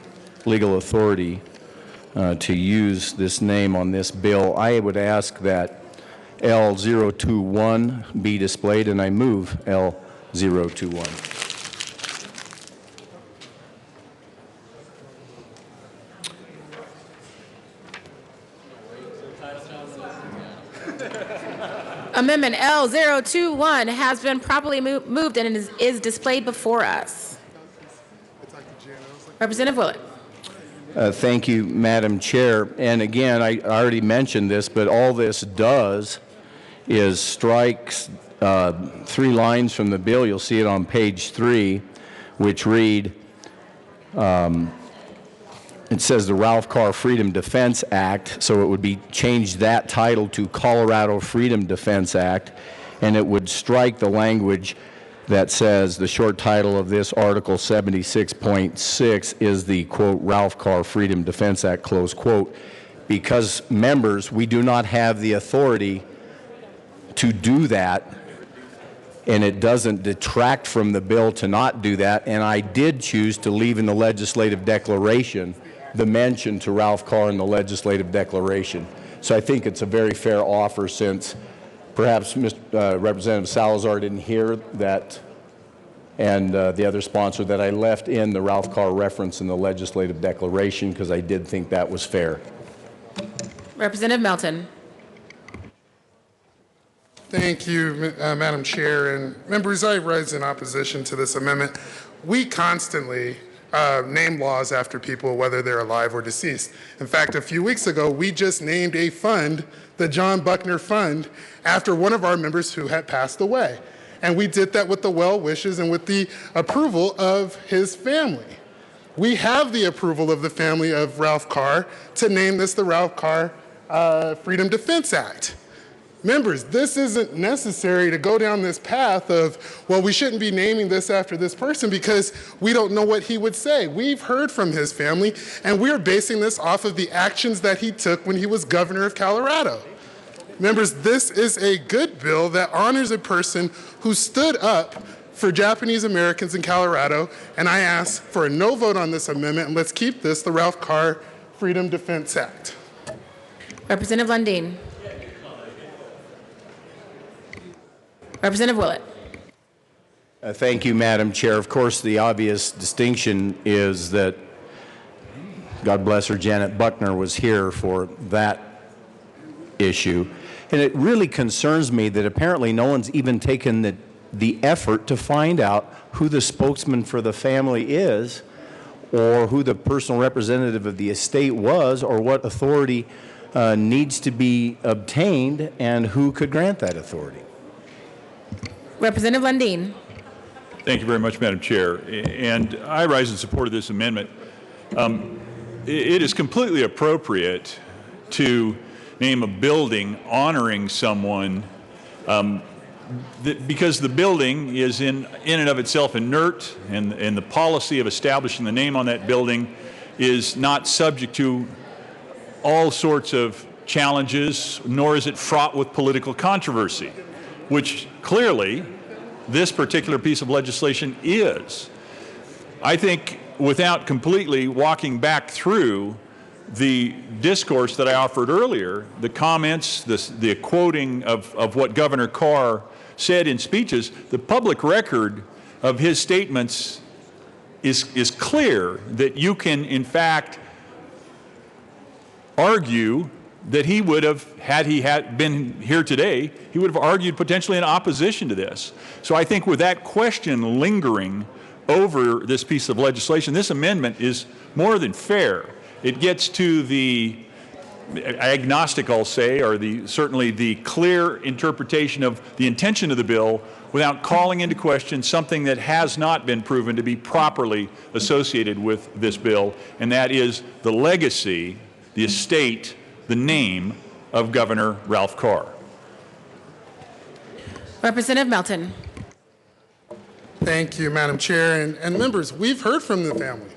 legal authority to use this name on this bill. I would ask that L021 be displayed, and I move L021. Amendment L021 has been properly moved and is displayed before us. Representative Willett. Thank you, Madam Chair. And again, I already mentioned this, but all this does is strikes 3 lines from the bill. You'll see it on page 3, which read, it says the Ralph Carr Freedom Defense Act, so it would be changed that title to Colorado Freedom Defense Act, and it would strike the language that says the short title of this Article 76.6 is the, quote, Ralph Carr Freedom Defense Act, close quote, because, members, we do not have the authority to do that, and it doesn't detract from the bill to not do that, and I did choose to leave in the legislative declaration the mention to Ralph Carr in the legislative declaration. So I think it's a very fair offer, since perhaps Representative Salazar didn't hear that, and the other sponsor, that I left in the Ralph Carr reference in the legislative declaration, because I did think that was fair. Representative Melton. Thank you, Madam Chair. And members, I rise in opposition to this amendment. We constantly name laws after people, whether they're alive or deceased. In fact, a few weeks ago, we just named a fund, the John Buckner Fund, after one of our members who had passed away. And we did that with the well wishes and with the approval of his family. We have the approval of the family of Ralph Carr to name this the Ralph Carr Freedom Defense Act. Members, this isn't necessary to go down this path of, well, we shouldn't be naming this after this person because we don't know what he would say. We've heard from his family, and we're basing this off of the actions that he took when he was governor of Colorado. Members, this is a good bill that honors a person who stood up for Japanese Americans in Colorado, and I ask for a no vote on this amendment, and let's keep this the Ralph Carr Freedom Defense Act. Representative Lundin. Representative Willett. Thank you, Madam Chair. Of course, the obvious distinction is that, God bless her, Janet Buckner was here for that issue. And it really concerns me that apparently no one's even taken the effort to find out who the spokesman for the family is, or who the personal representative of the estate was, or what authority needs to be obtained, and who could grant that authority. Representative Lundin. Thank you very much, Madam Chair. And I rise in support of this amendment. It is completely appropriate to name a building honoring someone because the building is in and of itself inert, and the policy of establishing the name on that building is not subject to all sorts of challenges, nor is it fraught with political controversy, which clearly this particular piece of legislation is. I think without completely walking back through the discourse that I offered earlier, the comments, the quoting of what Governor Carr said in speeches, the public record of his statements is clear that you can, in fact, argue that he would have, had he been here today, he would have argued potentially in opposition to this. So I think with that question lingering over this piece of legislation, this amendment is more than fair. It gets to the agnostic, I'll say, or certainly the clear interpretation of the intention of the bill without calling into question something that has not been proven to be properly associated with this bill, and that is the legacy, the estate, the name of Governor Ralph Carr. Representative Melton. Thank you, Madam Chair. And members, we've heard from the family.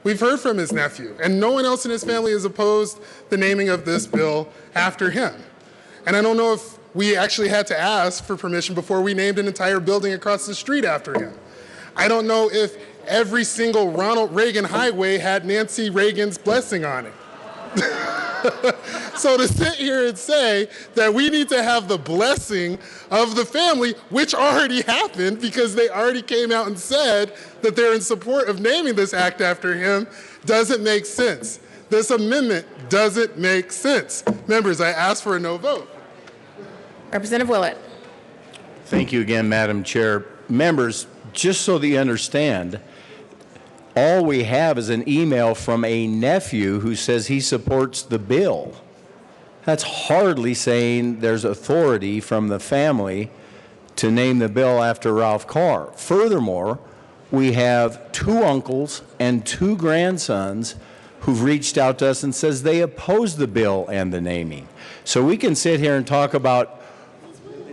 We've heard from his nephew, and no one else in his family has opposed the naming of this bill after him. And I don't know if we actually had to ask for permission before we named an entire building across the street after him. I don't know if every single Ronald Reagan highway had Nancy Reagan's blessing on it. So to sit here and say that we need to have the blessing of the family, which already happened because they already came out and said that they're in support of naming this act after him, doesn't make sense. This amendment doesn't make sense. Members, I ask for a no vote. Representative Willett. Thank you again, Madam Chair. Members, just so that you understand, all we have is an email from a nephew who says he supports the bill. That's hardly saying there's authority from the family to name the bill after Ralph Carr. Furthermore, we have 2 uncles and 2 grandsons who've reached out to us and says they oppose the bill and the naming. So we can sit here and talk about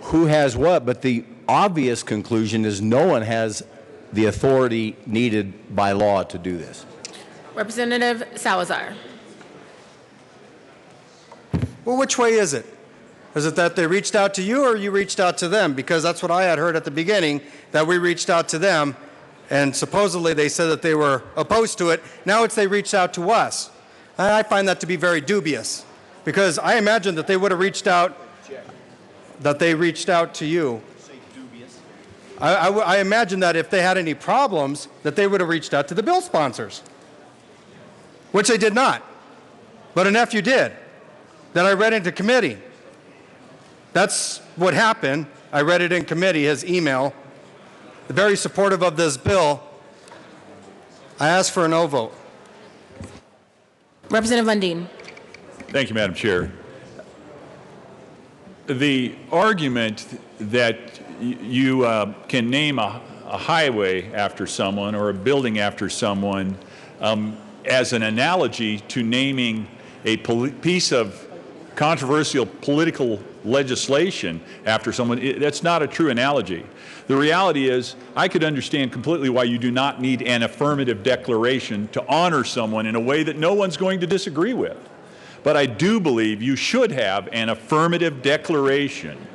who has what, but the obvious conclusion is no one has the authority needed by law to do this. Representative Salazar. Well, which way is it? Is it that they reached out to you or you reached out to them? Because that's what I had heard at the beginning, that we reached out to them, and supposedly they said that they were opposed to it. Now it's they reached out to us. And I find that to be very dubious, because I imagine that they would have reached out, to you. I imagine that if they had any problems, that they would have reached out to the bill sponsors, which they did not. But a nephew did, that I read into committee. That's what happened. I read it in committee, his email. Very supportive of this bill. I ask for a no vote. Representative Lundin. Thank you, Madam Chair. The argument that you can name a highway after someone or a building after someone as an analogy to naming a piece of controversial political legislation after someone, that's not a true analogy. The reality is, I could understand completely why you do not need an affirmative declaration to honor someone in a way that no one's going to disagree with. But I do believe you should have an affirmative declaration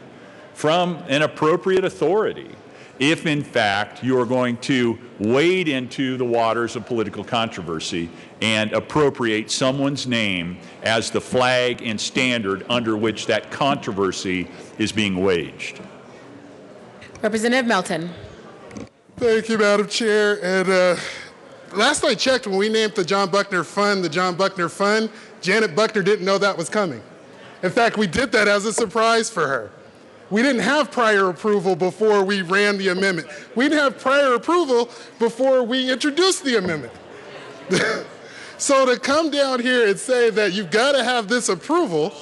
from an appropriate authority if, in fact, you are going to wade into the waters of political controversy and appropriate someone's name as the flag and standard under which that controversy is being waged. Representative Melton. Thank you, Madam Chair. And last I checked, when we named the John Buckner Fund, Janet Buckner didn't know that was coming. In fact, we did that as a surprise for her. We didn't have prior approval before we ran the amendment. We didn't have prior approval before we introduced the amendment. So to come down here and say that you've got to have this approval,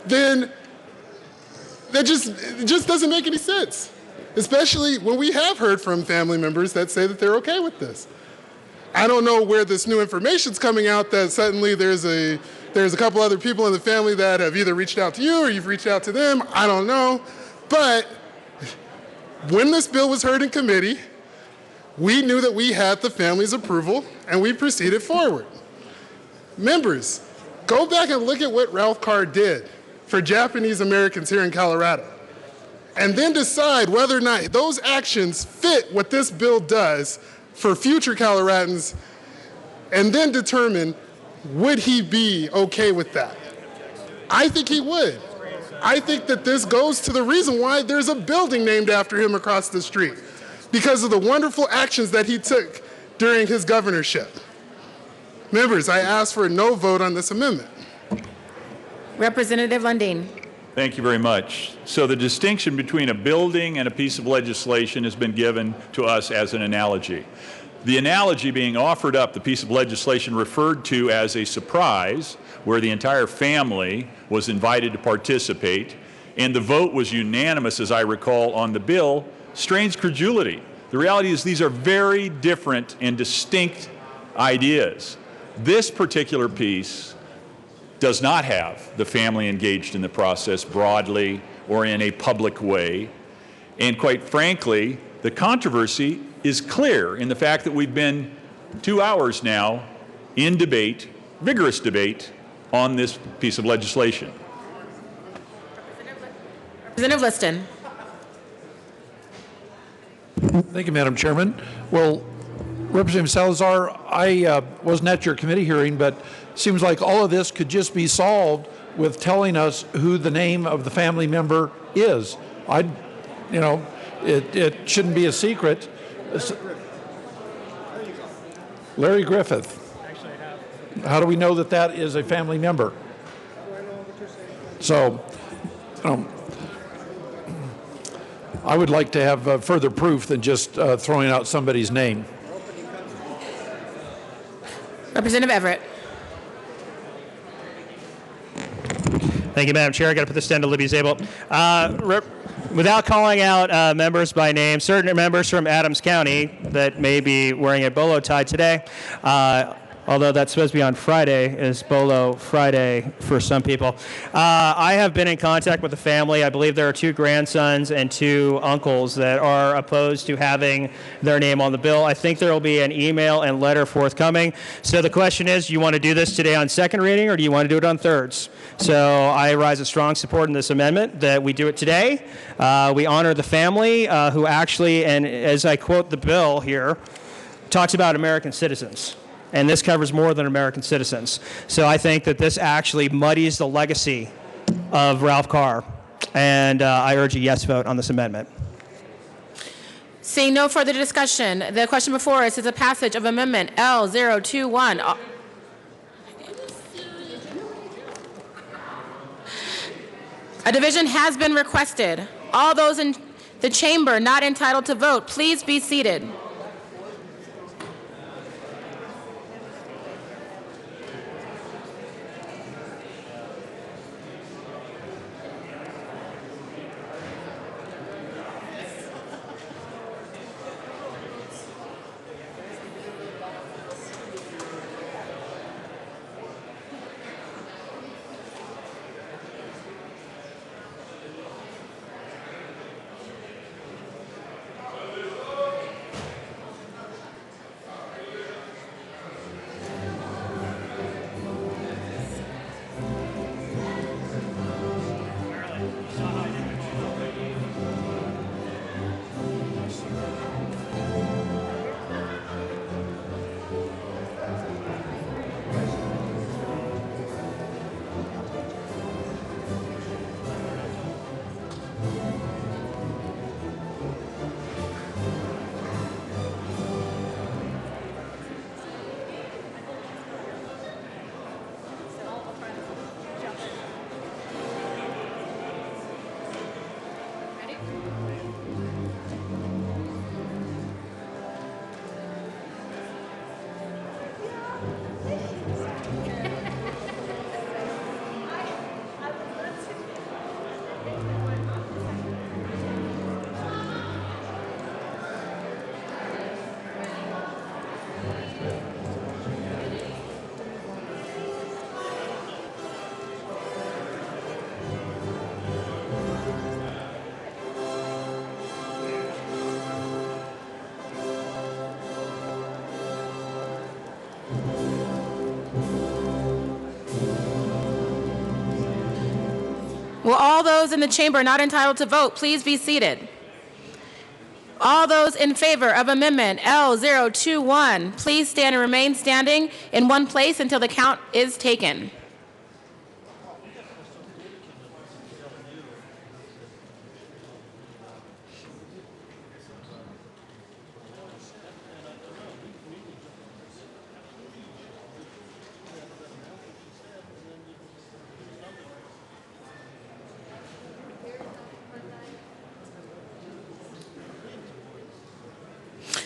then it just doesn't make any sense. Especially when we have heard from family members that say that they're okay with this. I don't know where this new information's coming out that suddenly there's a couple other people in the family that have either reached out to you or you've reached out to them. I don't know. But when this bill was heard in committee, we knew that we had the family's approval and we proceeded forward. Members, go back and look at what Ralph Carr did for Japanese Americans here in Colorado, and then decide whether or not those actions fit what this bill does for future Coloradans, and then determine, would he be okay with that? I think he would. I think that this goes to the reason why there's a building named after him across the street, because of the wonderful actions that he took during his governorship. Members, I ask for a no vote on this amendment. Representative Lundin. Thank you very much. So the distinction between a building and a piece of legislation has been given to us as an analogy. The analogy being offered up, the piece of legislation referred to as a surprise, where the entire family was invited to participate, and the vote was unanimous, as I recall, on the bill, strains credulity. The reality is these are very different and distinct ideas. This particular piece does not have the family engaged in the process broadly or in a public way. And quite frankly, the controversy is clear in the fact that we've been 2 hours now in debate, vigorous debate, on this piece of legislation. Representative Liston. Thank you, Madam Chairman. Well, Representative Salazar, I wasn't at your committee hearing, but seems like all of this could just be solved with telling us who the name of the family member is. It shouldn't be a secret. Larry Griffith. How do we know that that is a family member? So, I would like to have further proof than just throwing out somebody's name. Representative Everett. Thank you, Madam Chair. I got to put this down to Libby's able. Without calling out members by name, certain members from Adams County that may be wearing a bolo tie today, although that's supposed to be on Friday, is Bolo Friday for some people. I have been in contact with the family. I believe there are 2 grandsons and 2 uncles that are opposed to having their name on the bill. I think there will be an email and letter forthcoming. So the question is, do you want to do this today on second reading, or do you want to do it on thirds? So I rise in strong support in this amendment that we do it today. We honor the family who actually, and as I quote the bill here, talks about American citizens. And this covers more than American citizens. So I think that this actually muddies the legacy of Ralph Carr. And I urge a yes vote on this amendment. Seeing no further discussion, the question before us is a passage of Amendment L021. A division has been requested. All those in the chamber not entitled to vote, please be seated. Will all those in the chamber not entitled to vote please be seated? All those in favor of Amendment L021, please stand and remain standing in one place until the count is taken.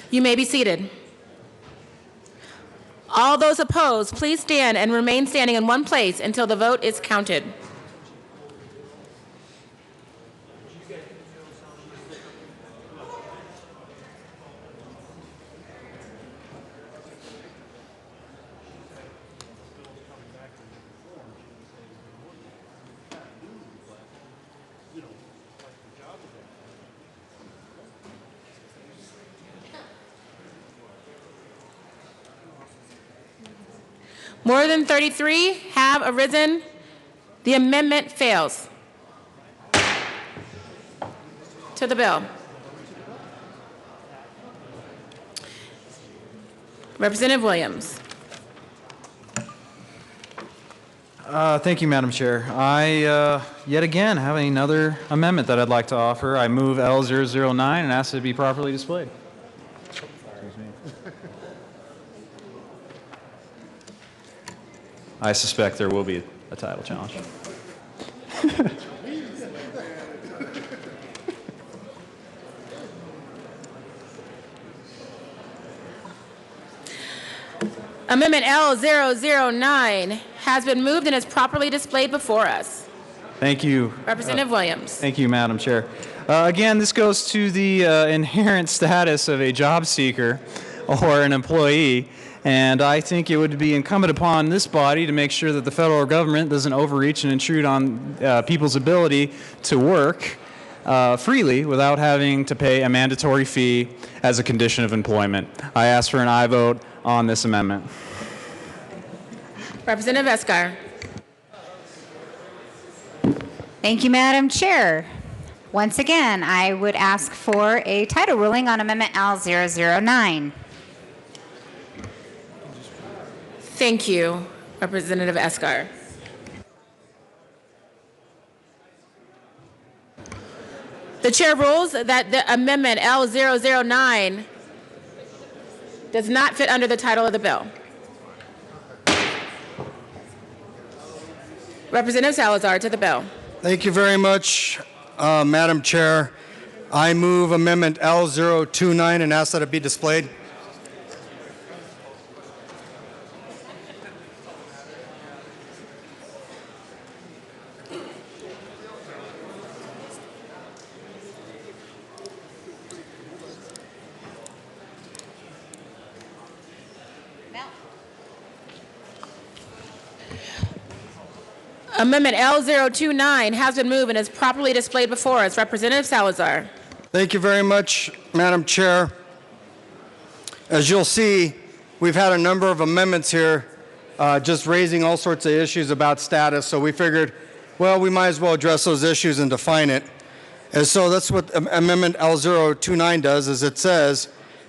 You may be seated. All those opposed, please stand and remain standing in one place until the vote is counted. More than 33 have arisen. The amendment fails. To the bill. Representative Williams. Thank you, Madam Chair. I, yet again, have another amendment that I'd like to offer. I move L009 and ask it to be properly displayed. I suspect there will be a title challenge. Amendment L009 has been moved and is properly displayed before us. Thank you. Representative Williams. Thank you, Madam Chair. Again, this goes to the inherent status of a job seeker or an employee. And I think it would be incumbent upon this body to make sure that the federal government doesn't overreach and intrude on people's ability to work freely without having to pay a mandatory fee as a condition of employment. I ask for an aye vote on this amendment. Representative Escar. Thank you, Madam Chair. Once again, I would ask for a title ruling on Amendment L009. Thank you, Representative Escar. The chair rules that the amendment L009 does not fit under the title of the bill. Representative Salazar to the bill. Thank you very much, Madam Chair. I move Amendment L029 and ask that it be displayed. Amendment L029 has been moved and is properly displayed before us. Representative Salazar. Thank you very much, Madam Chair. As you'll see, we've had a number of amendments here just raising all sorts of issues about status, so we figured, well, we might as well address those issues and define it. And so that's what Amendment L029 does, is it says,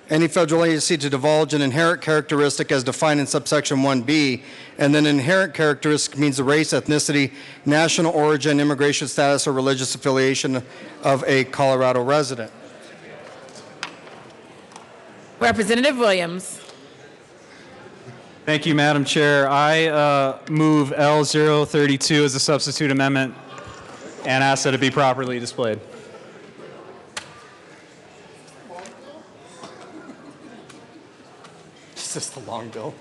any federal agency to divulge an inherent characteristic as defined in subsection 1B, and then inherent characteristic means the race, ethnicity, national origin, immigration status, or religious affiliation of a Colorado resident. Representative Williams. Thank you, Madam Chair. I move L032 as a substitute amendment and ask that it be properly displayed. Is this the long bill?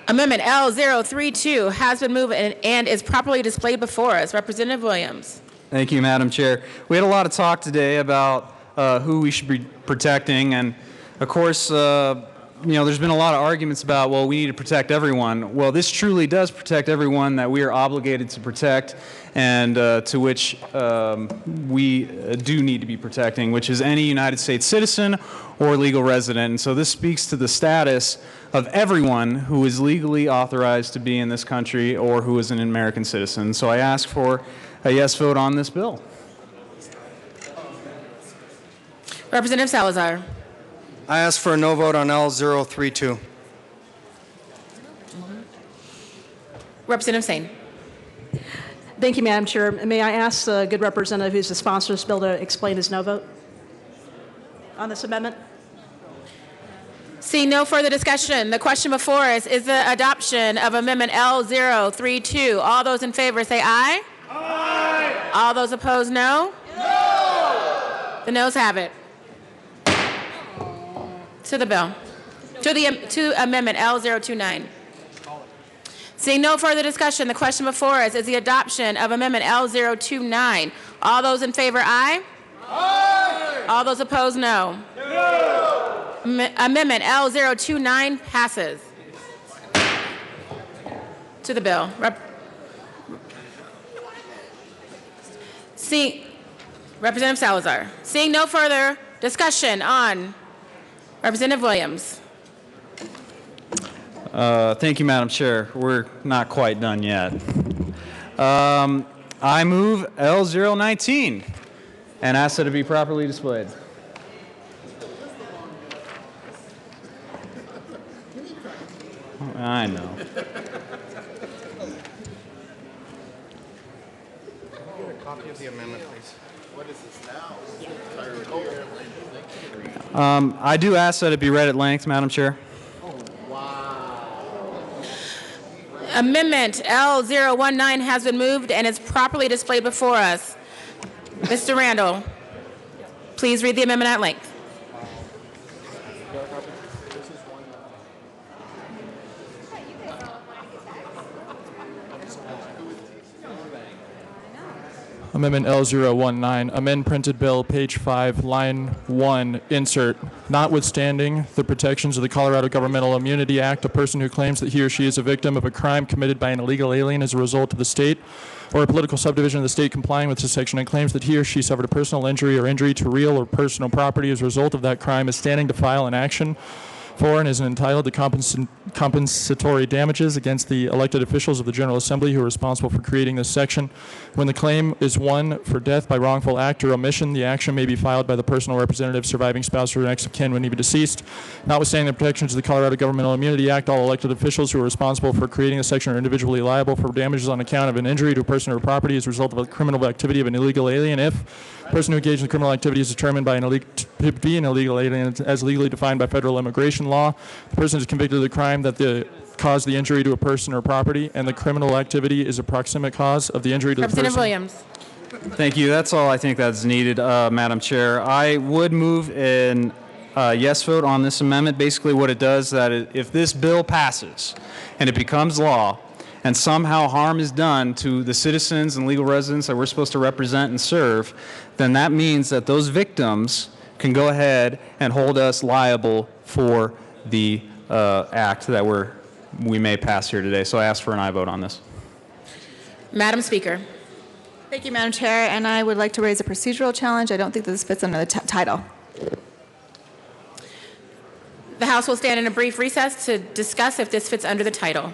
Amendment L032 has been moved and is properly displayed before us. Representative Williams. Thank you, Madam Chair. We had a lot of talk today about who we should be protecting, and of course, there's been a lot of arguments about, well, we need to protect everyone. Well, this truly does protect everyone that we are obligated to protect, and to which we do need to be protecting, which is any United States citizen or legal resident. And so this speaks to the status of everyone who is legally authorized to be in this country or who is an American citizen. So I ask for a yes vote on this bill. Representative Salazar. I ask for a no vote on L032. Representative Sane. Thank you, Madam Chair. May I ask the good representative who's the sponsor of this bill to explain his no vote on this amendment? Seeing no further discussion, the question before us is the adoption of Amendment L032. All those in favor say aye. Aye. All those opposed, no? No. The noes have it. To the bill. To Amendment L029. Seeing no further discussion, the question before us is the adoption of Amendment L029. All those in favor, aye? Aye. All those opposed, no? No. Amendment L029 passes. To the bill. Representative Salazar. Seeing no further discussion on Representative Williams. Thank you, Madam Chair. We're not quite done yet. I move L019 and ask that it be properly displayed. I know. Get a copy of the amendment, please. What is this now? I do ask that it be read at length, Madam Chair. Amendment L019 has been moved and is properly displayed before us. Mr. Randall, please read the amendment at length. Amendment L019, amend printed bill, page 5, line 1, insert. Notwithstanding the protections of the Colorado Governmental Immunity Act, a person who claims that he or she is a victim of a crime committed by an illegal alien as a result of the state or a political subdivision of the state complying with this section and claims that he or she suffered a personal injury or injury to real or personal property as a result of that crime is standing to file an action for and is entitled to compensatory damages against the elected officials of the General Assembly who are responsible for creating this section. When the claim is one for death by wrongful act or omission, the action may be filed by the personal representative, surviving spouse, or next of kin when he be deceased. Notwithstanding the protections of the Colorado Governmental Immunity Act, all elected officials who are responsible for creating this section are individually liable for damages on account of an injury to a person or property as a result of a criminal activity of an illegal alien if the person who engaged in the criminal activity is determined by to be an illegal alien as legally defined by federal immigration immigration law. The person is convicted of the crime that caused the injury to a person or property, and the criminal activity is a proximate cause of the injury to the person. Representative Williams. Thank you. That's all I think that's needed, Madam Chair. I would move an yes vote on this amendment. Basically what it does is that if this bill passes and it becomes law and somehow harm is done to the citizens and legal residents that we're supposed to represent and serve, then that means that those victims can go ahead and hold us liable for the act that we may pass here today. So I ask for an aye vote on this. Madam Speaker. Thank you, Madam Chair, and I would like to raise a procedural challenge. I don't think that this fits under the title. The House will stand in a brief recess to discuss if this fits under the title.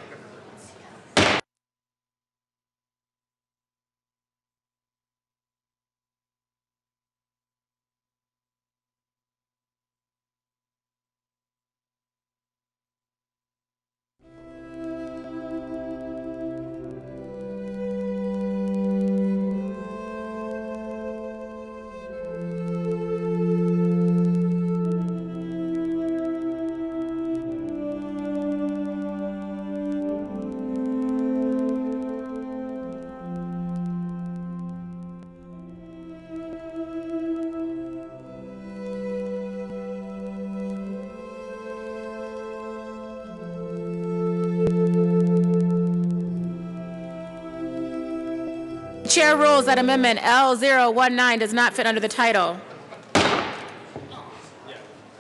Chair rules that Amendment L019 does not fit under the title.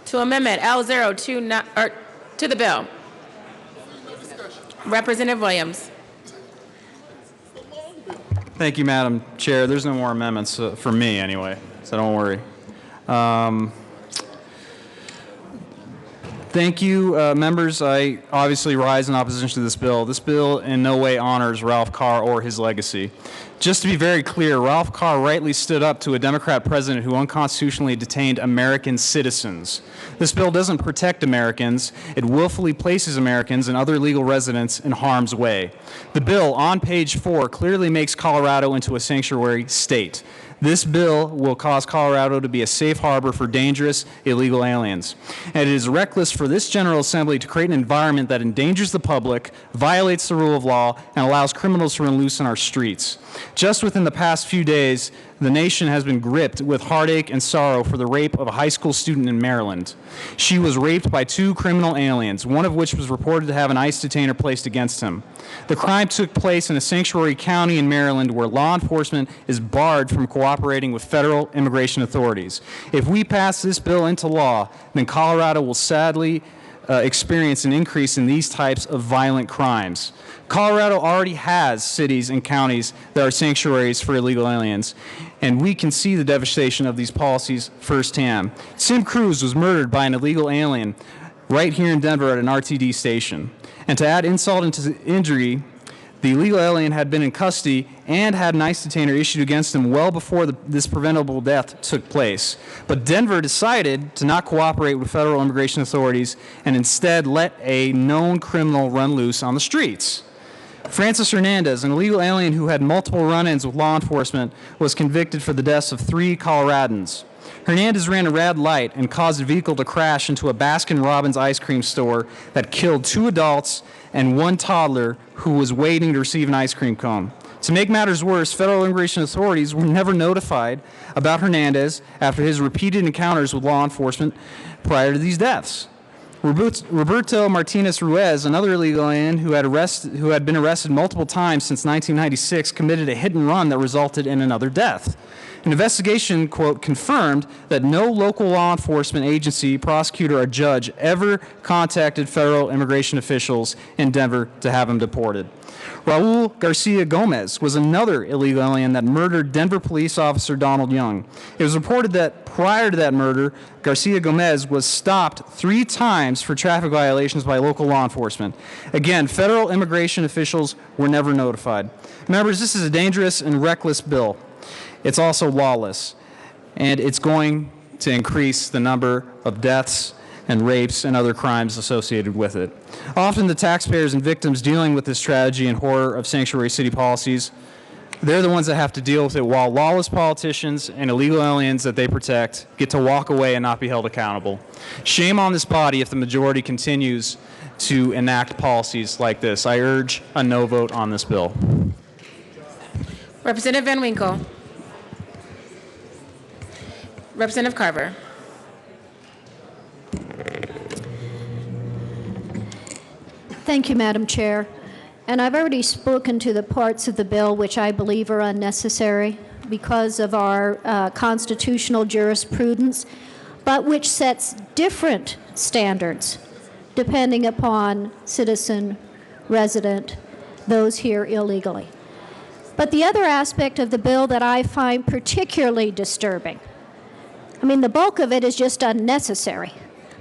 To Amendment L029, or to the bill. Representative Williams. Thank you, Madam Chair. There's no more amendments for me anyway, so don't worry. Thank you, members. I obviously rise in opposition to this bill. This bill in no way honors Ralph Carr or his legacy. Just to be very clear, Ralph Carr rightly stood up to a Democrat president who unconstitutionally detained American citizens. This bill doesn't protect Americans. It willfully places Americans and other legal residents in harm's way. The bill on page 4 clearly makes Colorado into a sanctuary state. This bill will cause Colorado to be a safe harbor for dangerous illegal aliens. And it is reckless for this General Assembly to create an environment that endangers the public, violates the rule of law, and allows criminals to run loose in our streets. Just within the past few days, the nation has been gripped with heartache and sorrow for the rape of a high school student in Maryland. She was raped by 2 criminal aliens, one of which was reported to have an ICE detainer placed against him. The crime took place in a sanctuary county in Maryland where law enforcement is barred from cooperating with federal immigration authorities. If we pass this bill into law, then Colorado will sadly experience an increase in these types of violent crimes. Colorado already has cities and counties that are sanctuaries for illegal aliens, and we can see the devastation of these policies firsthand. Sim Cruz was murdered by an illegal alien right here in Denver at an RTD station. And to add insult to injury, the illegal alien had been in custody and had an ICE detainer issued against him well before this preventable death took place. But Denver decided to not cooperate with federal immigration authorities and instead let a known criminal run loose on the streets. Francis Hernandez, an illegal alien who had multiple run-ins with law enforcement, was convicted for the deaths of 3 Coloradans. Hernandez ran a red light and caused a vehicle to crash into a Baskin-Robbins ice cream store that killed 2 adults and 1 toddler who was waiting to receive an ice cream cone. To make matters worse, federal immigration authorities were never notified about Hernandez after his repeated encounters with law enforcement prior to these deaths. Roberto Martinez Ruiz, another illegal alien who had been arrested multiple times since 1996, committed a hit and run that resulted in another death. An investigation, quote, confirmed that no local law enforcement agency, prosecutor, or judge ever contacted federal immigration officials in Denver to have him deported. Raul Garcia Gomez was another illegal alien that murdered Denver police officer Donald Young. It was reported that prior to that murder, Garcia Gomez was stopped 3 times for traffic violations by local law enforcement. Again, federal immigration officials were never notified. Members, this is a dangerous and reckless bill. It's also lawless, and it's going to increase the number of deaths and rapes and other crimes associated with it. Often the taxpayers and victims dealing with this tragedy and horror of sanctuary city policies They're the ones that have to deal with it while lawless politicians and illegal aliens that they protect get to walk away and not be held accountable. Shame on this body if the majority continues to enact policies like this. I urge a no vote on this bill. Representative Van Winkle. Representative Carver. Thank you, Madam Chair. And I've already spoken to the parts of the bill which I believe are unnecessary because of our constitutional jurisprudence, but which sets different standards depending upon citizen, resident, those here illegally. But the other aspect of the bill that I find particularly disturbing, I mean, the bulk of it is just unnecessary,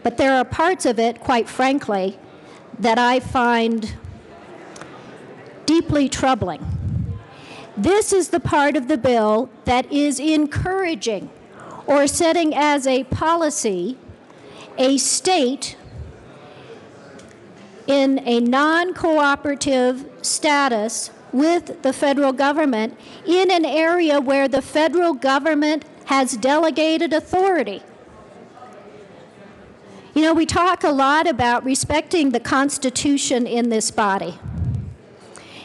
but there are parts of it, quite frankly, that I find deeply troubling. This is the part of the bill that is encouraging or setting as a policy a state in a non-cooperative status with the federal government in an area where the federal government has delegated authority. You know, we talk a lot about respecting the Constitution in this body.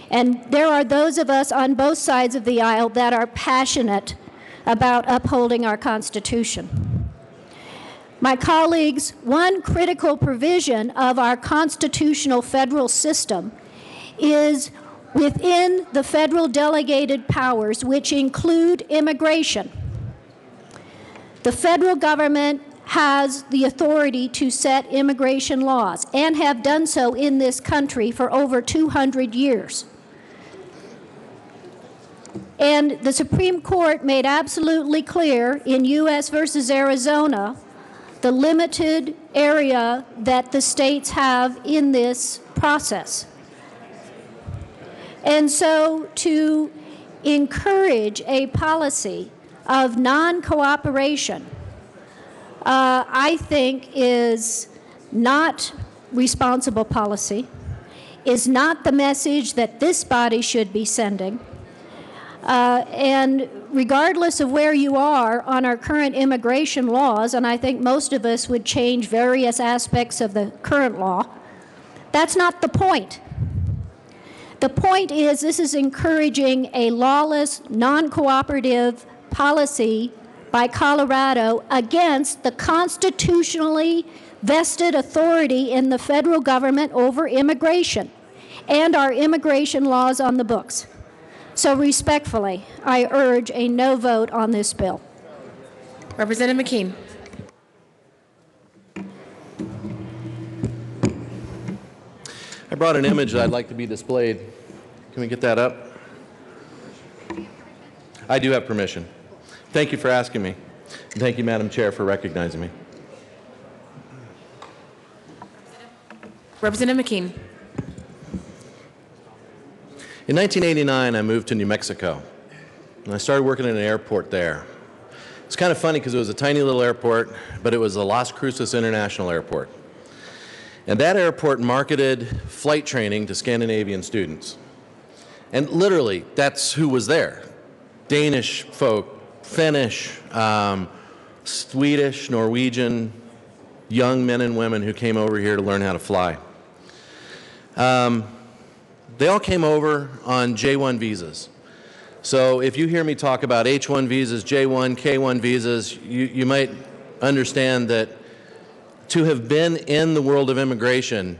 And there are those of us on both sides of the aisle that are passionate about upholding our Constitution. My colleagues, one critical provision of our constitutional federal system is within the federal delegated powers, which include immigration. The federal government has the authority to set immigration laws and have done so in this country for over 200 years. And the Supreme Court made absolutely clear in U.S. versus Arizona the limited area that the states have in this process. And so to encourage a policy of non-cooperation, I think is not responsible policy, is not the message that this body should be sending. And regardless of where you are on our current immigration laws, and I think most of us would change various aspects of the current law, that's not the point. The point is this is encouraging a lawless, non-cooperative policy by Colorado against the constitutionally vested authority in the federal government over immigration and our immigration laws on the books. So respectfully, I urge a no vote on this bill. Representative McKean. I brought an image that I'd like to be displayed. Can we get that up? I do have permission. Thank you for asking me. And thank you, Madam Chair, for recognizing me. Representative McKean. In 1989, I moved to New Mexico, and I started working at an airport there. It's kind of funny because it was a tiny little airport, but it was the Las Cruces International Airport. And that airport marketed flight training to Scandinavian students. And literally, that's who was there. Danish folk, Finnish, Swedish, Norwegian, young men and women who came over here to learn how to fly. They all came over on J-1 visas. So if you hear me talk about H-1 visas, J-1, K-1 visas, you might understand that to have been in the world of immigration,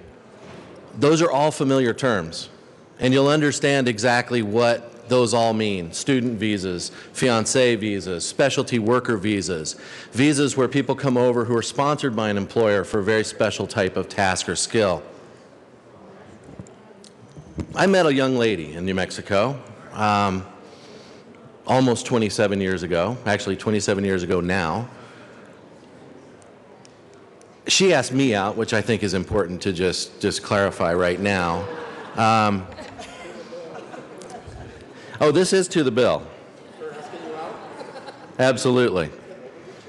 those are all familiar terms. And you'll understand exactly what those all mean. Student visas, fiancé visas, specialty worker visas, visas where people come over who are sponsored by an employer for a very special type of task or skill. I met a young lady in New Mexico almost 27 years ago, actually 27 years ago now. She asked me out, which I think is important to just clarify right now. Oh, this is to the bill. Absolutely.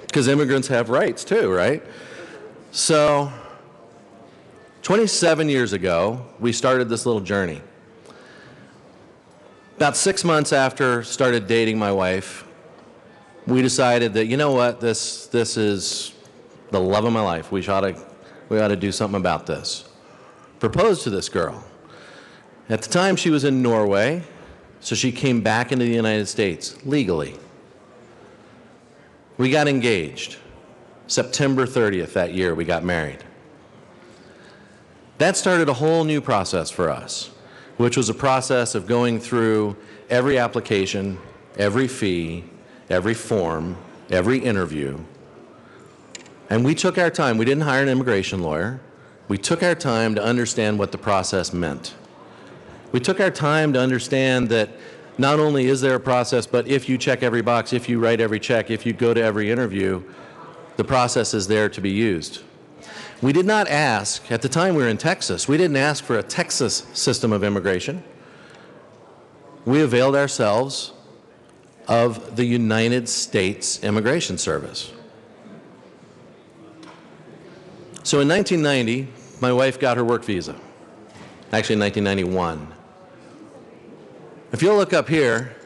Because immigrants have rights too, right? So 27 years ago, we started this little journey. About 6 months after started dating my wife, we decided that, you know what, this is the love of my life. We ought to do something about this. Proposed to this girl. At the time, she was in Norway, so she came back into the United States legally. We got engaged. September 30th that year, we got married. That started a whole new process for us, which was a process of going through every application, every fee, every form, every interview. And we took our time. We didn't hire an immigration lawyer. We took our time to understand what the process meant. We took our time to understand that not only is there a process, but if you check every box, if you write every check, if you go to every interview, the process is there to be used. We did not ask, at the time we were in Texas, we didn't ask for a Texas system of immigration. We availed ourselves of the United States Immigration Service. So in 1990, my wife got her work visa. Actually, in 1991. If you'll look up here,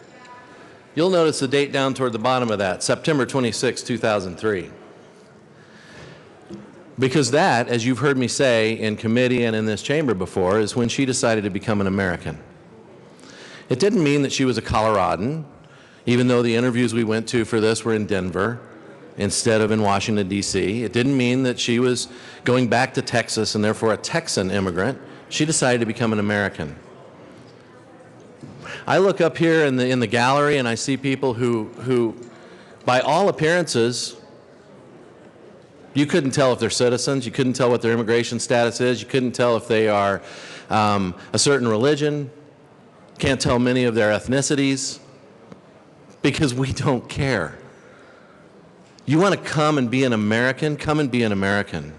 you'll notice the date down toward the bottom of that, September 26, 2003. Because that, as you've heard me say in committee and in this chamber before, is when she decided to become an American. It didn't mean that she was a Coloradan, even though the interviews we went to for this were in Denver instead of in Washington, D.C. It didn't mean that she was going back to Texas and therefore a Texan immigrant. She decided to become an American. I look up here in the gallery and I see people who, by all appearances, you couldn't tell if they're citizens, you couldn't tell what their immigration status is, you couldn't tell if they are a certain religion, can't tell many of their ethnicities, because we don't care. You want to come and be an American? Come and be an American.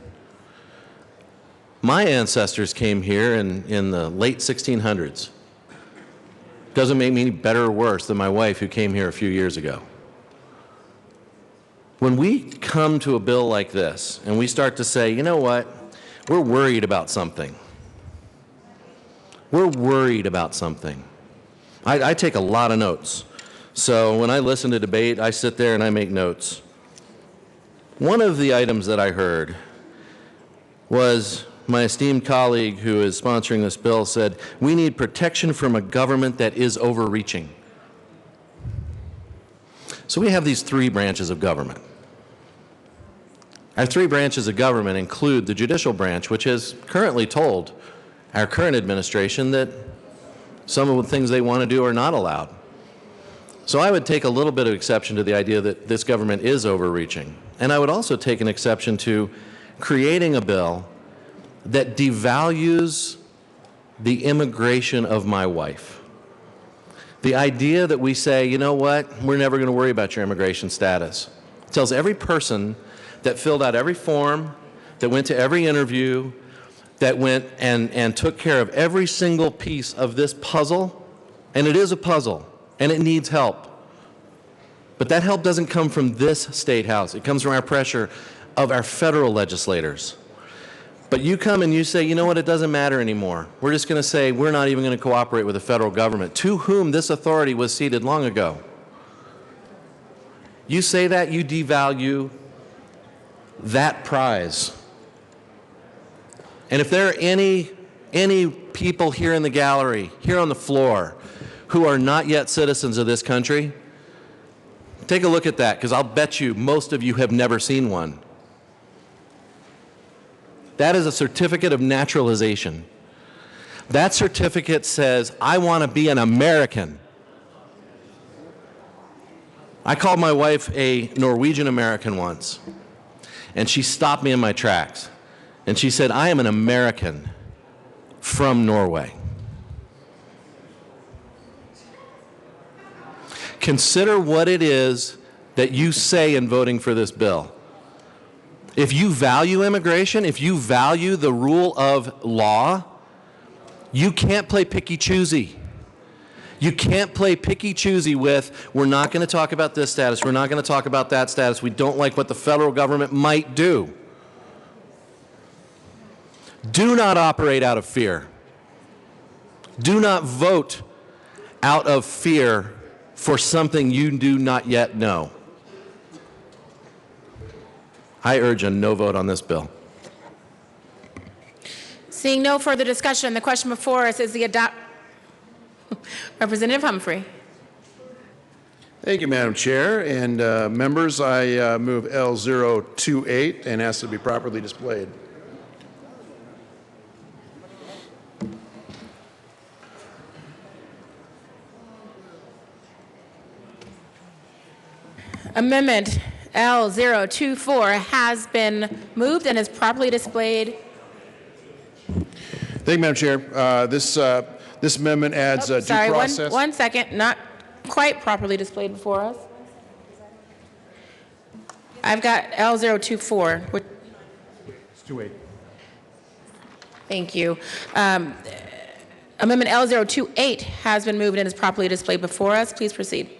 My ancestors came here in the late 1600s. Doesn't make me any better or worse than my wife who came here a few years ago. When we come to a bill like this and we start to say, you know what, we're worried about something. We're worried about something. I take a lot of notes. So when I listen to debate, I sit there and I make notes. One of the items that I heard was my esteemed colleague who is sponsoring this bill said, we need protection from a government that is overreaching. So we have these three branches of government. Our three branches of government include the judicial branch, which has currently told our current administration that some of the things they want to do are not allowed. So I would take a little bit of exception to the idea that this government is overreaching. And I would also take an exception to creating a bill that devalues the immigration of my wife. The idea that we say, you know what, we're never going to worry about your immigration status. It tells every person that filled out every form, that went to every interview, that went and took care of every single piece of this puzzle, and it is a puzzle, and it needs help. But that help doesn't come from this state house. It comes from our pressure of our federal legislators. But you come and you say, you know what, it doesn't matter anymore. We're just going to say we're not even going to cooperate with the federal government, to whom this authority was ceded long ago. You say that, you devalue that prize. And if there are any people here in the gallery, here on the floor, who are not yet citizens of this country, take a look at that, because I'll bet you most of you have never seen one. That is a certificate of naturalization. That certificate says, I want to be an American. I called my wife a Norwegian American once, and she stopped me in my tracks. And she said, I am an American from Norway. Consider what it is that you say in voting for this bill. If you value immigration, if you value the rule of law, you can't play picky-choosy. You can't play picky-choosy with, we're not going to talk about this status, we're not going to talk about that status, we don't like what the federal government might do. Do not operate out of fear. Do not vote out of fear for something you do not yet know. I urge a no vote on this bill. Seeing no further discussion, the question before us is the Representative Humphrey. Thank you, Madam Chair. And members, I move L028 and ask to be properly displayed. Amendment L024 has been moved and is properly displayed. Thank you, Madam Chair. This amendment adds due process. One second, not quite properly displayed before us. I've got L024. It's 28. Thank you. Amendment L028 has been moved and is properly displayed before us. Please proceed.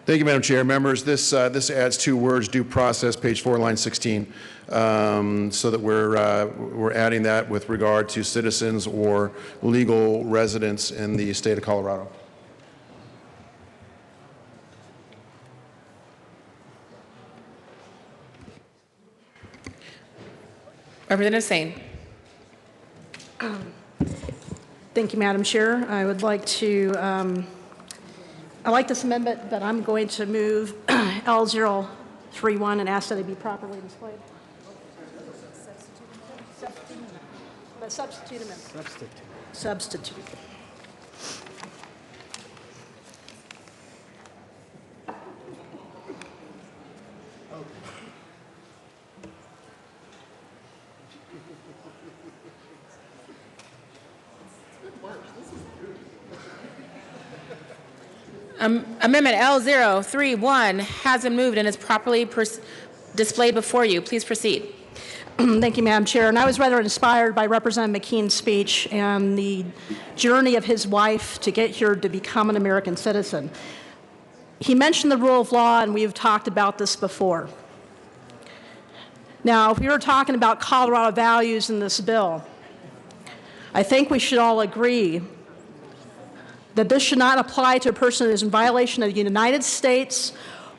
Thank you, Madam Chair. Members, this adds 2 words, due process, page 4, line 16, so that we're adding that with regard to citizens or legal residents in the state of Colorado. Representative Sane. Thank you, Madam Chair. I would like to, I like this amendment, but I'm going to move L031 and ask that it be properly displayed. Substitute amendment. Substitute. Amendment L031 has been moved and is properly displayed before you. Please proceed. Thank you, Madam Chair. And I was rather inspired by Representative McKean's speech and the journey of his wife to get here to become an American citizen. He mentioned the rule of law, and we've talked about this before. Now, if we were talking about Colorado values in this bill, I think we should all agree that this should not apply to a person who is in violation of the United States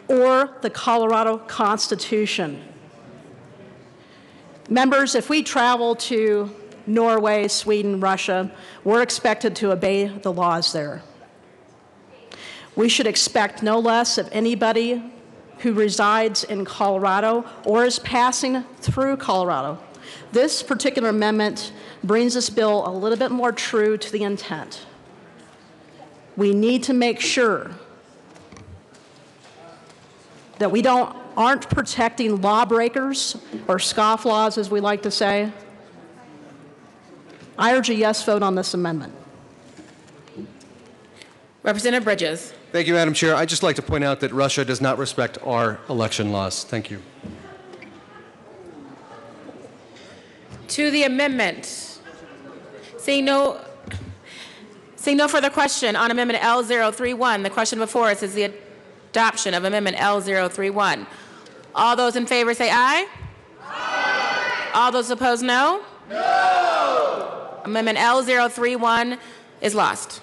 or the Colorado Constitution. Members, if we travel to Norway, Sweden, Russia, we're expected to obey the laws there. We should expect no less of anybody who resides in Colorado or is passing through Colorado. This particular amendment brings this bill a little bit more true to the intent. We need to make sure that we aren't protecting lawbreakers or scofflaws, as we like to say. I urge a yes vote on this amendment. Representative Bridges. Thank you, Madam Chair. I'd just like to point out that Russia does not respect our election laws. Thank you. To the amendment. Seeing no further question on Amendment L031, the question before us is the adoption of Amendment L031. All those in favor say aye. Aye. All those opposed, no. No. Amendment L031 is lost.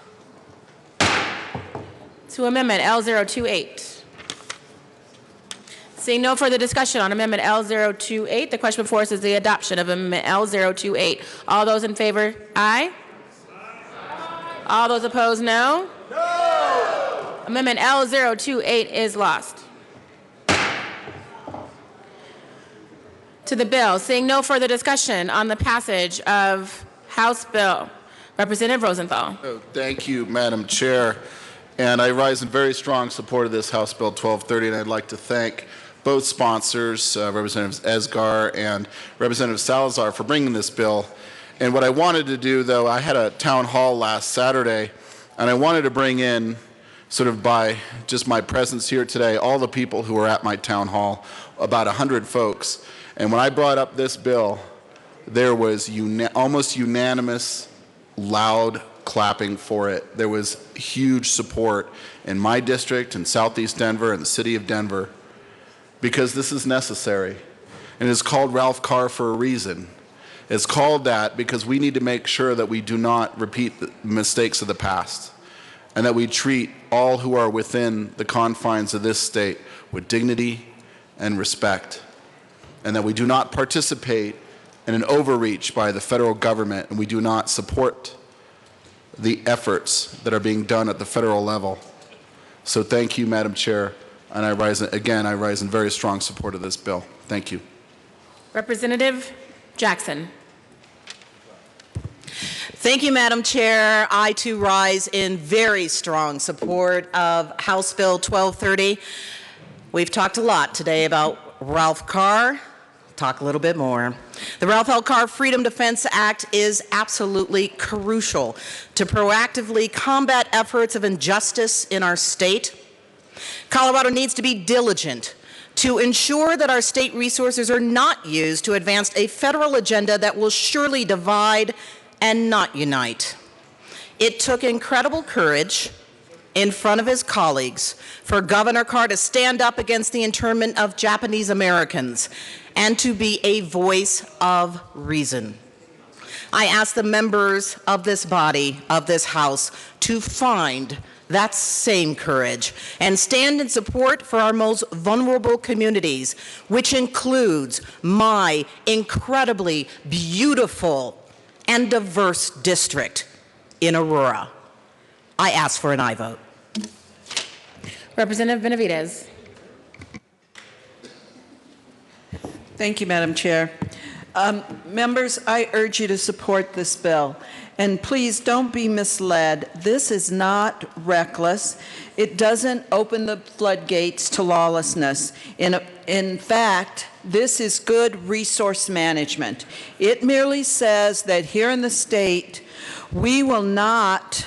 To Amendment L028. Seeing no further discussion on Amendment L028, the question before us is the adoption of Amendment L028. All those in favor, aye. All those opposed, no. No. Amendment L028 is lost. To the bill, seeing no further discussion on the passage of House Bill. Representative Rosenthal. Oh, thank you, Madam Chair. And I rise in very strong support of this House Bill 1230, and I'd like to thank both sponsors, Representatives Esgar and Representative Salazar, for bringing this bill. And what I wanted to do, though, I had a town hall last Saturday, and I wanted to bring in, sort of by just my presence here today, all the people who were at my town hall, about 100 folks. And when I brought up this bill, there was almost unanimous, loud clapping for it. There was huge support in my district, in Southeast Denver, and the city of Denver, because this is necessary. And it's called Ralph Carr for a reason. It's called that because we need to make sure that we do not repeat the mistakes of the past. and that we treat all who are within the confines of this state with dignity and respect, and that we do not participate in an overreach by the federal government, and we do not support the efforts that are being done at the federal level. So thank you, Madam Chair, and I rise in very strong support of this bill. Thank you. Representative Jackson. Thank you, Madam Chair. I too rise in very strong support of House Bill 1230. We've talked a lot today about Ralph Carr. Talk a little bit more. The Ralph L. Carr Freedom Defense Act is absolutely crucial to proactively combat efforts of injustice in our state. Colorado needs to be diligent to ensure that our state resources are not used to advance a federal agenda that will surely divide and not unite. It took incredible courage in front of his colleagues for Governor Carr to stand up against the internment of Japanese Americans and to be a voice of reason. I ask the members of this body, of this House, to find that same courage and stand in support for our most vulnerable communities, which includes my incredibly beautiful and diverse district in Aurora. I ask for an aye vote. Representative Benavidez. Thank you, Madam Chair. Members, I urge you to support this bill. And please don't be misled. This is not reckless. It doesn't open the floodgates to lawlessness. In fact, this is good resource management. It merely says that here in the state, we will not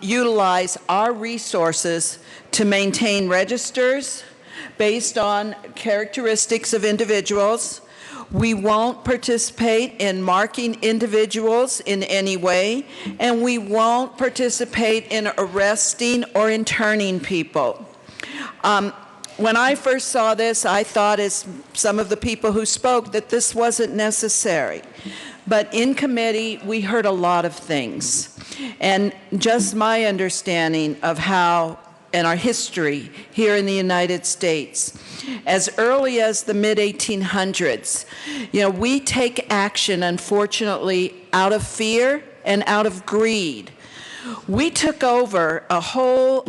utilize our resources to maintain registers based on characteristics of individuals. We won't participate in marking individuals in any way, and we won't participate in arresting or interning people. When I first saw this, I thought, as some of the people who spoke, that this wasn't necessary. But in committee, we heard a lot of things. And just my understanding of how, and our history here in the United States, as early as the mid-1800s, we take action, unfortunately, out of fear and out of greed. We took over a whole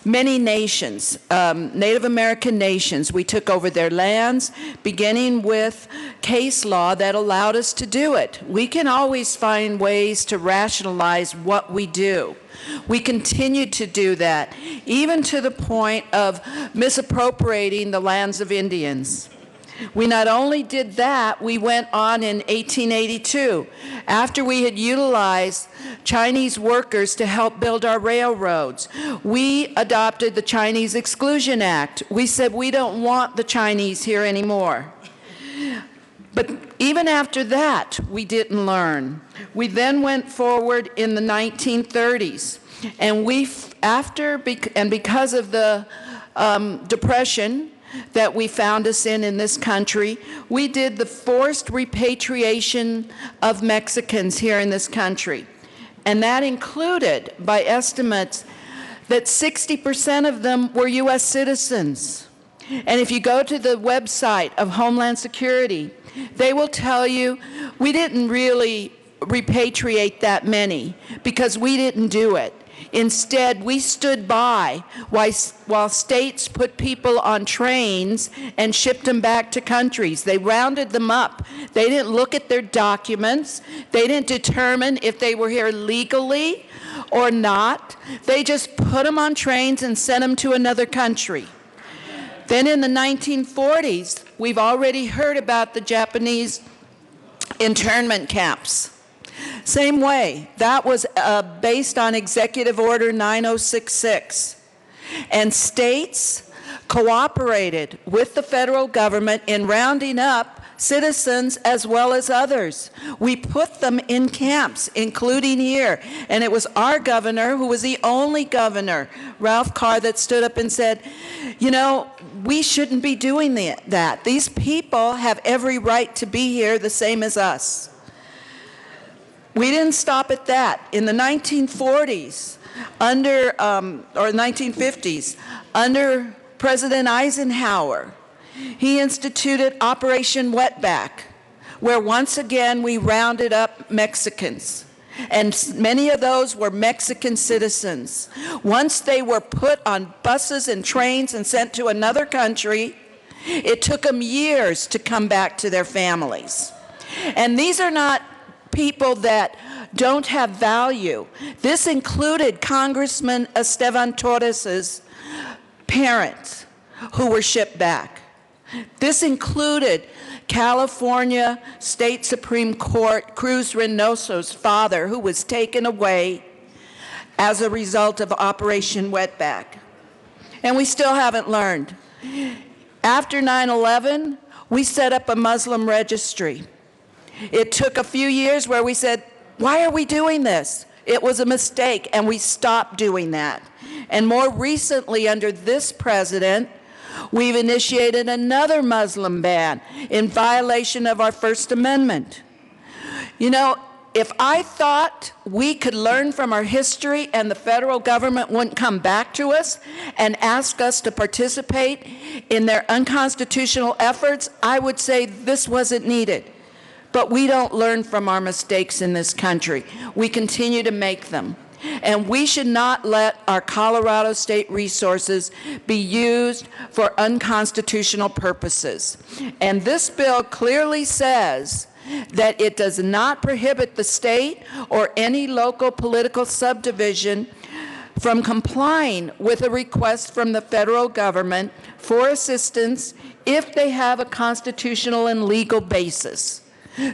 many nations, Native American nations. We took over their lands, beginning with case law that allowed us to do it. We can always find ways to rationalize what we do. We continued to do that, even to the point of misappropriating the lands of Indians. We not only did that, we went on in 1882, after we had utilized Chinese workers to help build our railroads. We adopted the Chinese Exclusion Act. We said we don't want the Chinese here anymore. But even after that, we didn't learn. We then went forward in the 1930s, and because of the Depression that we found us in this country, we did the forced repatriation of Mexicans here in this country. And that included, by estimates, that 60% of them were U.S. citizens. And if you go to the website of Homeland Security, they will tell you we didn't really repatriate that many because we didn't do it. Instead, we stood by while states put people on trains and shipped them back to countries. They rounded them up. They didn't look at their documents. They didn't determine if they were here legally or not. They just put them on trains and sent them to another country. Then in the 1940s, we've already heard about the Japanese internment camps. Same way, that was based on Executive Order 9066. And states cooperated with the federal government in rounding up citizens as well as others. We put them in camps, including here. And it was our governor, who was the only governor, Ralph Carr, that stood up and said, we shouldn't be doing that. These people have every right to be here the same as us. We didn't stop at that. In the 1940s, under, or 1950s, under President Eisenhower, he instituted Operation Wetback, where once again we rounded up Mexicans. And many of those were Mexican citizens. Once they were put on buses and trains and sent to another country, it took them years to come back to their families. And these are not people that don't have value. This included Congressman Esteban Torres's parents who were shipped back. This included California State Supreme Court Cruz Reynoso's father, who was taken away as a result of Operation Wetback. And we still haven't learned. After 9/11, we set up a Muslim registry. It took a few years where we said, why are we doing this? It was a mistake, and we stopped doing that. And more recently, under this president, we've initiated another Muslim ban in violation of our First Amendment. You know, if I thought we could learn from our history and the federal government wouldn't come back to us and ask us to participate in their unconstitutional efforts, I would say this wasn't needed. But we don't learn from our mistakes in this country. We continue to make them. And we should not let our Colorado state resources be used for unconstitutional purposes. And this bill clearly says that it does not prohibit the state or any local political subdivision from complying with a request from the federal government for assistance if they have a constitutional and legal basis.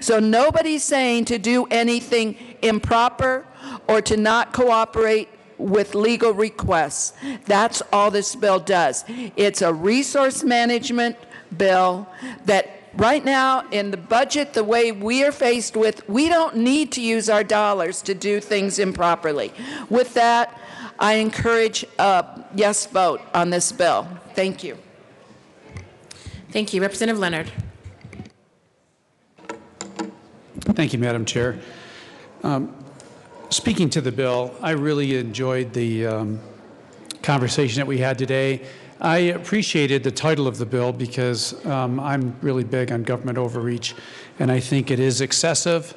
So nobody's saying to do anything improper or to not cooperate with legal requests. That's all this bill does. It's a resource management bill that right now in the budget, the way we are faced with, we don't need to use our dollars to do things improperly. With that, I encourage a yes vote on this bill. Thank you. Thank you. Representative Leonard. Thank you, Madam Chair. Speaking to the bill, I really enjoyed the conversation that we had today. I appreciated the title of the bill because I'm really big on government overreach, and I think it is excessive.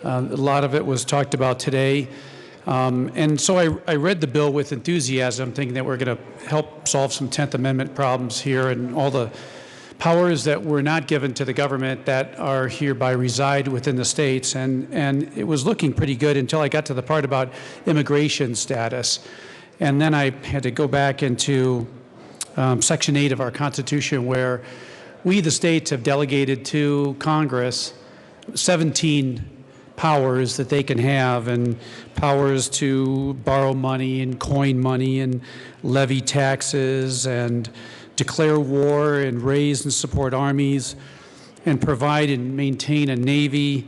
A lot of it was talked about today. And so I read the bill with enthusiasm, thinking that we're going to help solve some 10th Amendment problems here and all the powers that were not given to the government that are hereby reside within the states. And it was looking pretty good until I got to the part about immigration status. And then I had to go back into Section 8 of our Constitution, where we, the states, have delegated to Congress 17 powers that they can have, and powers to borrow money and coin money and levy taxes and declare war and raise and support armies and provide and maintain a navy.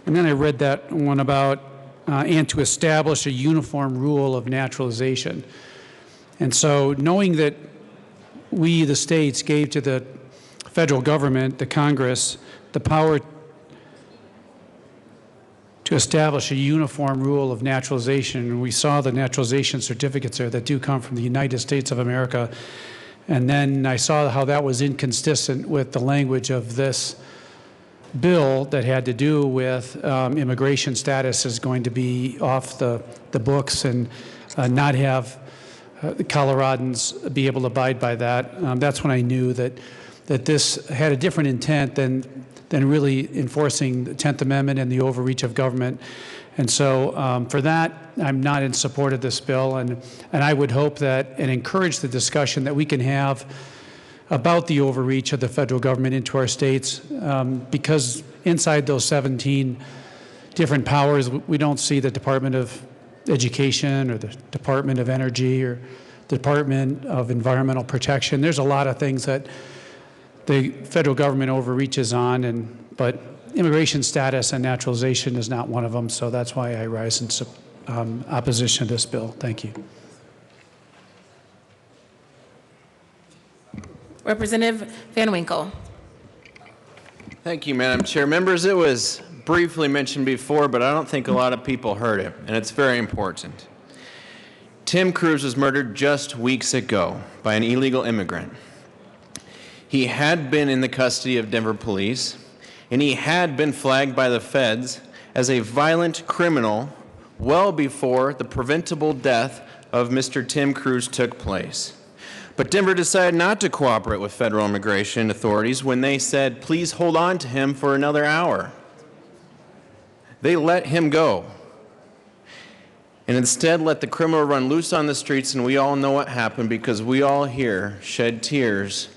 And then I read that one about and to establish a uniform rule of naturalization. And so knowing that we, the states, gave to the federal government, the Congress, the power to establish a uniform rule of naturalization, and we saw the naturalization certificates there that do come from the United States of America. And then I saw how that was inconsistent with the language of this bill that had to do with immigration status is going to be off the books and not have the Coloradans be able to abide by that. That's when I knew that this had a different intent than really enforcing the 10th Amendment and the overreach of government. And so for that, I'm not in support of this bill, and I would hope that and encourage the discussion that we can have about the overreach of the federal government into our states, because inside those 17 different powers, we don't see the Department of Education or the Department of Energy or the Department of Environmental Protection. There's a lot of things that the federal government overreaches on, but immigration status and naturalization is not one of them, so that's why I rise in opposition to this bill. Thank you. Representative Van Winkle. Thank you, Madam Chair. Members, it was briefly mentioned before, but I don't think a lot of people heard it, and it's very important. Tim Cruz was murdered just weeks ago by an illegal immigrant. He had been in the custody of Denver police, and he had been flagged by the feds as a violent criminal well before the preventable death of Mr. Tim Cruz took place. But Denver decided not to cooperate with federal immigration authorities when they said, please hold on to him for another hour. They let him go and instead let the criminal run loose on the streets, and we all know what happened because we all here shed tears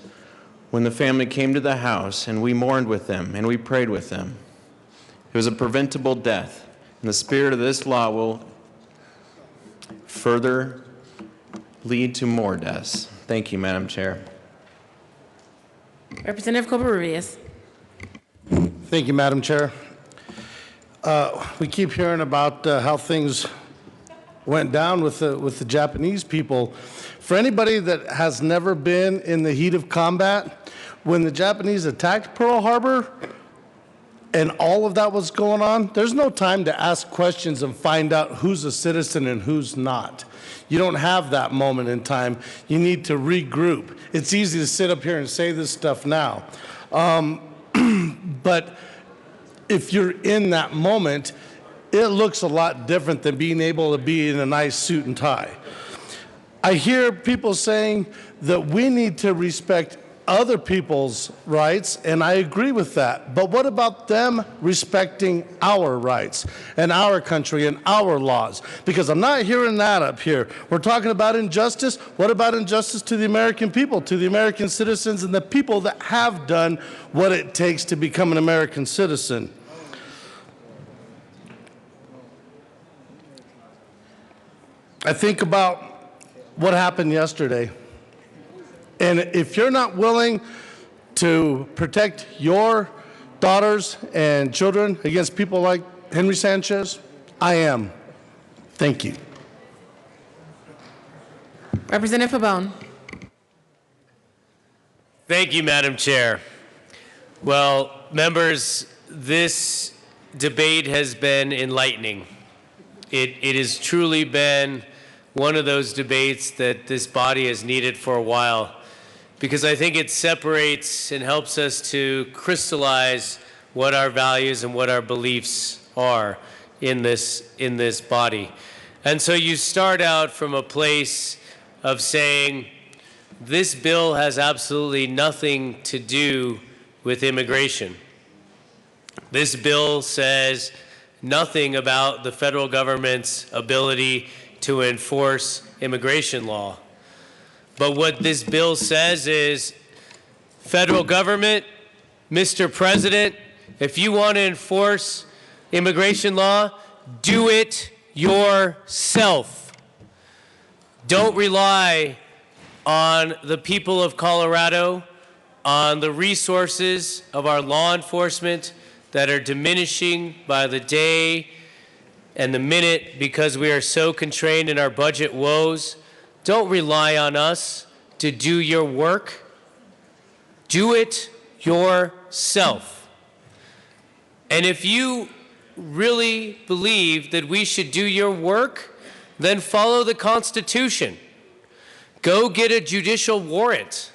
when the family came to the house and we mourned with them and we prayed with them. It was a preventable death, and the spirit of this law will further lead to more deaths. Thank you, Madam Chair. Representative Covarrubias. Thank you, Madam Chair. We keep hearing about how things went down with the Japanese people. For anybody that has never been in the heat of combat, when the Japanese attacked Pearl Harbor and all of that was going on, there's no time to ask questions and find out who's a citizen and who's not. You don't have that moment in time. You need to regroup. It's easy to sit up here and say this stuff now. But if you're in that moment, it looks a lot different than being able to be in a nice suit and tie. I hear people saying that we need to respect other people's rights, and I agree with that. But what about them respecting our rights and our country and our laws? Because I'm not hearing that up here. We're talking about injustice. What about injustice to the American people, to the American citizens, and the people that have done what it takes to become an American citizen? I think about what happened yesterday. And if you're not willing to protect your daughters and children against people like Henry Sanchez, I am. Thank you. Representative Pabon. Thank you, Madam Chair. Well, members, this debate has been enlightening. It has truly been one of those debates that this body has needed for a while, because I think it separates and helps us to crystallize what our values and what our beliefs are in this body. And so you start out from a place of saying, this bill has absolutely nothing to do with immigration. This bill says nothing about the federal government's ability to enforce immigration law. But what this bill says is, federal government, Mr. President, if you want to enforce immigration law, do it yourself. Don't rely on the people of Colorado, on the resources of our law enforcement that are diminishing by the day and the minute because we are so constrained in our budget woes. Don't rely on us to do your work. Do it yourself. And if you really believe that we should do your work, then follow the Constitution. Go get a judicial warrant.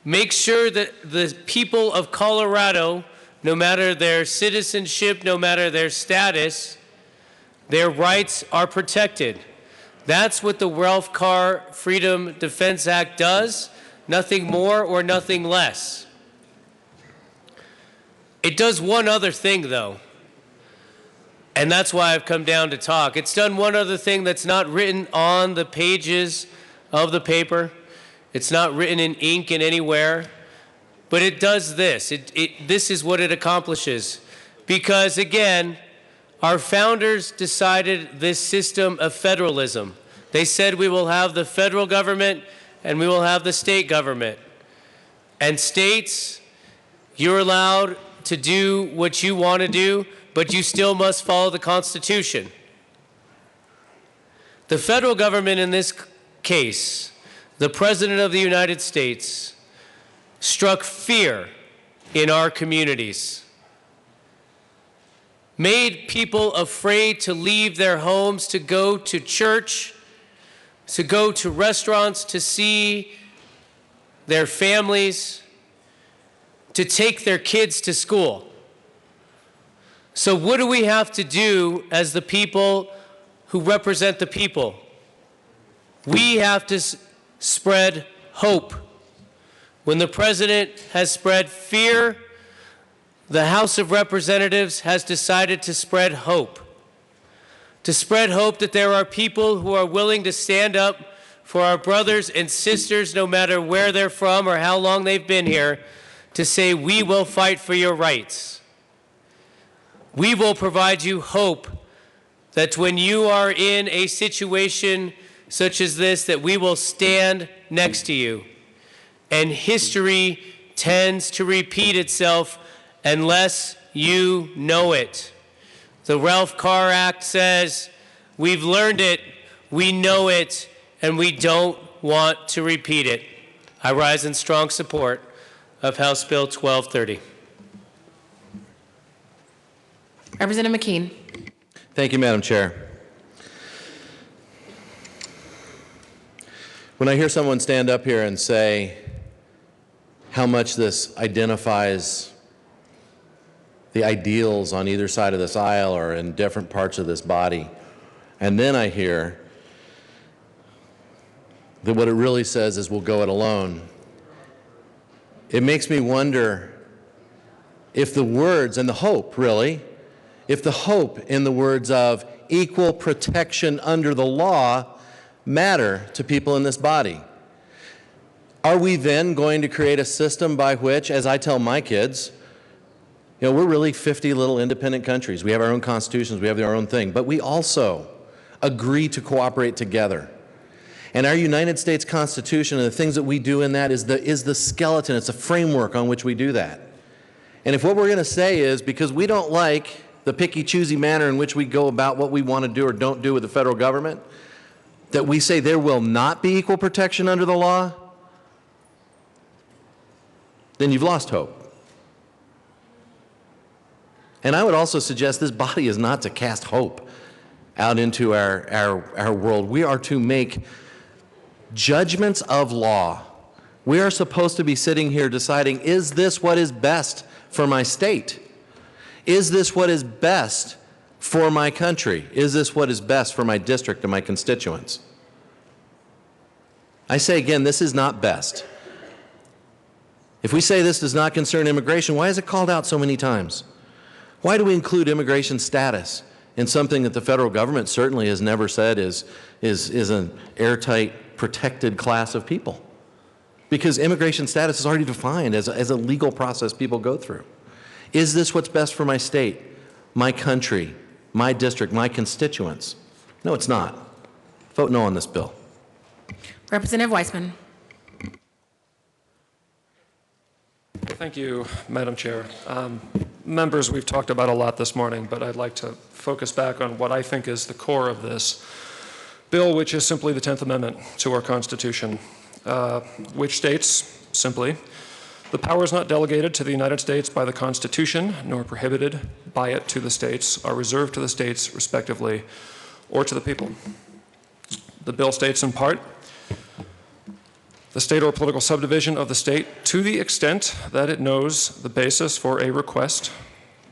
Make sure that the people of Colorado, no matter their citizenship, no matter their status, their rights are protected. That's what the Ralph Carr Freedom Defense Act does, nothing more or nothing less. It does one other thing, though, and that's why I've come down to talk. It's done one other thing that's not written on the pages of the paper. It's not written in ink in anywhere. But it does this. This is what it accomplishes. Because, again, our founders decided this system of federalism. They said we will have the federal government and we will have the state government. And states, you're allowed to do what you want to do, but you still must follow the Constitution. The federal government in this case, the President of the United States, struck fear in our communities. made people afraid to leave their homes, to go to church, to go to restaurants, to see their families, to take their kids to school. So what do we have to do as the people who represent the people? We have to spread hope. When the president has spread fear, the House of Representatives has decided to spread hope. To spread hope that there are people who are willing to stand up for our brothers and sisters, no matter where they're from or how long they've been here, to say, we will fight for your rights. We will provide you hope that when you are in a situation such as this, that we will stand next to you. And history tends to repeat itself unless you know it. The Ralph Carr Act says, we've learned it, we know it, and we don't want to repeat it. I rise in strong support of House Bill 1230. Representative McKean. Thank you, Madam Chair. When I hear someone stand up here and say how much this identifies the ideals on either side of this aisle or in different parts of this body, and then I hear that what it really says is we'll go it alone, it makes me wonder if the words and the hope, really, if the hope in the words of equal protection under the law matter to people in this body. Are we then going to create a system by which, as I tell my kids, you know, we're really 50 little independent countries. We have our own constitutions, we have our own thing, but we also agree to cooperate together. And our United States Constitution and the things that we do in that is the skeleton, it's a framework on which we do that. And if what we're going to say is, because we don't like the picky-choosy manner in which we go about what we want to do or don't do with the federal government, that we say there will not be equal protection under the law, then you've lost hope. And I would also suggest this body is not to cast hope out into our world. We are to make judgments of law. We are supposed to be sitting here deciding, is this what is best for my state? Is this what is best for my country? Is this what is best for my district and my constituents? I say again, this is not best. If we say this does not concern immigration, why is it called out so many times? Why do we include immigration status in something that the federal government certainly has never said is an airtight, protected class of people? Because immigration status is already defined as a legal process people go through. Is this what's best for my state, my country, my district, my constituents? No, it's not. Vote no on this bill. Representative Weissman. Thank you, Madam Chair. Members, we've talked about a lot this morning, but I'd like to focus back on what I think is the core of this bill, which is simply the 10th Amendment to our Constitution, which states, simply, the powers not delegated to the United States by the Constitution, nor prohibited by it to the states, are reserved to the states, respectively, or to the people. The bill states in part, the state or political subdivision of the state, to the extent that it knows the basis for a request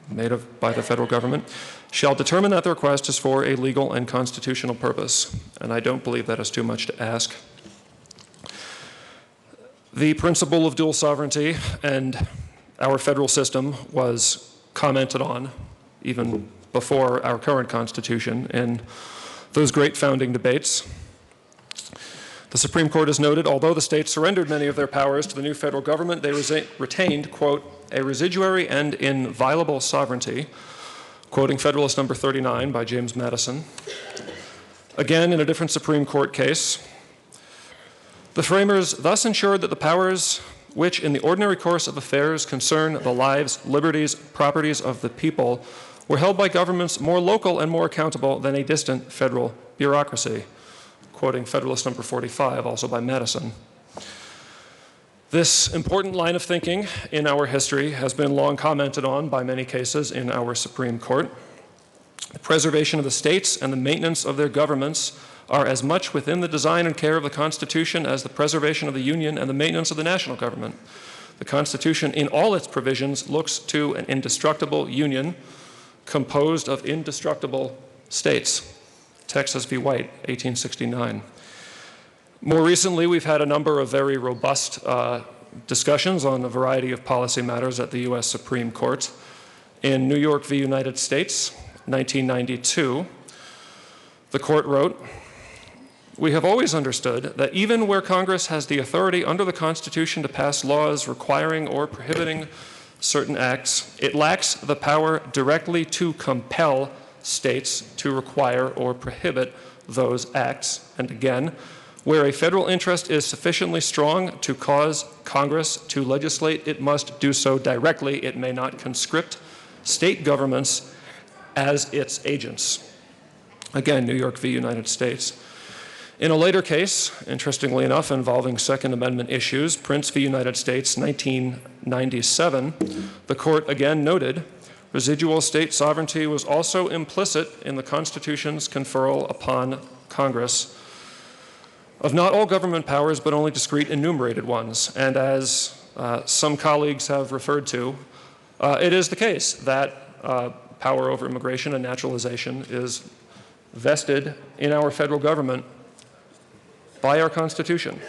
made by the federal government, shall determine that the request is for a legal and constitutional purpose. And I don't believe that is too much to ask. The principle of dual sovereignty and our federal system was commented on even before our current Constitution in those great founding debates. The Supreme Court has noted, although the states surrendered many of their powers to the new federal government, they retained, quote, a residuary and inviolable sovereignty, quoting Federalist Number 39 by James Madison. Again, in a different Supreme Court case, the framers thus ensured that the powers which in the ordinary course of affairs concern the lives, liberties, properties of the people were held by governments more local and more accountable than a distant federal bureaucracy, quoting Federalist Number 45, also by Madison. This important line of thinking in our history has been long commented on by many cases in our Supreme Court. The preservation of the states and the maintenance of their governments are as much within the design and care of the Constitution as the preservation of the Union and the maintenance of the national government. The Constitution, in all its provisions, looks to an indestructible union composed of indestructible states. Texas v. White, 1869. More recently, we've had a number of very robust discussions on a variety of policy matters at the U.S. Supreme Court. In New York v. United States, 1992, the court wrote, "We have always understood that even where Congress has the authority under the Constitution to pass laws requiring or prohibiting certain acts, it lacks the power directly to compel states to require or prohibit those acts." And again, where a federal interest is sufficiently strong to cause Congress to legislate, it must do so directly. It may not conscript state governments as its agents. Again, New York v. United States. In a later case, interestingly enough, involving Second Amendment issues, Prince v. United States, 1997, the court again noted, residual state sovereignty was also implicit in the Constitution's conferral upon Congress of not all government powers, but only discrete enumerated ones. And as some colleagues have referred to, it is the case that power over immigration and naturalization is vested in our federal government by our Constitution.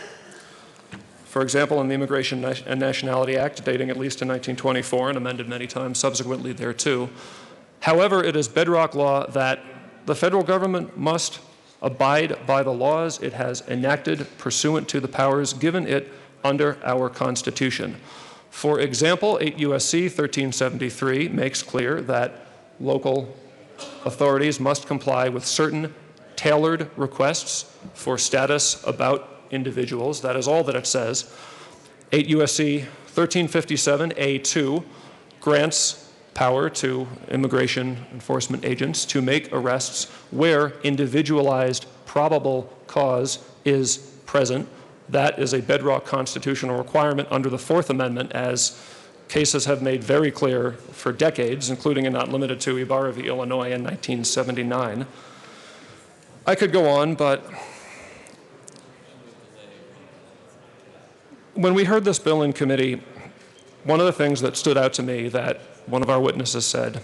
For example, in the Immigration and Nationality Act, dating at least to 1924 and amended many times subsequently thereto. However, it is bedrock law that the federal government must abide by the laws it has enacted pursuant to the powers given it under our Constitution. For example, 8 U.S.C. 1373 makes clear that local authorities must comply with certain tailored requests for status about individuals. That is all that it says. 8 U.S.C. 1357A2 grants power to immigration enforcement agents to make arrests where individualized probable cause is present. That is a bedrock constitutional requirement under the Fourth Amendment, as cases have made very clear for decades, including and not limited to Ibarra v. Illinois in 1979. I could go on, but when we heard this bill in committee, one of the things that stood out to me that one of our witnesses said,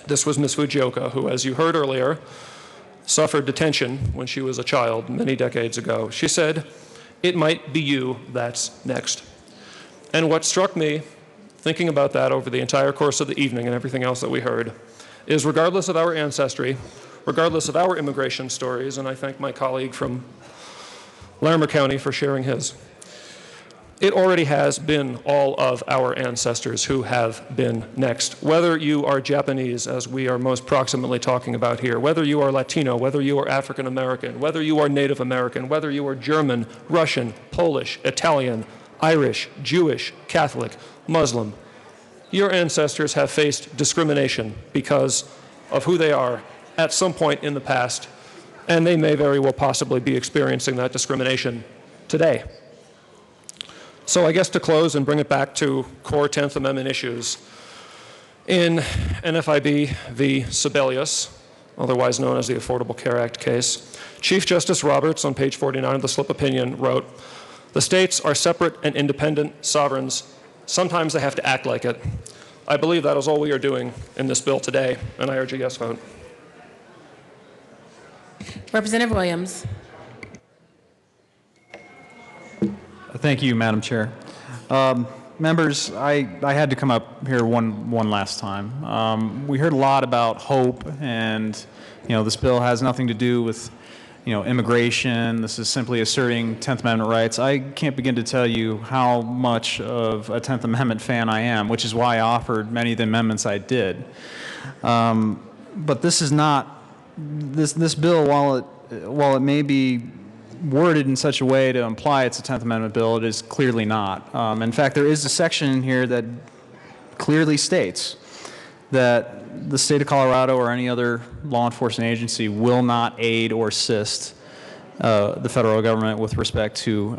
this was Ms. Fujioka, who, as you heard earlier, suffered detention when she was a child many decades ago. She said, "It might be you that's next." And what struck me, thinking about that over the entire course of the evening and everything else that we heard, is regardless of our ancestry, regardless of our immigration stories, and I thank my colleague from Larimer County for sharing his, it already has been all of our ancestors who have been next. Whether you are Japanese, as we are most proximately talking about here, whether you are Latino, whether you are African American, whether you are Native American, whether you are German, Russian, Polish, Italian, Irish, Jewish, Catholic, Muslim, your ancestors have faced discrimination because of who they are at some point in the past, and they may very well possibly be experiencing that discrimination today. So I guess to close and bring it back to core 10th Amendment issues, in NFIB v. Sebelius, otherwise known as the Affordable Care Act case, Chief Justice Roberts, on page 49 of the slip opinion, wrote, "The states are separate and independent sovereigns. Sometimes they have to act like it." I believe that is all we are doing in this bill today, and I urge a yes vote. Representative Williams. Thank you, Madam Chair. Members, I had to come up here one last time. We heard a lot about hope, and this bill has nothing to do with immigration. This is simply asserting 10th Amendment rights. I can't begin to tell you how much of a 10th Amendment fan I am, which is why I offered many of the amendments I did. But this is not this bill. While it may be worded in such a way to imply it's a 10th Amendment bill, it is clearly not. In fact, there is a section in here that clearly states that the state of Colorado or any other law enforcement agency will not aid or assist the federal government with respect to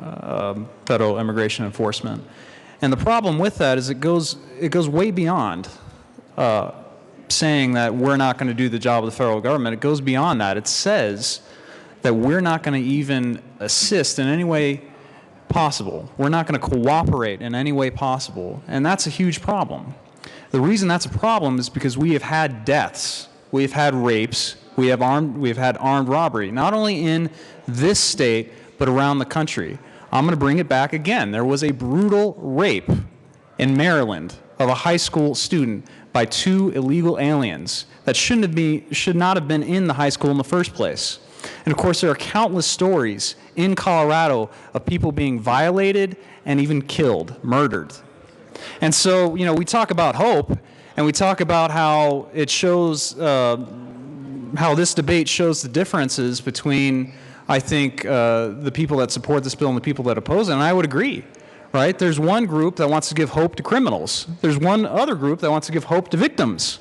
federal immigration enforcement. And the problem with that is it goes way beyond saying that we're not going to do the job of the federal government. It goes beyond that. It says that we're not going to even assist in any way possible. We're not going to cooperate in any way possible. And that's a huge problem. The reason that's a problem is because we have had deaths, we've had rapes, we've had armed robbery, not only in this state, but around the country. I'm going to bring it back again. There was a brutal rape in Maryland of a high school student by 2 illegal aliens that should not have been in the high school in the first place. And of course, there are countless stories in Colorado of people being violated and even killed, murdered. And so, you know, we talk about hope, and we talk about how it shows, how this debate shows the differences between, I think, the people that support this bill and the people that oppose it, and I would agree, right? There's one group that wants to give hope to criminals. There's one other group that wants to give hope to victims.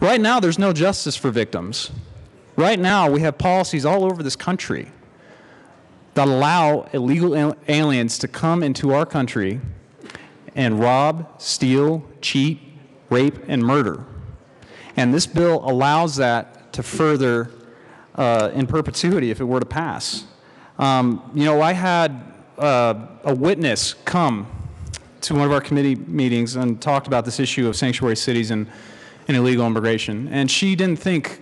Right now, there's no justice for victims. Right now, we have policies all over this country that allow illegal aliens to come into our country and rob, steal, cheat, rape, and murder. And this bill allows that to further in perpetuity if it were to pass. You know, I had a witness come to one of our committee meetings and talked about this issue of sanctuary cities and illegal immigration. And she didn't think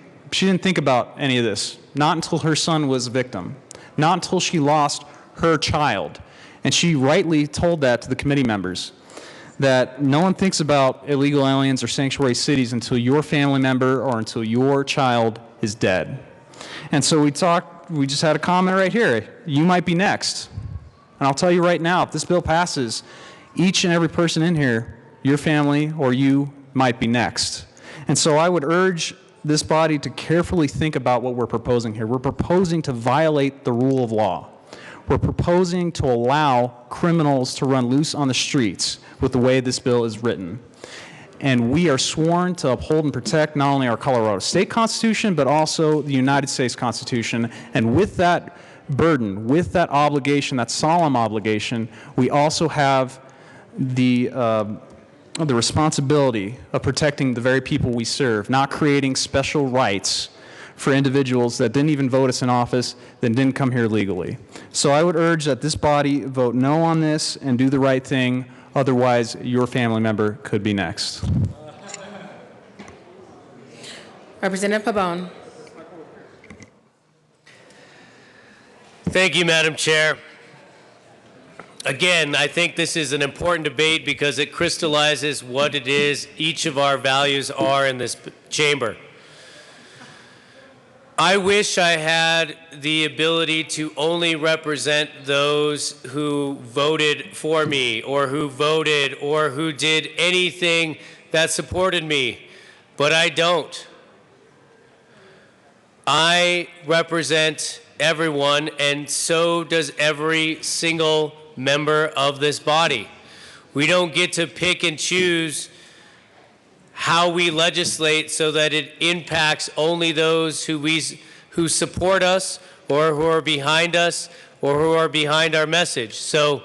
about any of this, not until her son was a victim, not until she lost her child. And she rightly told that to the committee members, that no one thinks about illegal aliens or sanctuary cities until your family member or until your child is dead. And so we just had a comment right here. You might be next. And I'll tell you right now, if this bill passes, each and every person in here, your family or you, might be next. And so I would urge this body to carefully think about what we're proposing here. We're proposing to violate the rule of law. We're proposing to allow criminals to run loose on the streets with the way this bill is written. And we are sworn to uphold and protect not only our Colorado State Constitution, but also the United States Constitution. And with that burden, with that obligation, that solemn obligation, we also have the responsibility of protecting the very people we serve, not creating special rights for individuals that didn't even vote us in office, that didn't come here legally. So I would urge that this body vote no on this and do the right thing. Otherwise, your family member could be next. Representative Pabon. Thank you, Madam Chair. Again, I think this is an important debate because it crystallizes what it is each of our values are in this chamber. I wish I had the ability to only represent those who voted for me or who voted or who did anything that supported me, but I don't. I represent everyone, and so does every single member of this body. We don't get to pick and choose how we legislate so that it impacts only those who support us or who are behind us or who are behind our message. So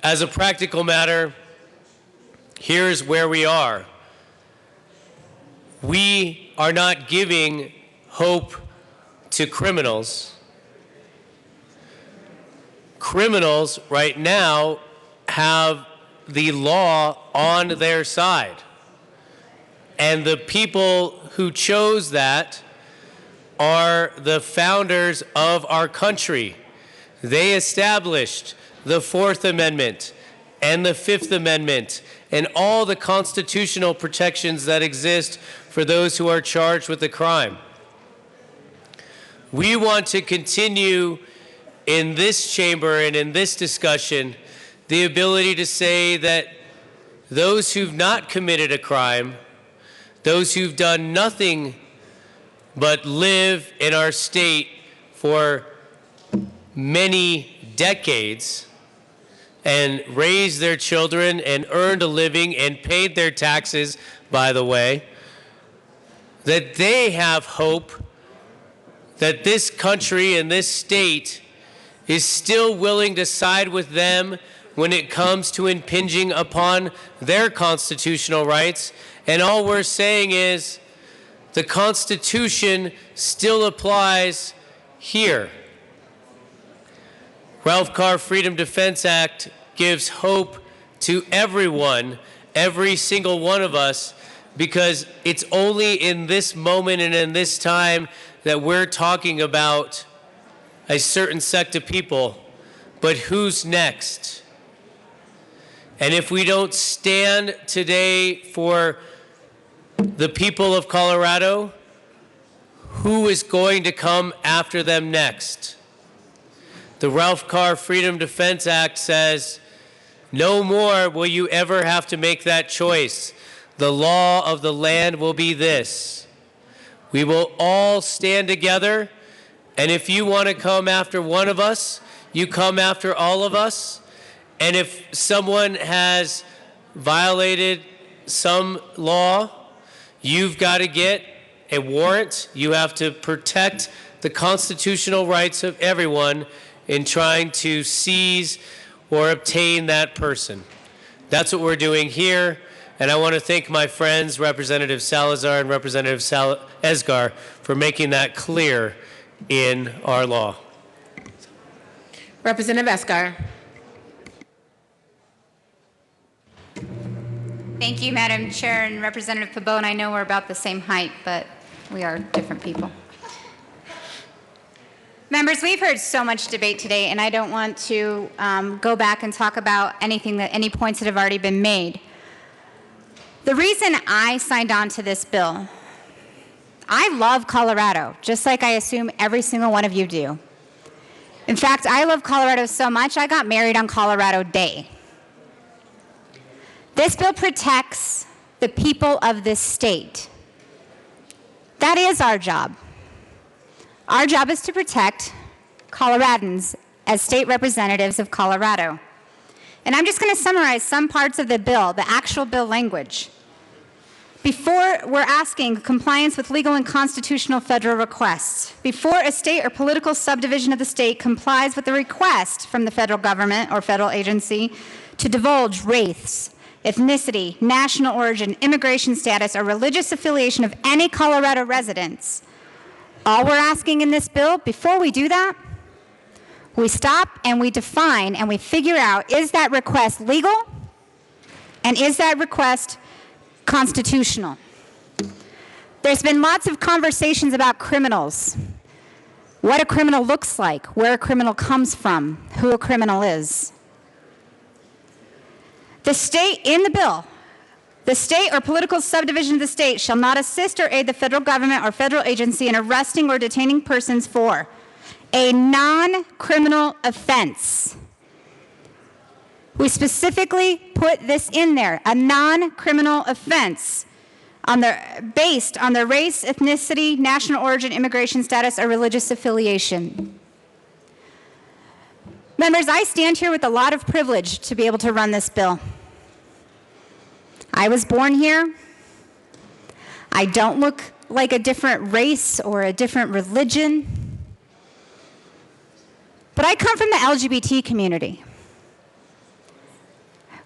as a practical matter, here's where we are. We are not giving hope to criminals. Criminals right now have the law on their side. And the people who chose that are the founders of our country. They established the Fourth Amendment and the Fifth Amendment and all the constitutional protections that exist for those who are charged with a crime. We want to continue in this chamber and in this discussion the ability to say that those who've not committed a crime, those who've done nothing but live in our state for many decades and raised their children and earned a living and paid their taxes, by the way, that they have hope that this country and this state is still willing to side with them when it comes to impinging upon their constitutional rights. And all we're saying is the Constitution still applies here. Ralph Carr Freedom Defense Act gives hope to everyone, every single one of us, because it's only in this moment and in this time that we're talking about a certain sect of people. But who's next? And if we don't stand today for the people of Colorado, who is going to come after them next? The Ralph Carr Freedom Defense Act says, no more will you ever have to make that choice. The law of the land will be this. We will all stand together, and if you want to come after one of us, you come after all of us. And if someone has violated some law, you've got to get a warrant. You have to protect the constitutional rights of everyone in trying to seize or obtain that person. That's what we're doing here. And I want to thank my friends, Representative Salazar and Representative Esgar, for making that clear in our law. Representative Esgar. Thank you, Madam Chair, and Representative Pabon. I know we're about the same height, but we are different people. Members, we've heard so much debate today, and I don't want to go back and talk about any points that have already been made. The reason I signed on to this bill, I love Colorado, just like I assume every single one of you do. In fact, I love Colorado so much, I got married on Colorado Day. This bill protects the people of this state. That is our job. Our job is to protect Coloradans as state representatives of Colorado. And I'm just going to summarize some parts of the bill, the actual bill language. Before we're asking compliance with legal and constitutional federal requests, before a state or political subdivision of the state complies with the request from the federal government or federal agency to divulge race, ethnicity, national origin, immigration status, or religious affiliation of any Colorado residents, all we're asking in this bill, before we do that, we stop and we define and we figure out, is that request legal? And is that request constitutional? There's been lots of conversations about criminals, what a criminal looks like, where a criminal comes from, who a criminal is. The state, in the bill, the state or political subdivision of the state shall not assist or aid the federal government or federal agency in arresting or detaining persons for a non-criminal offense. We specifically put this in there, a non-criminal offense based on their race, ethnicity, national origin, immigration status, or religious affiliation. Members, I stand here with a lot of privilege to be able to run this bill. I was born here. I don't look like a different race or a different religion. But I come from the LGBT community.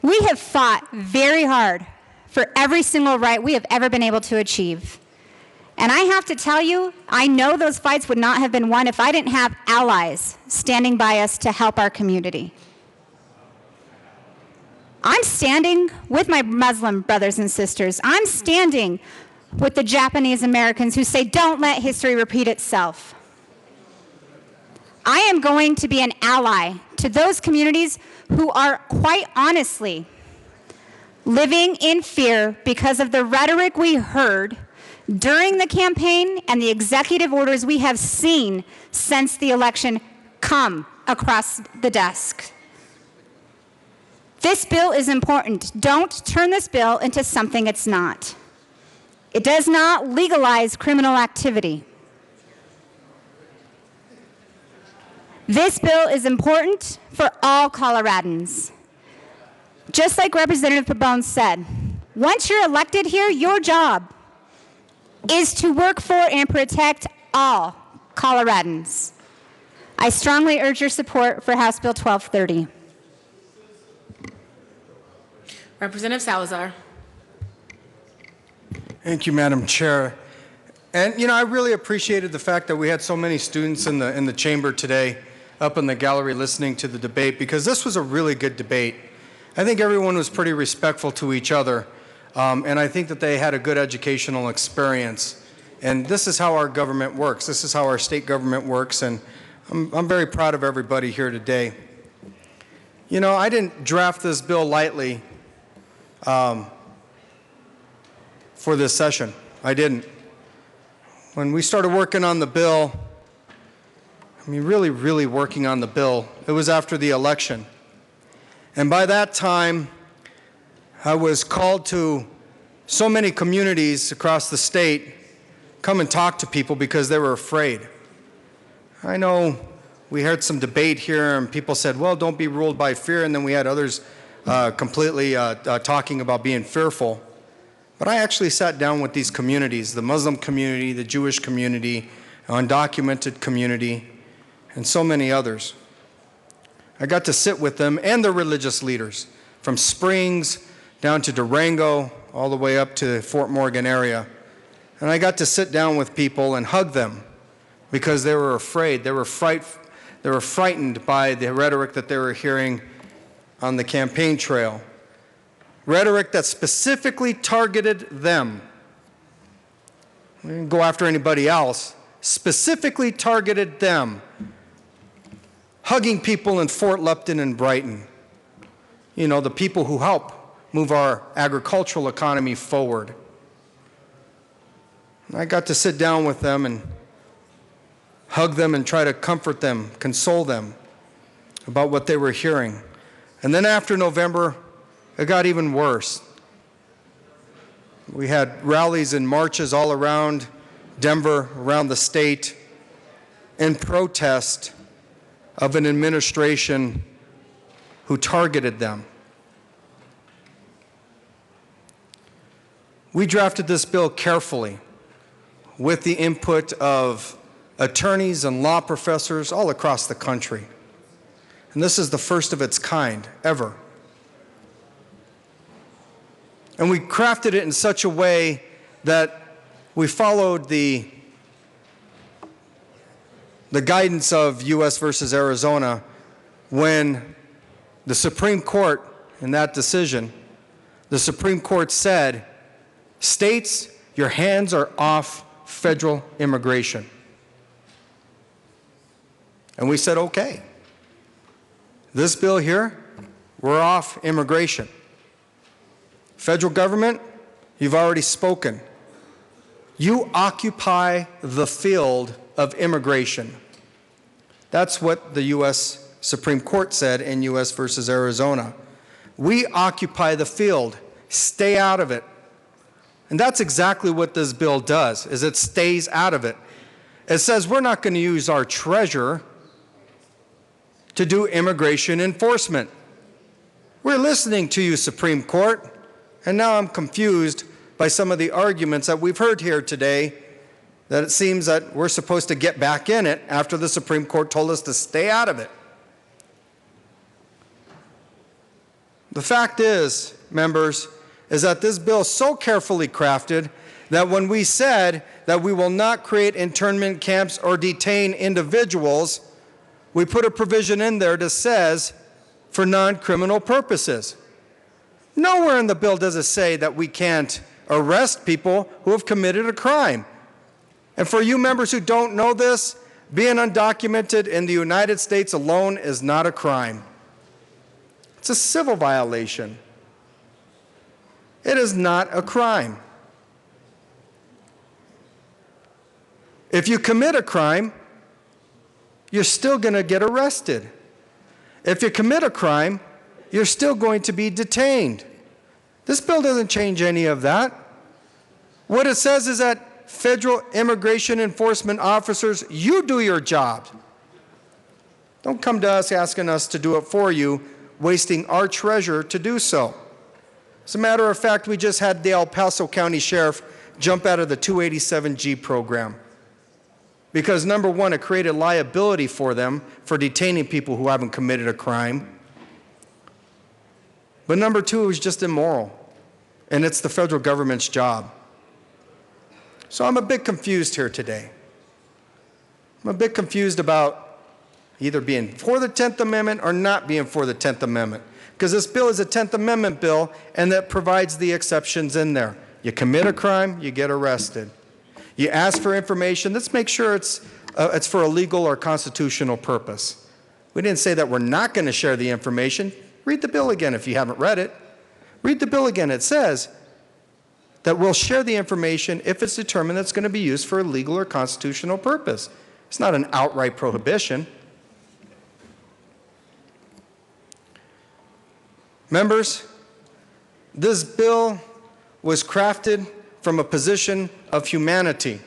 We have fought very hard for every single right we have ever been able to achieve. And I have to tell you, I know those fights would not have been won if I didn't have allies standing by us to help our community. I'm standing with my Muslim brothers and sisters. I'm standing with the Japanese Americans who say, don't let history repeat itself. I am going to be an ally to those communities who are quite honestly living in fear because of the rhetoric we heard during the campaign and the executive orders we have seen since the election come across the desk. This bill is important. Don't turn this bill into something it's not. It does not legalize criminal activity. This bill is important for all Coloradans. Just like Representative Pabon said, once you're elected here, your job is to work for and protect all Coloradans. I strongly urge your support for House Bill 1230. Representative Salazar. Thank you, Madam Chair. And, I really appreciated the fact that we had so many students in the chamber today up in the gallery listening to the debate, because this was a really good debate. I think everyone was pretty respectful to each other, and I think that they had a good educational experience. And this is how our government works. This is how our state government works, and I'm very proud of everybody here today. I didn't draft this bill lightly for this session. I didn't. When we started working on the bill, really working on the bill, it was after the election. And by that time, I was called to so many communities across the state, come and talk to people because they were afraid. I know we heard some debate here and people said, well, don't be ruled by fear, and then we had others completely talking about being fearful. But I actually sat down with these communities, the Muslim community, the Jewish community, undocumented community, and so many others. I got to sit with them and their religious leaders, from Springs down to Durango, all the way up to the Fort Morgan area. And I got to sit down with people and hug them because they were afraid. They were frightened by the rhetoric that they were hearing on the campaign trail. Rhetoric that specifically targeted them. We didn't go after anybody else. Specifically targeted them. Hugging people in Fort Lupton and Brighton. The people who help move our agricultural economy forward. And I got to sit down with them and hug them and try to comfort them, console them about what they were hearing. And then after November, it got even worse. We had rallies and marches all around Denver, around the state, in protest of an administration who targeted them. We drafted this bill carefully with the input of attorneys and law professors all across the country. And this is the first of its kind ever. And we crafted it in such a way that we followed the guidance of U.S. versus Arizona when the Supreme Court, in that decision, the Supreme Court said, states, your hands are off federal immigration. And we said, okay. This bill here, we're off immigration. Federal government, you've already spoken. You occupy the field of immigration. That's what the U.S. Supreme Court said in U.S. versus Arizona. We occupy the field. Stay out of it. And that's exactly what this bill does, is it stays out of it. It says we're not going to use our treasure to do immigration enforcement. We're listening to you, Supreme Court. And now I'm confused by some of the arguments that we've heard here today, that it seems that we're supposed to get back in it after the Supreme Court told us to stay out of it. The fact is, members, is that this bill is so carefully crafted that when we said that we will not create internment camps or detain individuals, we put a provision in there that says for non-criminal purposes. Nowhere in the bill does it say that we can't arrest people who have committed a crime. And for you members who don't know this, being undocumented in the United States alone is not a crime. It's a civil violation. It is not a crime. If you commit a crime, you're still going to get arrested. If you commit a crime, you're still going to be detained. This bill doesn't change any of that. What it says is that federal immigration enforcement officers, you do your job. Don't come to us asking us to do it for you, wasting our treasure to do so. As a matter of fact, we just had the El Paso County Sheriff jump out of the 287G program. Because number one, it created liability for them for detaining people who haven't committed a crime. But number two, it was just immoral. And it's the federal government's job. So I'm a bit confused here today. I'm a bit confused about either being for the 10th Amendment or not being for the 10th Amendment. Because this bill is a 10th Amendment bill, and that provides the exceptions in there. You commit a crime, you get arrested. You ask for information, let's make sure it's for a legal or constitutional purpose. We didn't say that we're not going to share the information. Read the bill again if you haven't read it. Read the bill again. It says that we'll share the information if it's determined that it's going to be used for a legal or constitutional purpose. It's not an outright prohibition. Members, this bill was crafted from a position of humanity.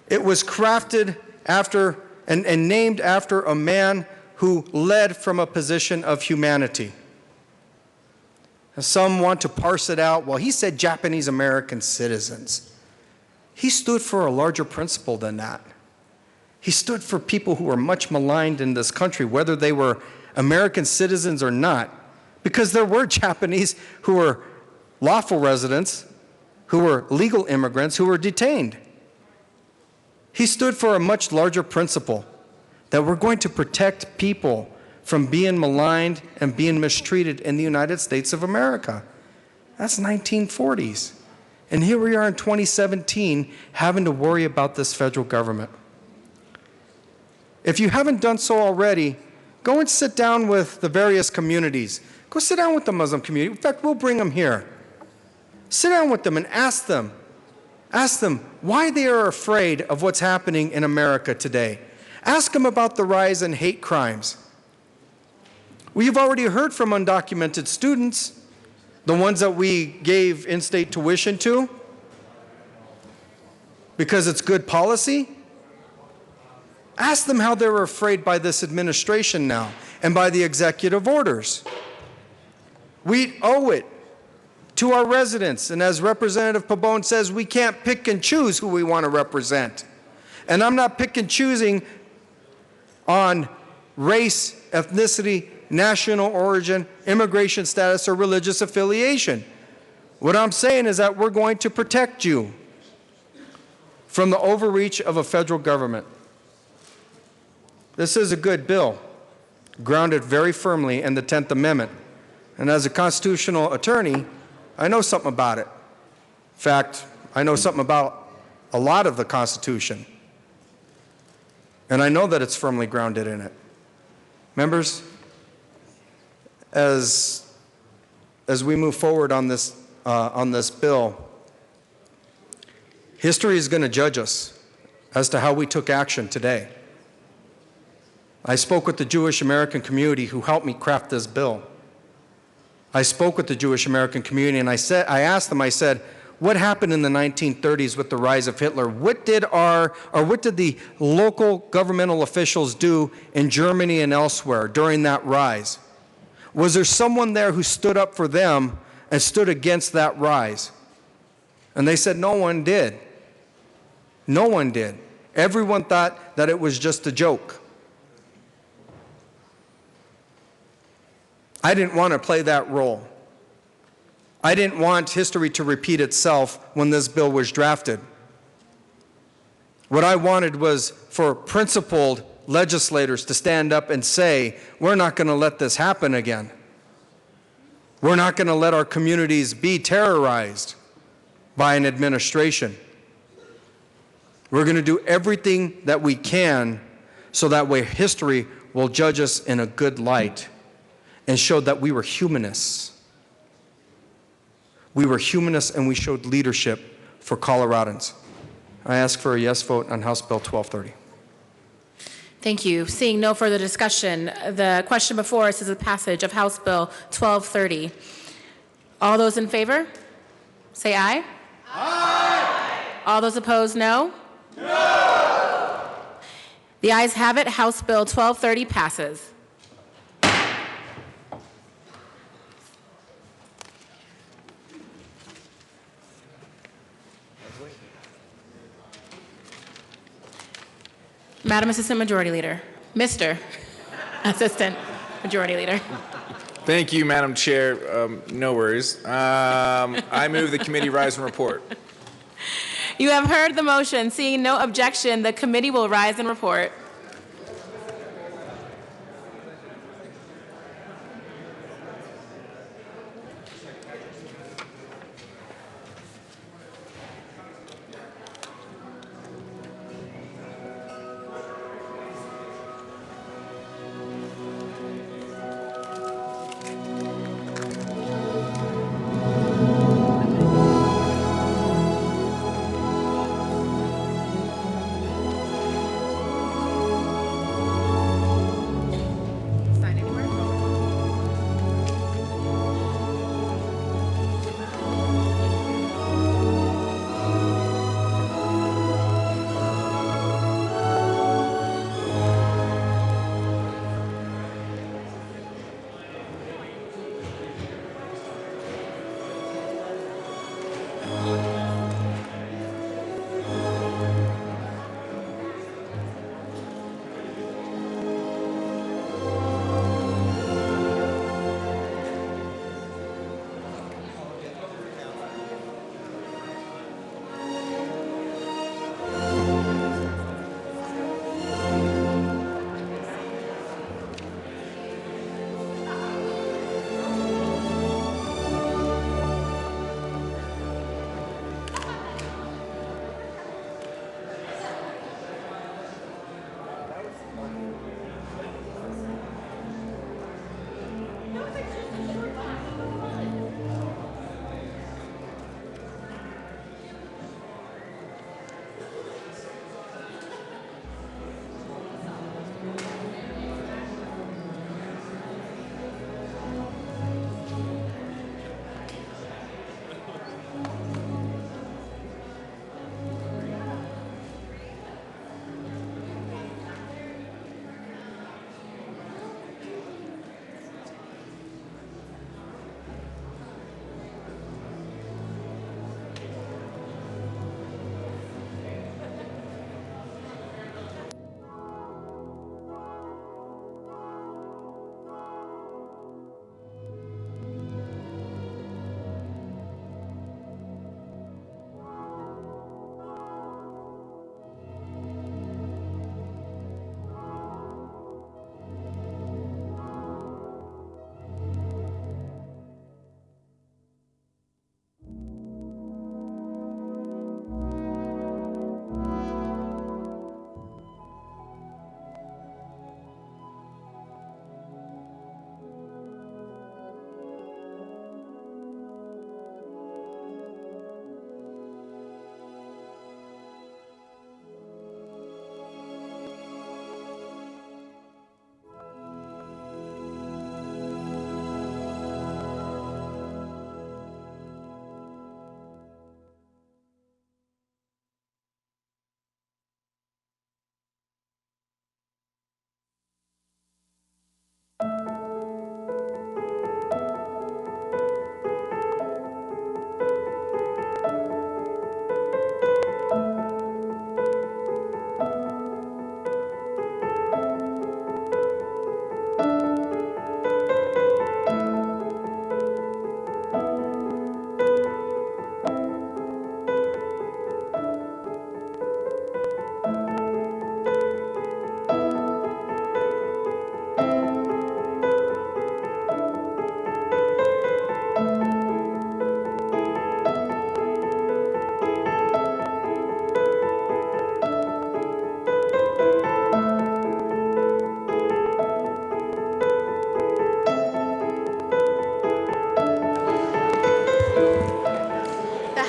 It was crafted after and named after a man who led from a position of humanity. Some want to parse it out. Well, he said Japanese American citizens. He stood for a larger principle than that. He stood for people who were much maligned in this country, whether they were American citizens or not, because there were Japanese who were lawful residents, who were legal immigrants, who were detained. He stood for a much larger principle, that we're going to protect people from being maligned and being mistreated in the United States of America. That's 1940s. And here we are in 2017 having to worry about this federal government. If you haven't done so already, go and sit down with the various communities. Go sit down with the Muslim community. In fact, we'll bring them here. Sit down with them and ask them why they are afraid of what's happening in America today. Ask them about the rise in hate crimes. We've already heard from undocumented students, the ones that we gave in-state tuition to, because it's good policy. Ask them how they're afraid by this administration now and by the executive orders. We owe it to our residents, and as Representative Pabon says, we can't pick and choose who we want to represent. And I'm not pick and choosing on race, ethnicity, national origin, immigration status, or religious affiliation. What I'm saying is that we're going to protect you from the overreach of a federal government. This is a good bill, grounded very firmly in the 10th Amendment. And as a constitutional attorney, I know something about it. In fact, I know something about a lot of the Constitution. And I know that it's firmly grounded in it. Members, as we move forward on this bill, history is going to judge us as to how we took action today. I spoke with the Jewish American community who helped me craft this bill. I spoke with the Jewish American community and I asked them, what happened in the 1930s with the rise of Hitler? What did the local governmental officials do in Germany and elsewhere during that rise? Was there someone there who stood up for them and stood against that rise? And they said no one did. No one did. Everyone thought that it was just a joke. I didn't want to play that role. I didn't want history to repeat itself when this bill was drafted. What I wanted was for principled legislators to stand up and say, we're not going to let this happen again. We're not going to let our communities be terrorized by an administration. We're going to do everything that we can so that way history will judge us in a good light and show that we were humanists. We were humanists and we showed leadership for Coloradans. I ask for a yes vote on House Bill 1230. Thank you. Seeing no further discussion, the question before us is the passage of House Bill 1230. All those in favor, say aye. Aye. All those opposed, no? No. The ayes have it. House Bill 1230 passes. Madam Assistant Majority Leader. Mr. Assistant Majority Leader. Thank you, Madam Chair. No worries. I move the committee rise and report. You have heard the motion. Seeing no objection, the committee will rise and report.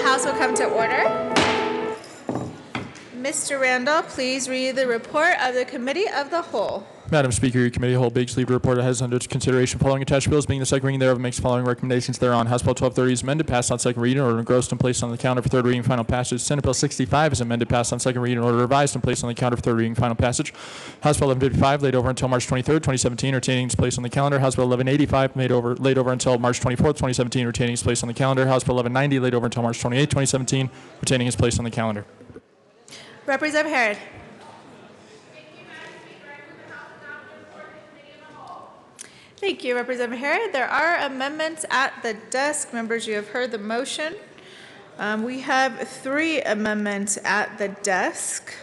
House will come to order. Mr. Randall, please read the report of the Committee of the Whole. Madam Speaker, your committee of the whole Big Sleeve report has under its consideration following attached bills, being the second reading thereof, makes the following recommendations thereon. House Bill 1230 is amended, passed on second reading, order engrossed and placed on the calendar for third reading, final passage. Senate Bill 65 is amended, passed on second reading, order revised and placed on the calendar for third reading, final passage. House Bill 1155 laid over until March 23rd, 2017, retaining its place on the calendar. House Bill 1185 laid over until March 24th, 2017, retaining its place on the calendar. House Bill 1190 laid over until March 28th, 2017, retaining its place on the calendar. Representative Herod. Thank you, Representative Harris. There are amendments at the desk. Members, you have heard the motion. We have 3 amendments at the desk.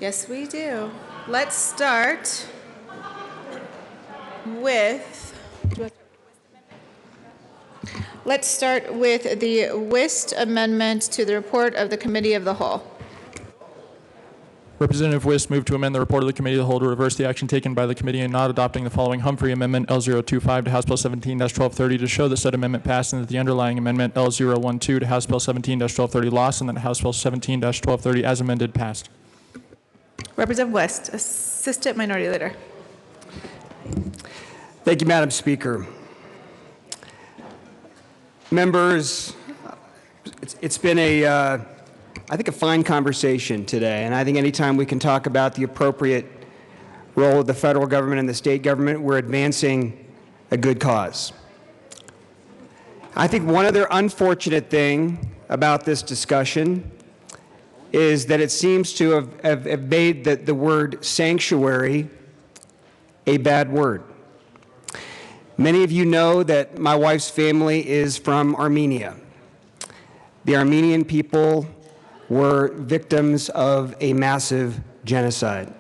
Yes, we do. Let's start with the Wist amendment to the report of the Committee of the Whole. Representative Wist moved to amend the report of the Committee of the Whole to reverse the action taken by the committee in not adopting the following Humphrey Amendment L025 to House Bill 17-1230 to show that said amendment passed and that the underlying amendment L012 to House Bill 17-1230 lost and that House Bill 17-1230 as amended passed. Representative West, Assistant Minority Leader. Thank you, Madam Speaker. Members, it's been I think a fine conversation today, and I think anytime we can talk about the appropriate role of the federal government and the state government, we're advancing a good cause. I think one other unfortunate thing about this discussion is that it seems to have made the word sanctuary a bad word. Many of you know that my wife's family is from Armenia. The Armenian people were victims of a massive genocide.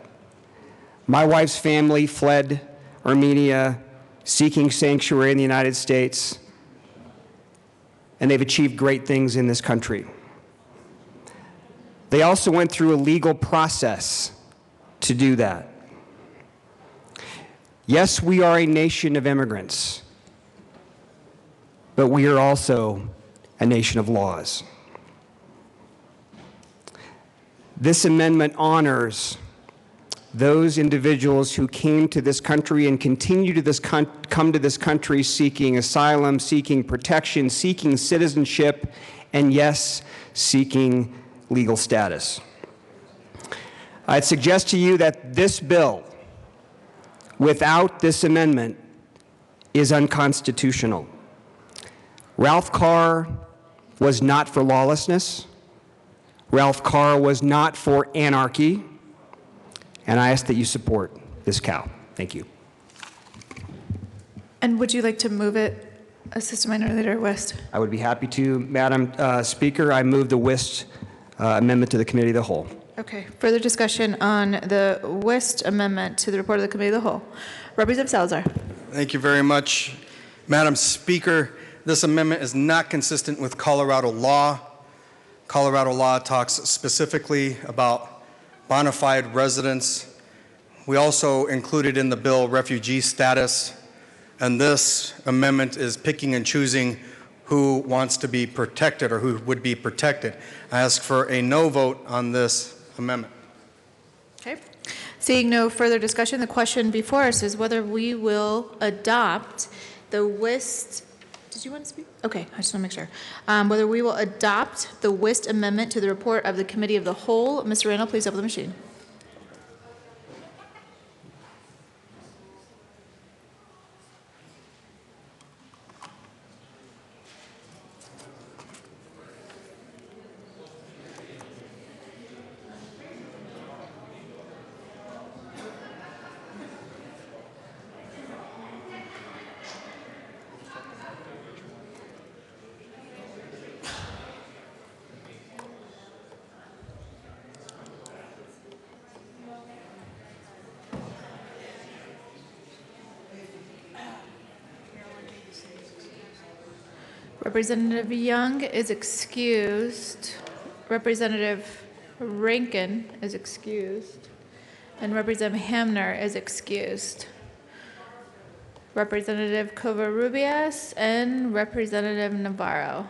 My wife's family fled Armenia seeking sanctuary in the United States, and they've achieved great things in this country. They also went through a legal process to do that. Yes, we are a nation of immigrants, but we are also a nation of laws. This amendment honors those individuals who came to this country and continue to come to this country seeking asylum, seeking protection, seeking citizenship, and yes, seeking legal status. I'd suggest to you that this bill, without this amendment, is unconstitutional. Ralph Carr was not for lawlessness. Ralph Carr was not for anarchy, and I ask that you support this cow. Thank you. And would you like to move it, Assistant Minority Leader West? I would be happy to, Madam Speaker. I move the Wist amendment to the Committee of the Whole. Okay. Further discussion on the West amendment to the report of the Committee of the Whole. Representative Salazar. Thank you very much, Madam Speaker. This amendment is not consistent with Colorado law. Colorado law talks specifically about bona fide residents. We also included in the bill refugee status, and this amendment is picking and choosing who wants to be protected or who would be protected. I ask for a no vote on this amendment. Okay. Seeing no further discussion, the question before us is whether we will adopt the Wist. Did you want to speak? Okay, I just want to make sure. Whether we will adopt the Wist amendment to the report of the Committee of the Whole. Mr. Randall, please open the machine. Representative Young is excused. Representative Rankin is excused. And Representative Hamner is excused. Representative Covarrubias and Representative Navarro.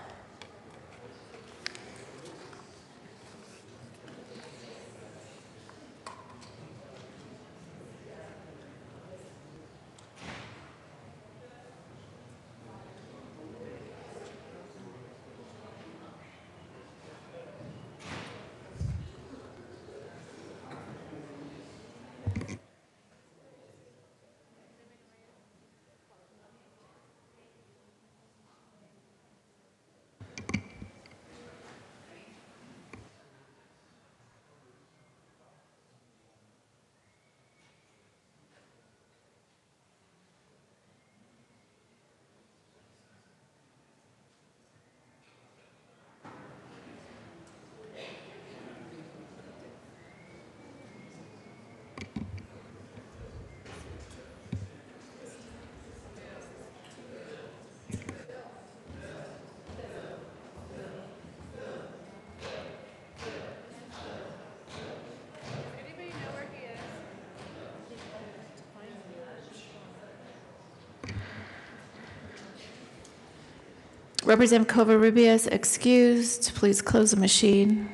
Representative Covarrubias excused. Please close the machine.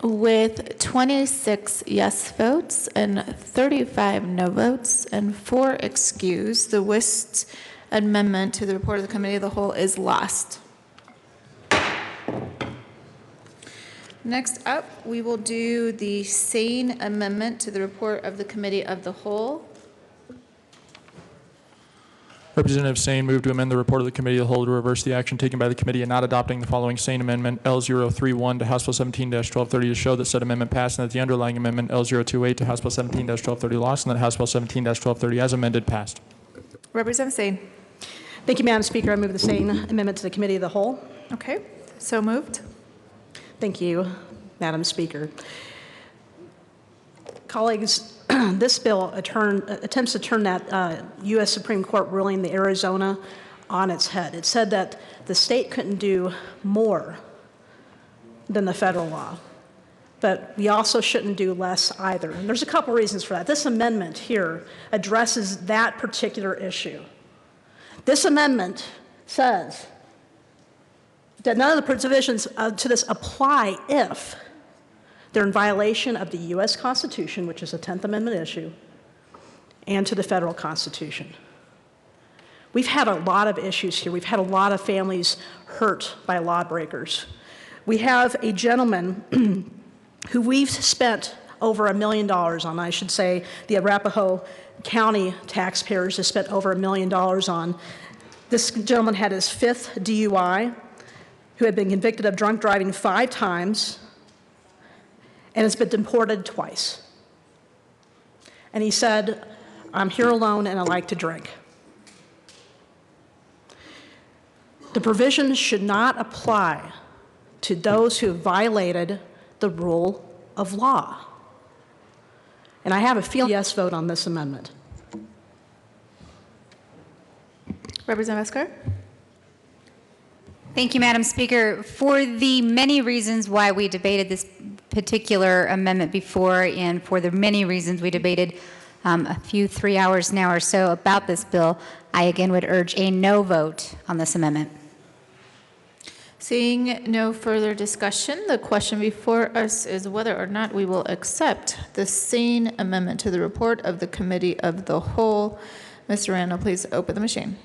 With 26 yes votes and 35 no votes and 4 excused, the WIST amendment to the report of the Committee of the Whole is lost. Next up, we will do the sane amendment to the report of the Committee of the Whole. Representative Sane moved to amend the report of the Committee of the Whole to reverse the action taken by the committee in not adopting the following sane amendment L031 to House Bill 17-1230 to show that said amendment passed and that the underlying amendment L028 to House Bill 17-1230 lost and that House Bill 17-1230 as amended passed. Representative Sane. Thank you, Madam Speaker. I move the same amendment to the Committee of the Whole. Okay, so moved. Thank you, Madam Speaker. Colleagues, this bill attempts to turn that U.S. Supreme Court ruling, the Arizona, on its head. It said that the state couldn't do more than the federal law, but we also shouldn't do less either. And there's a couple reasons for that. This amendment here addresses that particular issue. This amendment says that none of the provisions to this apply if they're in violation of the U.S. Constitution, which is a 10th Amendment issue, and to the federal Constitution. We've had a lot of issues here. We've had a lot of families hurt by lawbreakers. We have a gentleman who we've spent over $1 million on. I should say the Arapahoe County taxpayers have spent over $1 million on. This gentleman had his 5th DUI, who had been convicted of drunk driving 5 times, and has been deported twice. And he said, I'm here alone and I like to drink. The provisions should not apply to those who have violated the rule of law. And I have a feeling yes vote on this amendment. Representative Escar. Thank you, Madam Speaker. For the many reasons why we debated this particular amendment before and for the many reasons we debated a few 3 hours now or so about this bill, I again would urge a no vote on this amendment. Seeing no further discussion, the question before us is whether or not we will accept the sane amendment to the report of the Committee of the Whole. Mr. Randall, please open the machine.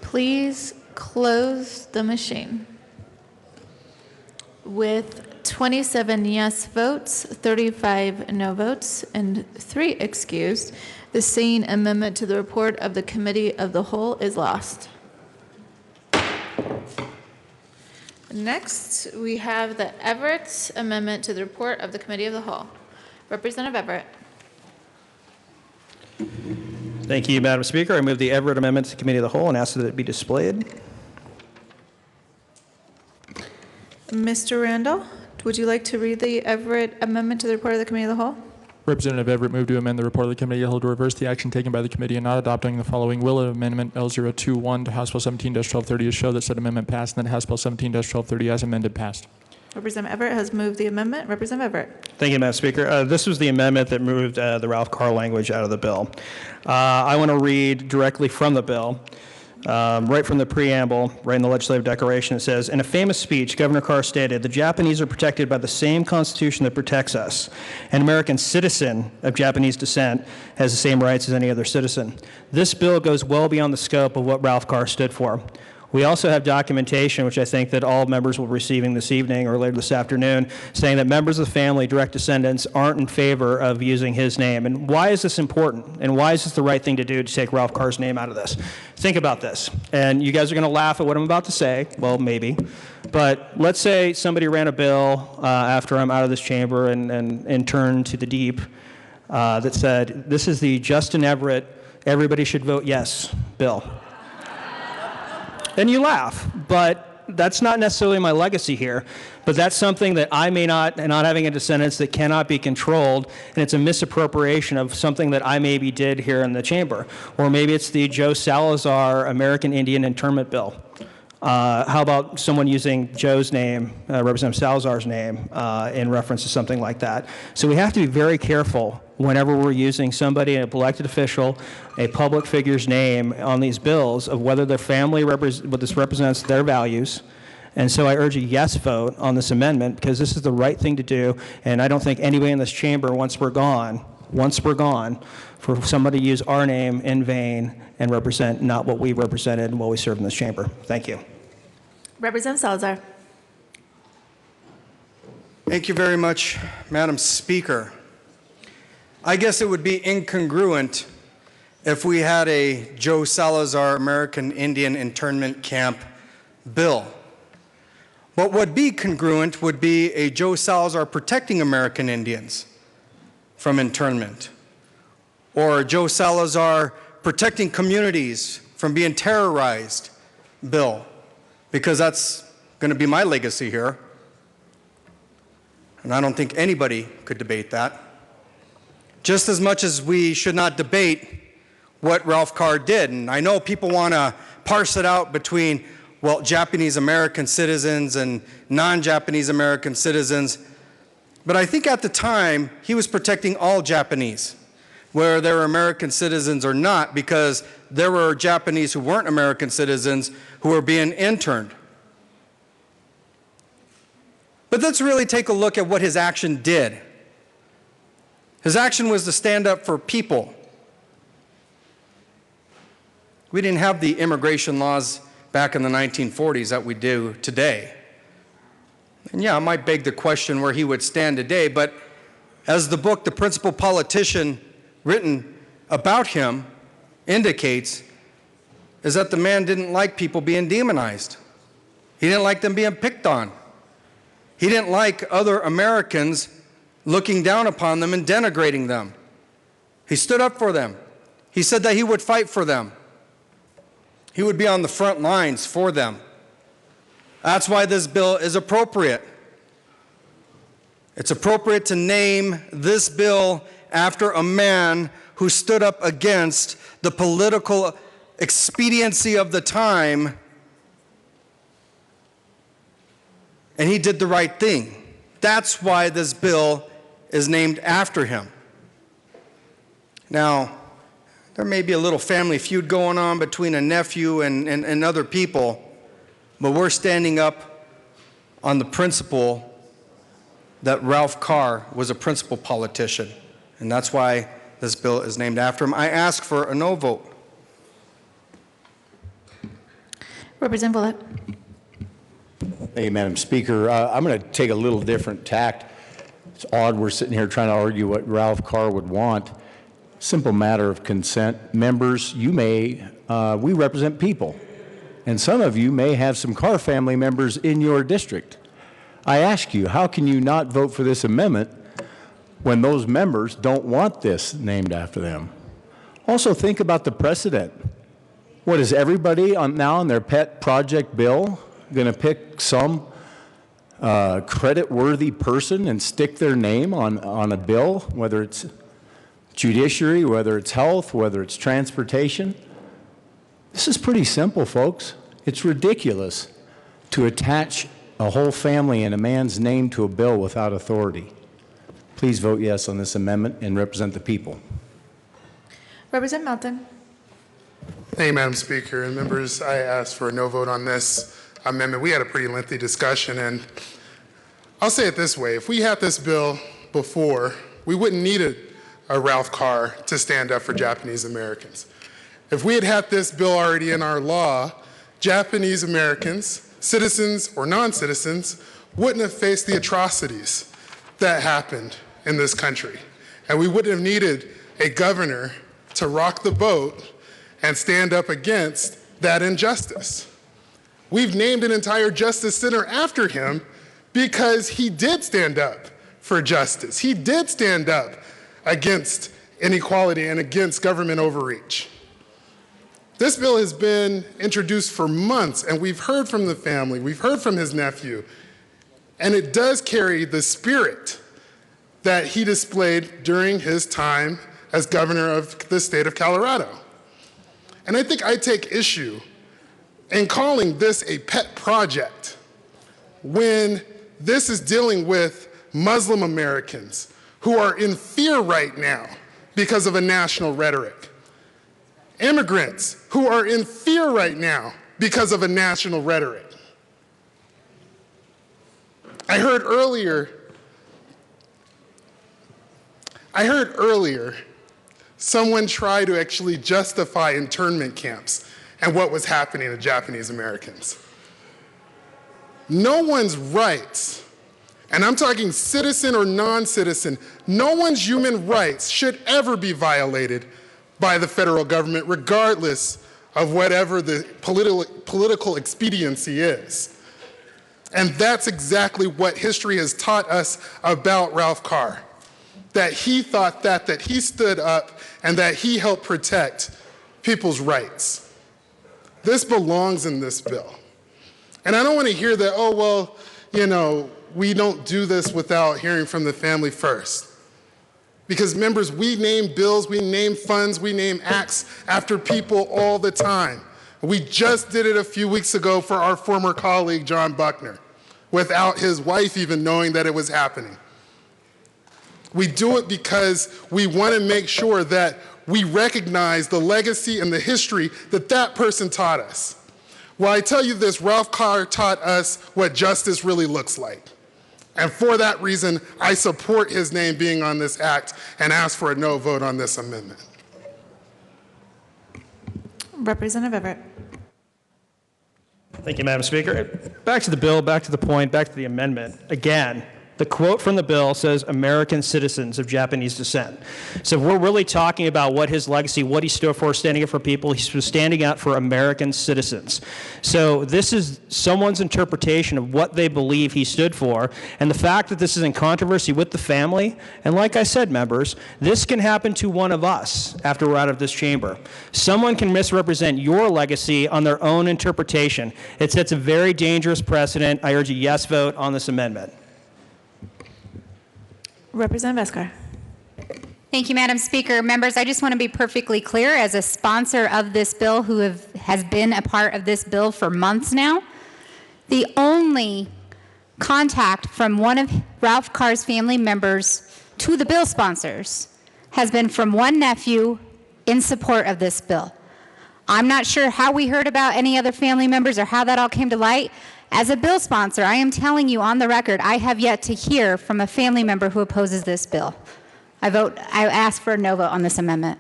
Please close the machine. With 27 yes votes, 35 no votes, and 3 excused, the sane amendment to the report of the Committee of the Whole is lost. Next, we have the Everett amendment to the report of the Committee of the Whole. Representative Everett. Thank you, Madam Speaker. I move the Everett amendment to the Committee of the Whole and ask that it be displayed. Mr. Randall, would you like to read the Everett amendment to the report of the Committee of the Whole? Representative Everett moved to amend the report of the Committee of the Whole to reverse the action taken by the committee in not adopting the following will amendment L021 to House Bill 17-1230 to show that said amendment passed and that House Bill 17-1230 as amended passed. Representative Everett has moved the amendment. Representative Everett. Thank you, Madam Speaker. This was the amendment that moved the Ralph Carr language out of the bill. I want to read directly from the bill. Right from the preamble, right in the legislative declaration, it says, in a famous speech, Governor Carr stated, the Japanese are protected by the same Constitution that protects us. An American citizen of Japanese descent has the same rights as any other citizen. This bill goes well beyond the scope of what Ralph Carr stood for. We also have documentation, which I think that all members will be receiving this evening or later this afternoon, saying that members of the family, direct descendants, aren't in favor of using his name. And why is this important? And why is this the right thing to do to take Ralph Carr's name out of this? Think about this. And you guys are going to laugh at what I'm about to say. Well, maybe. But let's say somebody ran a bill after I'm out of this chamber and turned to the deep that said, this is the Justin Everett, everybody should vote yes bill. And you laugh, but that's not necessarily my legacy here, but that's something that I may not, and not having a descendants that cannot be controlled, and it's a misappropriation of something that I maybe did here in the chamber. Or maybe it's the Joe Salazar American Indian Internment Bill. How about someone using Joe's name, Representative Salazar's name, in reference to something like that? So we have to be very careful whenever we're using somebody, an elected official, a public figure's name on these bills of whether their family, what this represents their values. And so I urge a yes vote on this amendment because this is the right thing to do. And I don't think anybody in this chamber, once we're gone, for somebody to use our name in vain and represent not what we represented while we served in this chamber. Thank you. Representative Salazar. Thank you very much, Madam Speaker. I guess it would be incongruent if we had a Joe Salazar American Indian Internment Camp bill. What would be congruent would be a Joe Salazar Protecting American Indians from Internment, or Joe Salazar Protecting Communities from Being Terrorized bill, because that's going to be my legacy here. And I don't think anybody could debate that. Just as much as we should not debate what Ralph Carr did. And I know people want to parse it out between, well, Japanese American citizens and non-Japanese American citizens. But I think at the time, he was protecting all Japanese, whether they were American citizens or not, because there were Japanese who weren't American citizens who were being interned. But let's really take a look at what his action did. His action was to stand up for people. We didn't have the immigration laws back in the 1940s that we do today. And yeah, I might beg the question where he would stand today, but as the book, The Principal Politician, written about him indicates, is that the man didn't like people being demonized. He didn't like them being picked on. He didn't like other Americans looking down upon them and denigrating them. He stood up for them. He said that he would fight for them. He would be on the front lines for them. That's why this bill is appropriate. It's appropriate to name this bill after a man who stood up against the political expediency of the time, and he did the right thing. That's why this bill is named after him. Now, there may be a little family feud going on between a nephew and other people, but we're standing up on the principle that Ralph Carr was a principled politician, and that's why this bill is named after him. I ask for a no vote. Representative Willett. Thank you, Madam Speaker. I'm going to take a little different tact. It's odd we're sitting here trying to argue what Ralph Carr would want. Simple matter of consent. Members, we represent people, and some of you may have some Carr family members in your district. I ask you, how can you not vote for this amendment when those members don't want this named after them? Also, think about the precedent. What is everybody now on their pet project bill going to pick some credit-worthy person and stick their name on a bill, whether it's judiciary, whether it's health, whether it's transportation? This is pretty simple, folks. It's ridiculous to attach a whole family and a man's name to a bill without authority. Please vote yes on this amendment and represent the people. Representative Melton. Thank you, Madam Speaker. And members, I asked for a no vote on this amendment. We had a pretty lengthy discussion, and I'll say it this way. If we had this bill before, we wouldn't need a Ralph Carr to stand up for Japanese Americans. If we had had this bill already in our law, Japanese Americans, citizens or non-citizens, wouldn't have faced the atrocities that happened in this country. And we wouldn't have needed a governor to rock the boat and stand up against that injustice. We've named an entire justice center after him because he did stand up for justice. He did stand up against inequality and against government overreach. This bill has been introduced for months, and we've heard from the family, we've heard from his nephew, and it does carry the spirit that he displayed during his time as governor of the state of Colorado. And I think I take issue in calling this a pet project when this is dealing with Muslim Americans who are in fear right now because of a national rhetoric. Immigrants who are in fear right now because of a national rhetoric. I heard earlier someone try to actually justify internment camps and what was happening to Japanese Americans. No one's rights, and I'm talking citizen or non-citizen, no one's human rights should ever be violated by the federal government, regardless of whatever the political expediency is. And that's exactly what history has taught us about Ralph Carr. That he thought that he stood up and that he helped protect people's rights. This belongs in this bill. And I don't want to hear that, oh, well, you know, we don't do this without hearing from the family first. Because members, we name bills, we name funds, we name acts after people all the time. We just did it a few weeks ago for our former colleague, John Buckner, without his wife even knowing that it was happening. We do it because we want to make sure that we recognize the legacy and the history that that person taught us. Well, I tell you this, Ralph Carr taught us what justice really looks like. And for that reason, I support his name being on this act and ask for a no vote on this amendment. Representative Everett. Thank you, Madam Speaker. Back to the bill, back to the point, back to the amendment. Again, the quote from the bill says American citizens of Japanese descent. So if we're really talking about what his legacy, what he stood for, standing up for people, he was standing out for American citizens. So this is someone's interpretation of what they believe he stood for, and the fact that this is in controversy with the family, and like I said, members, this can happen to one of us after we're out of this chamber. Someone can misrepresent your legacy on their own interpretation. It sets a very dangerous precedent. I urge a yes vote on this amendment. Representative Escar. Thank you, Madam Speaker. Members, I just want to be perfectly clear, as a sponsor of this bill who has been a part of this bill for months now, the only contact from one of Ralph Carr's family members to the bill sponsors has been from one nephew in support of this bill. I'm not sure how we heard about any other family members or how that all came to light. As a bill sponsor, I am telling you on the record, I have yet to hear from a family member who opposes this bill. I ask for a no vote on this amendment.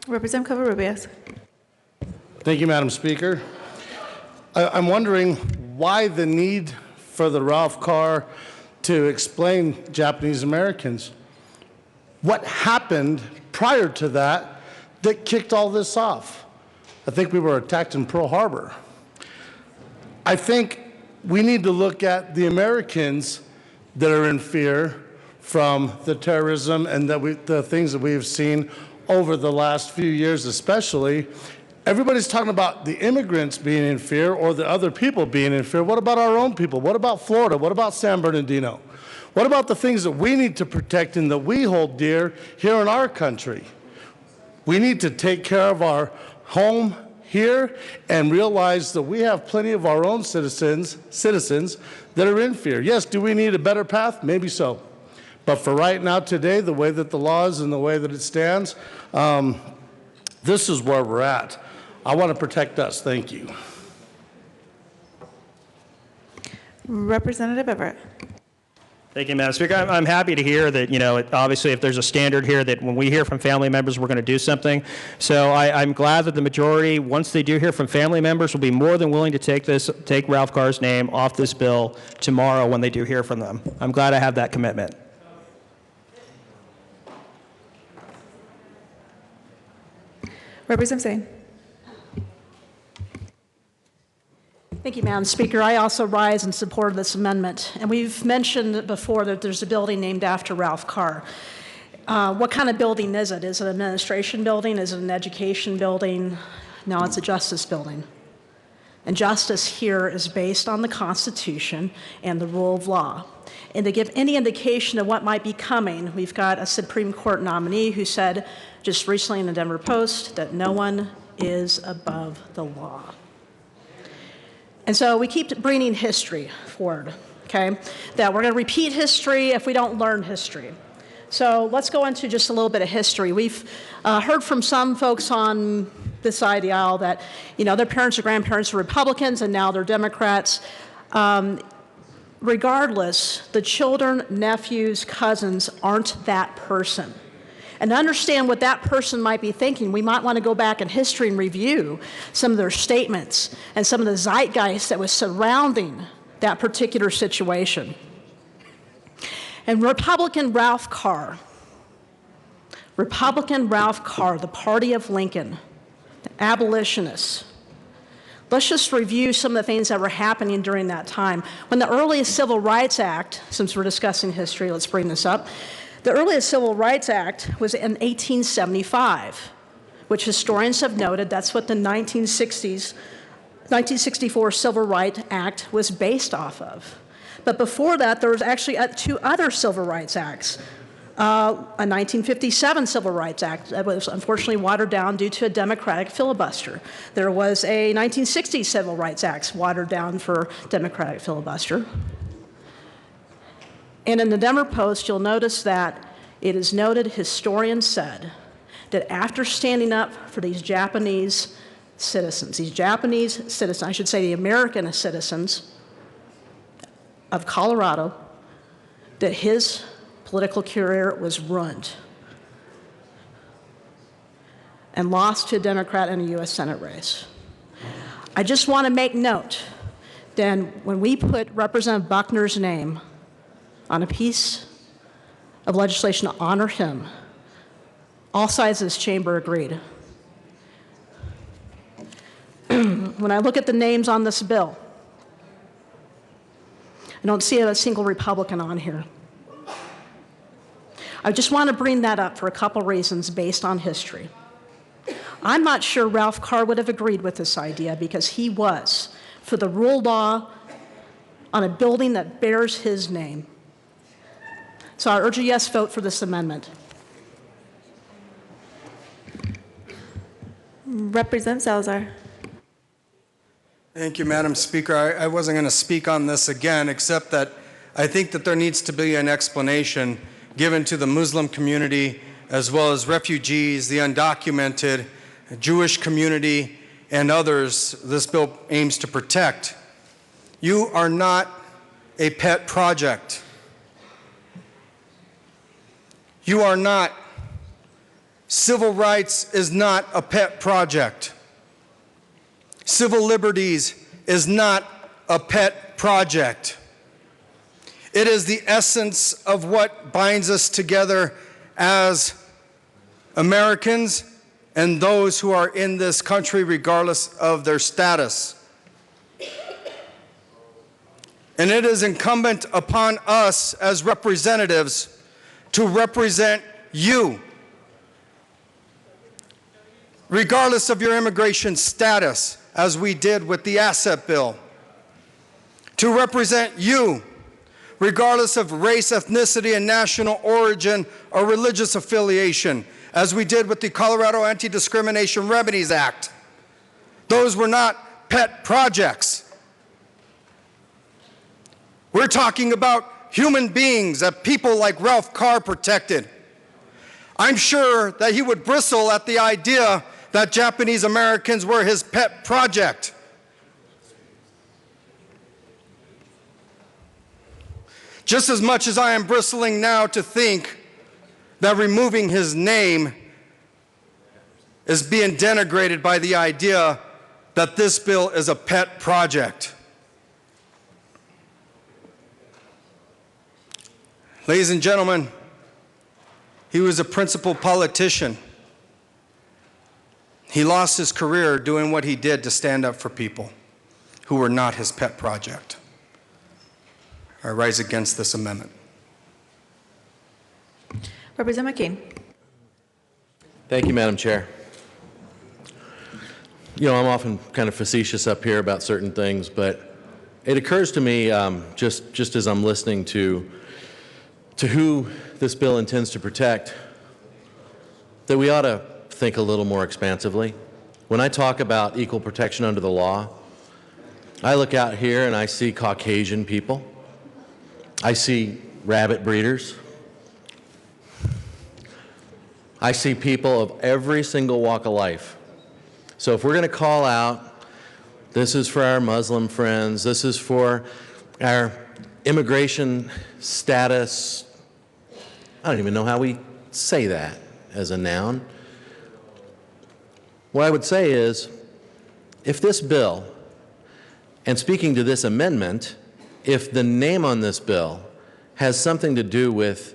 Representative Covarrubias. Thank you, Madam Speaker. I'm wondering why the need for the Ralph Carr to explain Japanese Americans. What happened prior to that that kicked all this off? I think we were attacked in Pearl Harbor. I think we need to look at the Americans that are in fear from the terrorism and the things that we have seen over the last few years especially. Everybody's talking about the immigrants being in fear or the other people being in fear. What about our own people? What about Florida? What about San Bernardino? What about the things that we need to protect and that we hold dear here in our country? We need to take care of our home here and realize that we have plenty of our own citizens that are in fear. Yes, do we need a better path? Maybe so. But for right now, today, the way that the law is and the way that it stands, this is where we're at. I want to protect us. Thank you. Representative Everett. Thank you, Madam Speaker. I'm happy to hear that, you know, obviously if there's a standard here that when we hear from family members, we're going to do something. So I'm glad that the majority, once they do hear from family members, will be more than willing to take Ralph Carr's name off this bill tomorrow when they do hear from them. I'm glad I have that commitment. Representative Singh. Thank you, Madam Speaker. I also rise in support of this amendment. And we've mentioned before that there's a building named after Ralph Carr. What kind of building is it? Is it an administration building? Is it an education building? No, it's a justice building. And justice here is based on the Constitution and the rule of law. And to give any indication of what might be coming, we've got a Supreme Court nominee who said just recently in the Denver Post that no one is above the law. And so we keep bringing history forward, okay? That we're going to repeat history if we don't learn history. So let's go into just a little bit of history. We've heard from some folks on this side of the aisle that, you know, their parents or grandparents were Republicans and now they're Democrats. Regardless, the children, nephews, cousins aren't that person. And to understand what that person might be thinking, we might want to go back in history and review some of their statements and some of the zeitgeist that was surrounding that particular situation. And Republican Ralph Carr, the party of Lincoln, the abolitionists. Let's just review some of the things that were happening during that time. When the earliest Civil Rights Act, since we're discussing history, let's bring this up. The earliest Civil Rights Act was in 1875, which historians have noted that's what the 1964 Civil Rights Act was based off of. But before that, there was actually two other Civil Rights Acts. A 1957 Civil Rights Act that was unfortunately watered down due to a Democratic filibuster. There was a 1960 Civil Rights Act watered down for Democratic filibuster. And in the Denver Post, you'll notice that it is noted, historians said, that after standing up for these Japanese citizens, I should say the American citizens of Colorado, that his political career was ruined and lost to a Democrat in a U.S. Senate race. I just want to make note that when we put Representative Buckner's name on a piece of legislation to honor him, all sides of this chamber agreed. When I look at the names on this bill, I don't see a single Republican on here. I just want to bring that up for a couple reasons based on history. I'm not sure Ralph Carr would have agreed with this idea because he was for the rule of law on a building that bears his name. So I urge a yes vote for this amendment. Representative Salazar. Thank you, Madam Speaker. I wasn't going to speak on this again, except that I think that there needs to be an explanation given to the Muslim community, as well as refugees, the undocumented, Jewish community, and others this bill aims to protect. You are not a pet project. You are not. Civil rights is not a pet project. Civil liberties is not a pet project. It is the essence of what binds us together as Americans and those who are in this country regardless of their status. And it is incumbent upon us as representatives to represent you, regardless of your immigration status, as we did with the asset bill, to represent you, regardless of race, ethnicity, and national origin or religious affiliation, as we did with the Colorado Anti-Discrimination Remedies Act. Those were not pet projects. We're talking about human beings that people like Ralph Carr protected. I'm sure that he would bristle at the idea that Japanese Americans were his pet project. Just as much as I am bristling now to think that removing his name is being denigrated by the idea that this bill is a pet project. Ladies and gentlemen, he was a principled politician. He lost his career doing what he did to stand up for people who were not his pet project. I rise against this amendment. Representative McCain. Thank you, Madam Chair. You know, I'm often kind of facetious up here about certain things, but it occurs to me just as I'm listening to who this bill intends to protect, that we ought to think a little more expansively. When I talk about equal protection under the law, I look out here and I see Caucasian people. I see rabbit breeders. I see people of every single walk of life. So if we're going to call out, this is for our Muslim friends, this is for our immigration status, I don't even know how we say that as a noun. What I would say is, if this bill, and speaking to this amendment, if the name on this bill has something to do with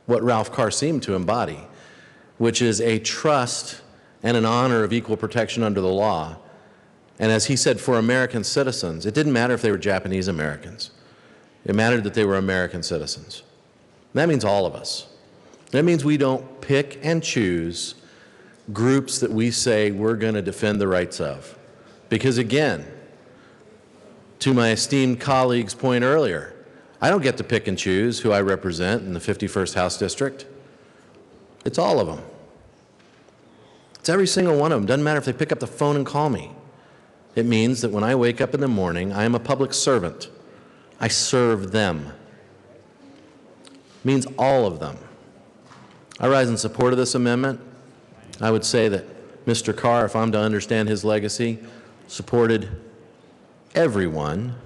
what Ralph Carr seemed to embody, which is a trust and an honor of equal protection under the law, and as he said, for American citizens, it didn't matter if they were Japanese Americans. It mattered that they were American citizens. That means all of us. That means we don't pick and choose groups that we say we're going to defend the rights of. Because again, to my esteemed colleague's point earlier, I don't get to pick and choose who I represent in the 51st House District. It's all of them. It's every single one of them. Doesn't matter if they pick up the phone and call me. It means that when I wake up in the morning, I am a public servant. I serve them. It means all of them. I rise in support of this amendment. I would say that Mr. Carr, if I'm to understand his legacy, supported everyone,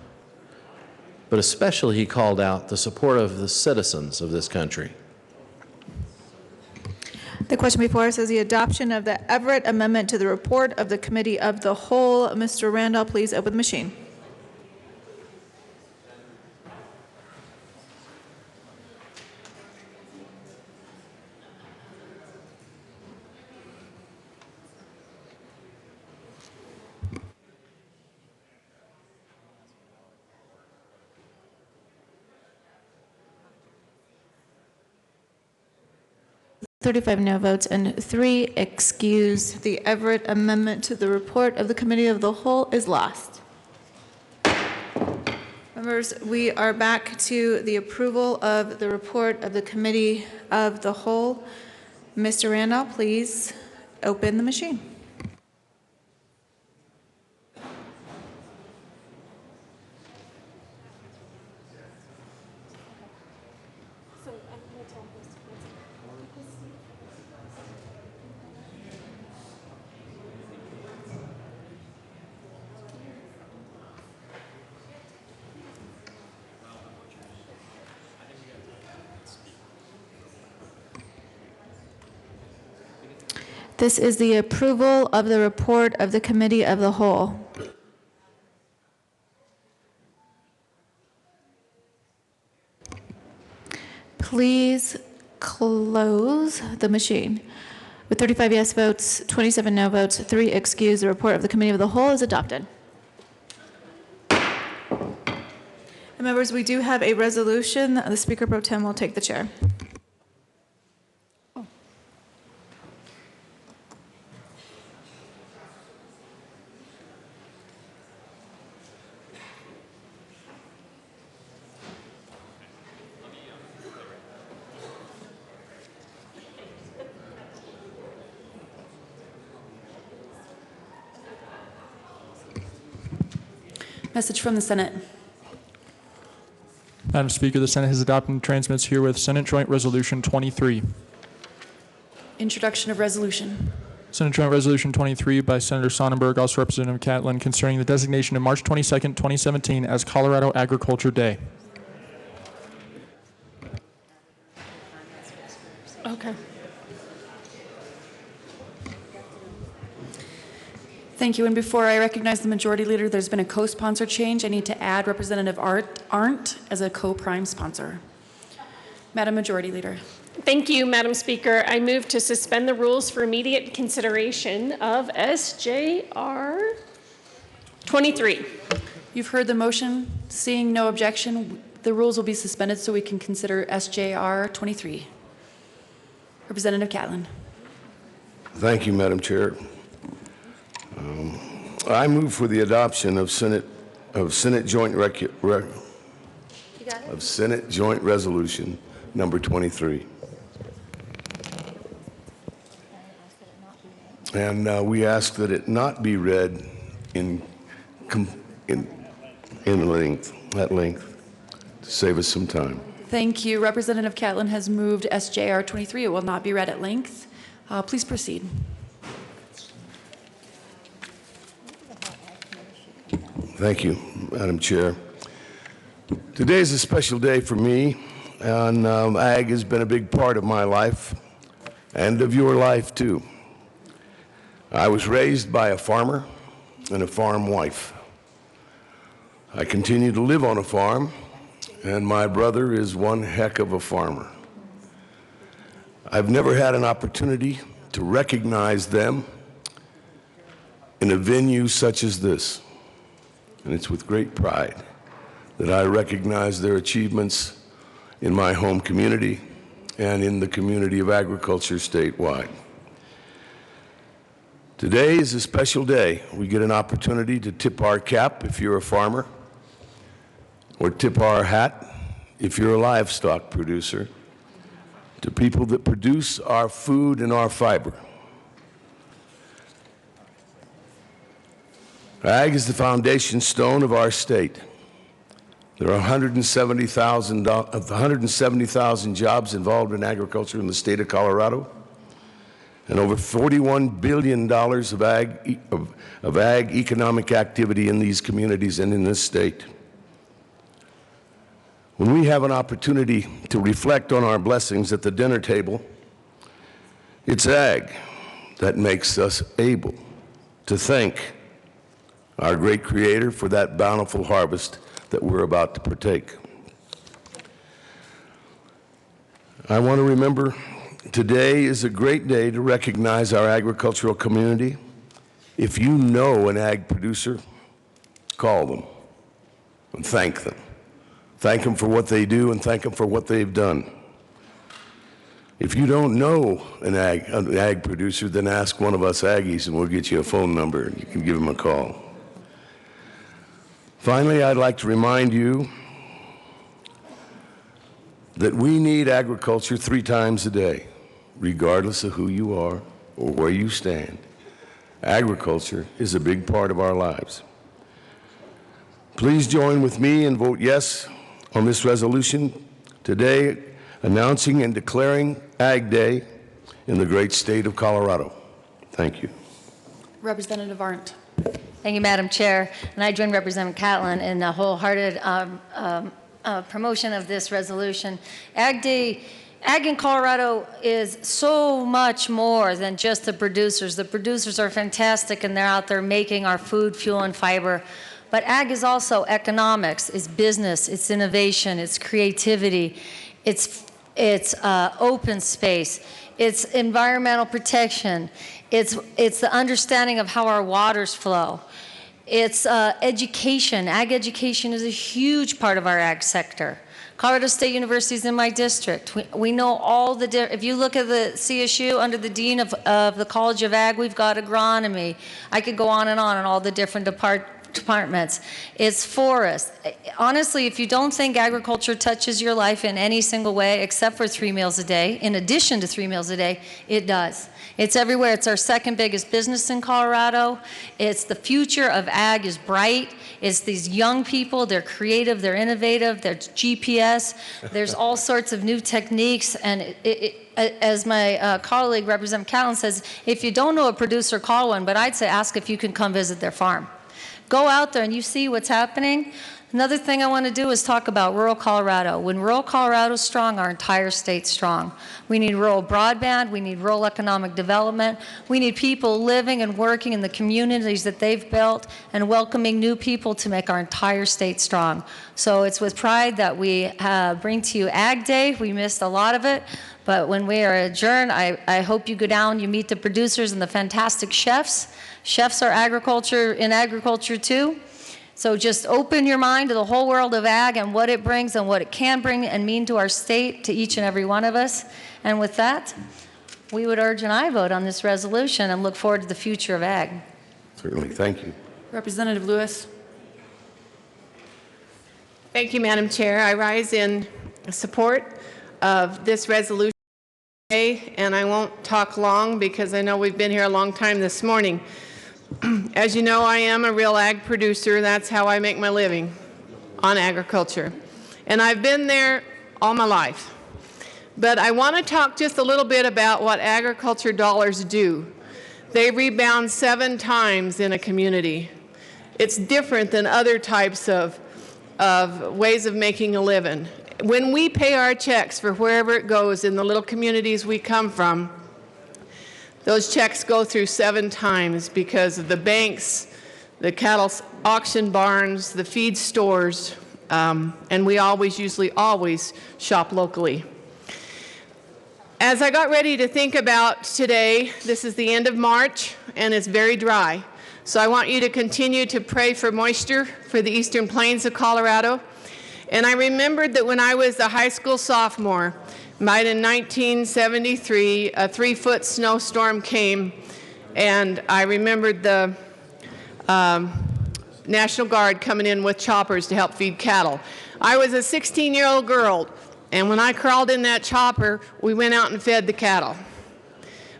but especially he called out the support of the citizens of this country. The question before us is the adoption of the Everett Amendment to the report of the Committee of the Whole. Mr. Randall, please open the machine. $35 no votes and 3 excuse. The Everett Amendment to the report of the Committee of the Whole is lost. Members, we are back to the approval of the report of the Committee of the Whole. Mr. Randolph, please open the machine. This is the approval of the report of the Committee of the Whole. Please close the machine. With 35 yes votes, 27 no votes, 3 excused, the report of the Committee of the Whole is adopted. And members, we do have a resolution. The Speaker Pro Tem will take the chair. Message from the Senate. Madam Speaker, the Senate has adopted and transmits herewith Senate Joint Resolution 23. Introduction of resolution. Senate Joint Resolution 23 by Senator Sonnenberg, also Representative Catlin, concerning the designation of March 22, 2017 as Colorado Agriculture Day. Okay. Thank you. And before I recognize the Majority Leader, there's been a co-sponsor change. I need to add Representative Arndt as a co-prime sponsor. Madam Majority Leader. Thank you, Madam Speaker. I move to suspend the rules for immediate consideration of SJR 23. You've heard the motion. Seeing no objection, the rules will be suspended so we can consider SJR 23. Representative Catlin. Thank you, Madam Chair. I move for the adoption of Senate Joint Resolution number 23. And we ask that it not be read in length, to save us some time. Thank you. Representative Catlin has moved SJR 23. It will not be read at length. Please proceed. Thank you, Madam Chair. Today is a special day for me, and ag has been a big part of my life and of your life, too. I was raised by a farmer and a farm wife. I continue to live on a farm, and my brother is one heck of a farmer. I've never had an opportunity to recognize them in a venue such as this, and it's with great pride that I recognize their achievements in my home community and in the community of agriculture statewide. Today is a special day. We get an opportunity to tip our cap if you're a farmer, or tip our hat if you're a livestock producer, to people that produce our food and our fiber. Ag is the foundation stone of our state. There are 170,000 jobs involved in agriculture in the state of Colorado, and over $41 billion of ag economic activity in these communities and in this state. When we have an opportunity to reflect on our blessings at the dinner table, it's ag that makes us able to thank our great Creator for that bountiful harvest that we're about to partake. I want to remember today is a great day to recognize our agricultural community. If you know an ag producer, call them and thank them. Thank them for what they do and thank them for what they've done. If you don't know an ag producer, then ask one of us Aggies and we'll get you a phone number and you can give them a call. Finally, I'd like to remind you that we need agriculture 3 times a day, regardless of who you are or where you stand. Agriculture is a big part of our lives. Please join with me and vote yes on this resolution today, announcing and declaring Ag Day in the great state of Colorado. Thank you. Representative Arndt. Thank you, Madam Chair. And I join Representative Catlin in the wholehearted promotion of this resolution. Ag Day, ag in Colorado is so much more than just the producers. The producers are fantastic and they're out there making our food, fuel, and fiber. But ag is also economics, it's business, it's innovation, it's creativity, it's open space, it's environmental protection, it's the understanding of how our waters flow. It's education. Ag education is a huge part of our ag sector. Colorado State University is in my district. We know all the, if you look at the CSU under the Dean of the College of Ag, we've got agronomy. I could go on all the different departments. It's forest. Honestly, if you don't think agriculture touches your life in any single way except for 3 meals a day, in addition to 3 meals a day, it does. It's everywhere. It's our second biggest business in Colorado. It's the future of ag is bright. It's these young people. They're creative. They're innovative. There's GPS. There's all sorts of new techniques. And as my colleague, Representative Catlin says, if you don't know a producer, call one. But I'd say ask if you can come visit their farm. Go out there and you see what's happening. Another thing I want to do is talk about rural Colorado. When rural Colorado is strong, our entire state's strong. We need rural broadband. We need rural economic development. We need people living and working in the communities that they've built and welcoming new people to make our entire state strong. So it's with pride that we bring to you Ag Day. We missed a lot of it. But when we are adjourned, I hope you go down, you meet the producers and the fantastic chefs. Chefs are in agriculture too. So just open your mind to the whole world of ag and what it brings and what it can bring and mean to our state, to each and every one of us. And with that, we would urge an aye vote on this resolution and look forward to the future of ag. Certainly, thank you. Representative Lewis. Thank you, Madam Chair. I rise in support of this resolution today, and I won't talk long because I know we've been here a long time this morning. As you know, I am a real ag producer. That's how I make my living, on agriculture. And I've been there all my life. But I want to talk just a little bit about what agriculture dollars do. They rebound 7 times in a community. It's different than other types of ways of making a living. When we pay our checks for wherever it goes in the little communities we come from, those checks go through 7 times because of the banks, the cattle auction barns, the feed stores, and we usually always shop locally. As I got ready to think about today, this is the end of March and it's very dry. So I want you to continue to pray for moisture for the eastern plains of Colorado. And I remembered that when I was a high school sophomore, right in 1973, a 3-foot snowstorm came, and I remembered the National Guard coming in with choppers to help feed cattle. I was a 16-year-old girl, and when I crawled in that chopper, we went out and fed the cattle.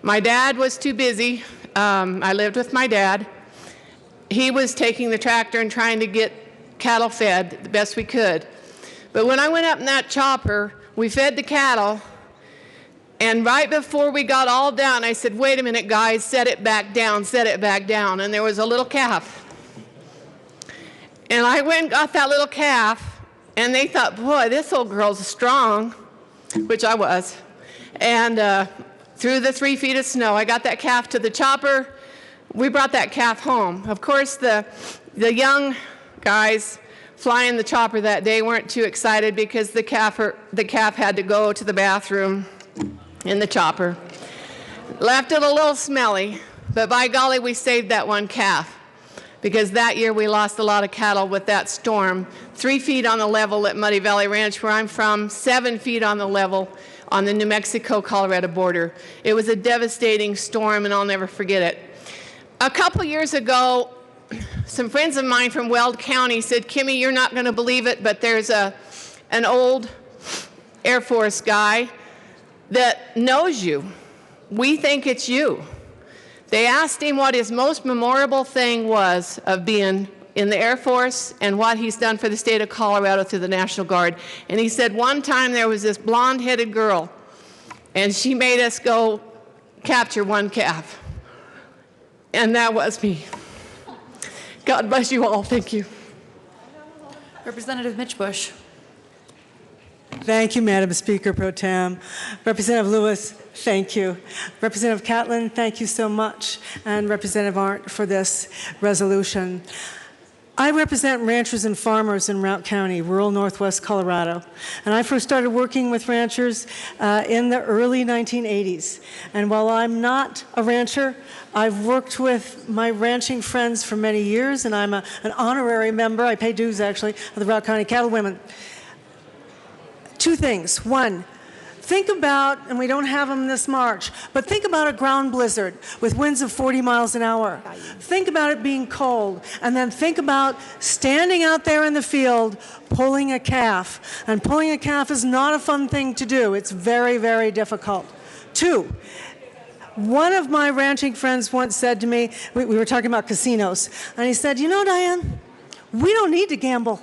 My dad was too busy. I lived with my dad. He was taking the tractor and trying to get cattle fed the best we could. But when I went up in that chopper, we fed the cattle, and right before we got all down, I said, wait a minute, guys, set it back down, set it back down. And there was a little calf. And I went and got that little calf, and they thought, boy, this old girl's strong, which I was. And through the 3 feet of snow, I got that calf to the chopper. We brought that calf home. Of course, the young guys flying the chopper that day weren't too excited because the calf had to go to the bathroom in the chopper. Left it a little smelly, but by golly, we saved that one calf because that year we lost a lot of cattle with that storm. 3 feet on the level at Muddy Valley Ranch, where I'm from, 7 feet on the level on the New Mexico-Colorado border. It was a devastating storm, and I'll never forget it. A couple years ago, some friends of mine from Weld County said, Kimmy, you're not going to believe it, but there's an old Air Force guy that knows you. We think it's you. They asked him what his most memorable thing was of being in the Air Force and what he's done for the state of Colorado through the National Guard. And he said one time there was this blonde-headed girl, and she made us go capture one calf. And that was me. God bless you all. Thank you. Representative Mitch Bush. Thank you, Madam Speaker Pro Tem. Representative Lewis, thank you. Representative Catlin, thank you so much. And Representative Arndt for this resolution. I represent ranchers and farmers in Routt County, rural northwest Colorado. And I first started working with ranchers in the early 1980s. And while I'm not a rancher, I've worked with my ranching friends for many years, and I'm an honorary member, I pay dues actually, of the Routt County Cattlewomen. 2 things. One, think about, and we don't have them this March, but think about a ground blizzard with winds of 40 miles an hour. Think about it being cold, and then think about standing out there in the field pulling a calf. And pulling a calf is not a fun thing to do. It's very, very difficult. 2, one of my ranching friends once said to me, we were talking about casinos, and he said, you know, Diane, we don't need to gamble.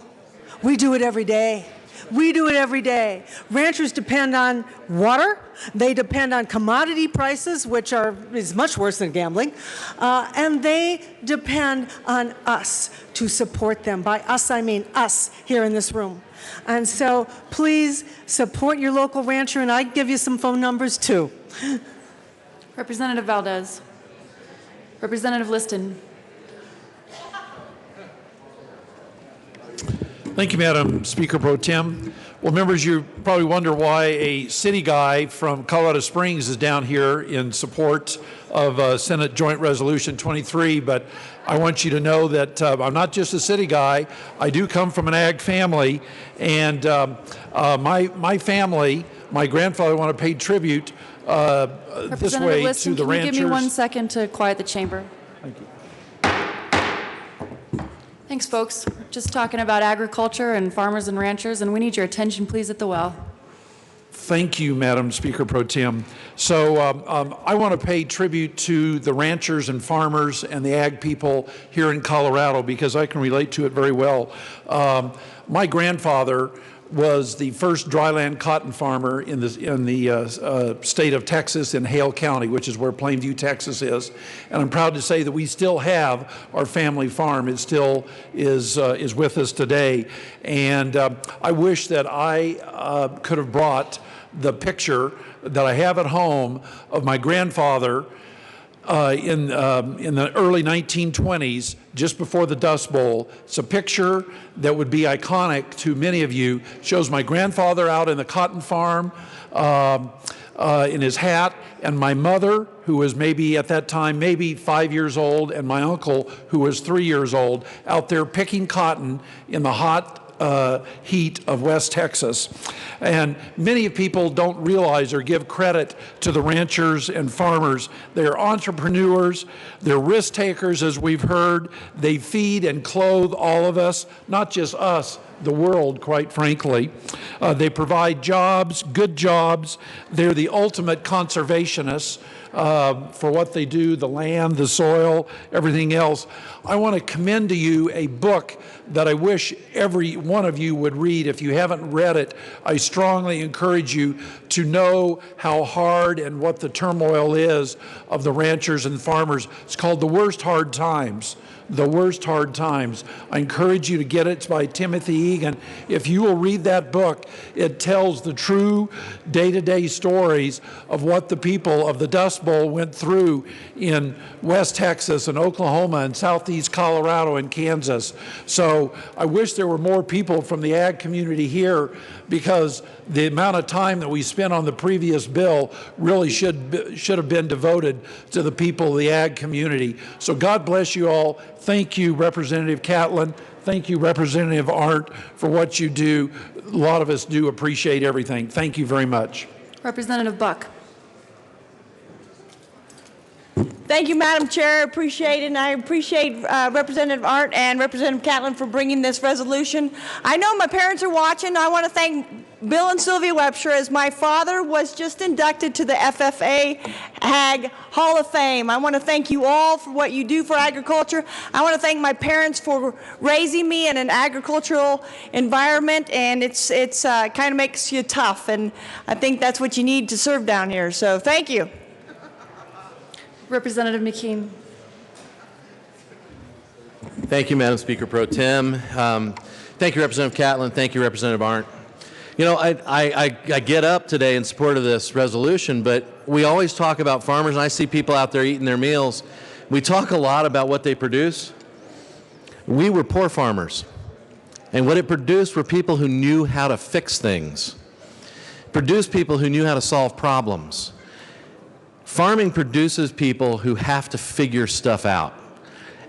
We do it every day. We do it every day. Ranchers depend on water. They depend on commodity prices, which is much worse than gambling. And they depend on us to support them. By us, I mean us here in this room. And so please support your local rancher, and I'd give you some phone numbers too. Representative Valdez. Representative Liston. Thank you, Madam Speaker Pro Tem. Well, members, you probably wonder why a city guy from Colorado Springs is down here in support of Senate Joint Resolution 23, but I want you to know that I'm not just a city guy. I do come from an ag family, and my family my grandfather, I want to pay tribute this Representative way Liston, to the can you ranchers. give me 1 second to quiet the chamber? Thank you. Thanks, folks. We're just talking about agriculture and farmers and ranchers, and we need your attention, please, at the well. Thank you, Madam Speaker Pro Tem. So I want to pay tribute to the ranchers and farmers and the ag people here in Colorado because I can relate to it very well. My grandfather was the first dryland cotton farmer in the state of Texas in Hale County, which is where Plainview, Texas is. And I'm proud to say that we still have our family farm. It still is with us today. And I wish that I could have brought the picture that I have at home of my grandfather in the early 1920s, just before the Dust Bowl. It's a picture that would be iconic to many of you. It shows my grandfather out in the cotton farm in his hat, and my mother, who was maybe at that time maybe 5 years old, and my uncle, who was 3 years old, out there picking cotton in the hot heat of West Texas. And many people don't realize or give credit to the ranchers and farmers. They're entrepreneurs, they're risk takers, as we've heard. They feed and clothe all of us, not just us, the world, quite frankly. They provide jobs, good jobs. They're the ultimate conservationists for what they do, the land, the soil, everything else. I want to commend to you a book that I wish every one of you would read. If you haven't read it, I strongly encourage you to know how hard and what the turmoil is of the ranchers and farmers. It's called The Worst Hard Times. The Worst Hard Times. I encourage you to get it. It's by Timothy Egan. If you will read that book, it tells the true day-to-day stories of what the people of the Dust Bowl went through in West Texas and Oklahoma and Southeast Colorado and Kansas. So I wish there were more people from the ag community here, because the amount of time that we spent on the previous bill really should have been devoted to the people of the ag community. So God bless you all. Thank you, Representative Catlin. Thank you, Representative Arndt, for what you do. A lot of us do appreciate everything. Thank you very much. Representative Buck. Thank you, Madam Chair. Appreciate it, and I appreciate Representative Arndt and Representative Catlin for bringing this resolution. I know my parents are watching. I want to thank Bill and Sylvia Webster, as my father was just inducted to the FFA Ag Hall of Fame. I want to thank you all for what you do for agriculture. I want to thank my parents for raising me in an agricultural environment, and it's kind of makes you tough, and I think that's what you need to serve down here. So thank you. Representative McKean. Thank you, Madam Speaker Pro Tem. Thank you, Representative Catlin. Thank you, Representative Arndt. You know, I get up today in support of this resolution, but we always talk about farmers, and I see people out there eating their meals. We talk a lot about what they produce. We were poor farmers, and what it produced were people who knew how to fix things. It produced people who knew how to solve problems. Farming produces people who have to figure stuff out.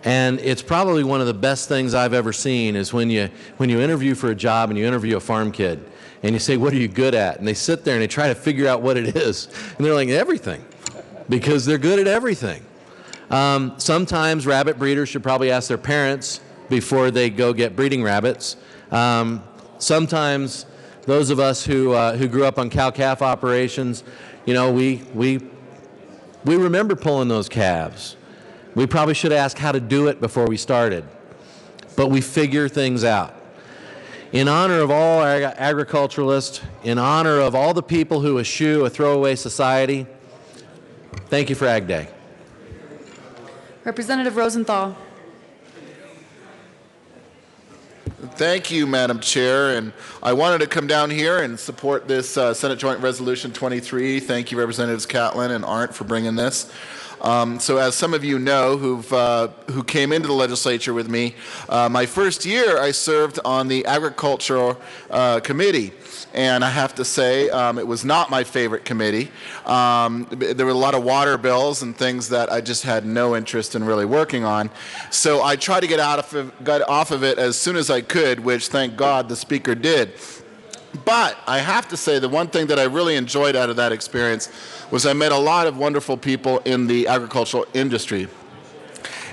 And it's probably one of the best things I've ever seen is when you interview for a job and you interview a farm kid and you say, what are you good at? And they sit there and they try to figure out what it is. And they're like, everything, because they're good at everything. Sometimes rabbit breeders should probably ask their parents before they go get breeding rabbits. Sometimes those of us who grew up on cow-calf operations, you know, we remember pulling those calves. We probably should ask how to do it before we started, but we figure things out. In honor of all agriculturalists, in honor of all the people who eschew a throwaway society, thank you for Ag Day. Representative Rosenthal. Thank you, Madam Chair, and I wanted to come down here and support this Senate Joint Resolution 23. Thank you, Representatives Catlin and Arndt, for bringing this. So as some of you know who came into the legislature with me, my first year I served on the Agricultural Committee. And I have to say, it was not my favorite committee. There were a lot of water bills and things that I just had no interest in really working on. So I tried to got off of it as soon as I could, which thank God the Speaker did. But I have to say the one thing that I really enjoyed out of that experience was I met a lot of wonderful people in the agricultural industry.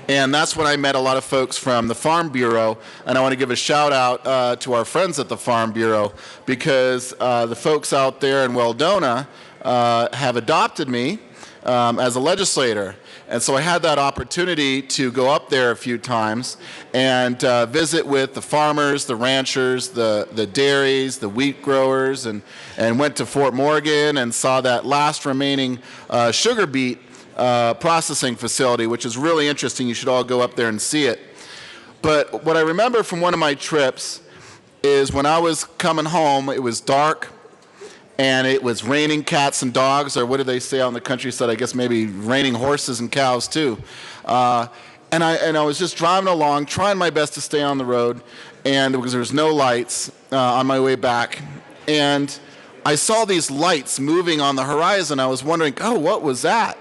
And that's when I met a lot of folks from the Farm Bureau, and I want to give a shout out to our friends at the Farm Bureau, because the folks out there in Weldona have adopted me as a legislator. And so I had that opportunity to go up there a few times and visit with the farmers, the ranchers, the dairies, the wheat growers, and went to Fort Morgan and saw that last remaining sugar beet processing facility, which is really interesting. You should all go up there and see it. But what I remember from one of my trips is when I was coming home, it was dark and it was raining cats and dogs, or what do they say out in the countryside? I guess maybe raining horses and cows too. And I was just driving along, trying my best to stay on the road, and because there was no lights on my way back, and I saw these lights moving on the horizon. I was wondering, oh, what was that?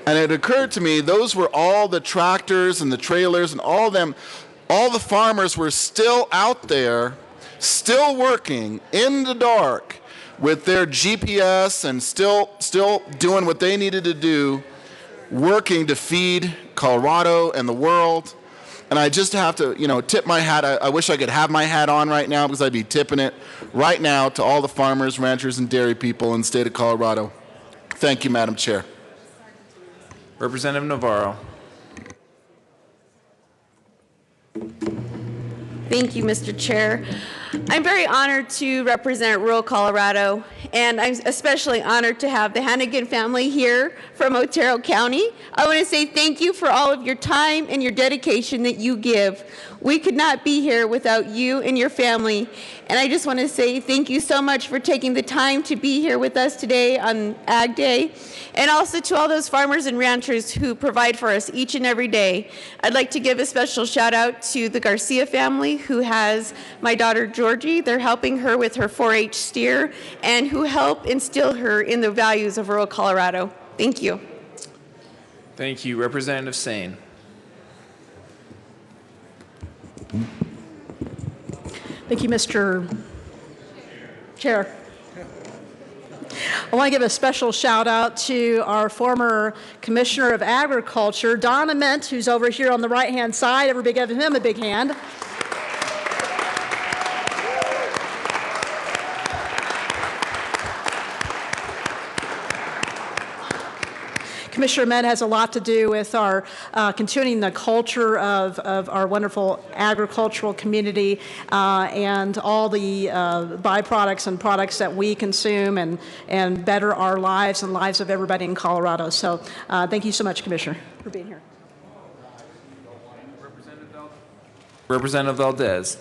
And it occurred to me, those were all the tractors and the trailers and all the farmers were still out there, still working in the dark with their GPS and still doing what they needed to do, working to feed Colorado and the world. And I just have to, tip my hat. I wish I could have my hat on right now, because I'd be tipping it right now to all the farmers, ranchers, and dairy people in the state of Colorado. Thank you, Madam Chair. Representative Navarro. Thank you, Mr. Chair. I'm very honored to represent rural Colorado, and I'm especially honored to have the Hannigan family here from Otero County. I want to say thank you for all of your time and your dedication that you give. We could not be here without you and your family, and I just want to say thank you so much for taking the time to be here with us today on Ag Day, and also to all those farmers and ranchers who provide for us each and every day. I'd like to give a special shout out to the Garcia family, who has my daughter Georgie. They're helping her with her 4-H steer, and who help instill her in the values of rural Colorado. Thank you. Thank you. Representative Sane. Thank you, Mr. Chair. I want to give a special shout out to our former Commissioner of Agriculture, Don Ament, who's over here on the right-hand side. Everybody give him a big hand. Commissioner Ament has a lot to do with our continuing the culture of our wonderful agricultural community and all the byproducts and products that we consume and better our lives and lives of everybody in Colorado. So thank you so much, Commissioner, for being here. Representative Valdez.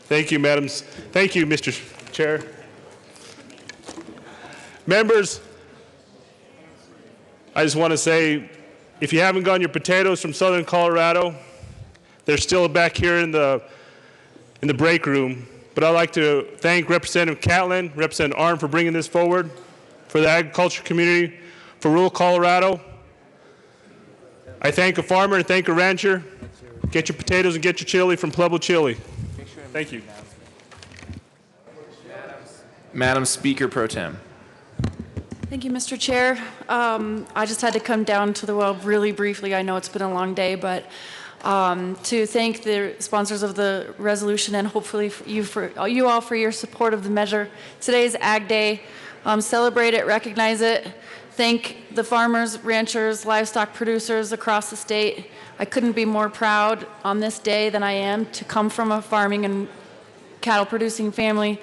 Thank you, Mr. Chair. Members, I just want to say, if you haven't gotten your potatoes from southern Colorado, they're still back here in the break room. But I'd like to thank Representative Catlin, Representative Arndt for bringing this forward, for the agriculture community, for rural Colorado. I thank a farmer and thank a rancher. Get your potatoes and get your chili from Pueblo Chili. Thank you. Madam Speaker Pro Tem. Thank you, Mr. Chair. I just had to come down to the well really briefly. I know it's been a long day, but to thank the sponsors of the resolution and hopefully you all for your support of the measure. Today's Ag Day. Celebrate it, recognize it. Thank the farmers, ranchers, livestock producers across the state. I couldn't be more proud on this day than I am to come from a farming and cattle producing family.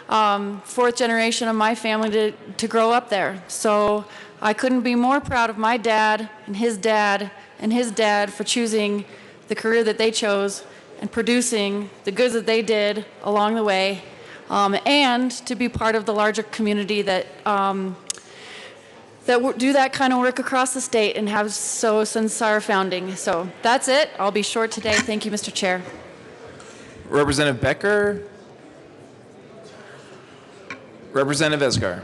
Fourth generation of my family to grow up there. So I couldn't be more proud of my dad and his dad and his dad for choosing the career that they chose and producing the goods that they did along the way, and to be part of the larger community that do that kind of work across the state and have so since our founding. So that's it. I'll be short today. Thank you, Mr. Chair. Representative Becker. Representative Esgar.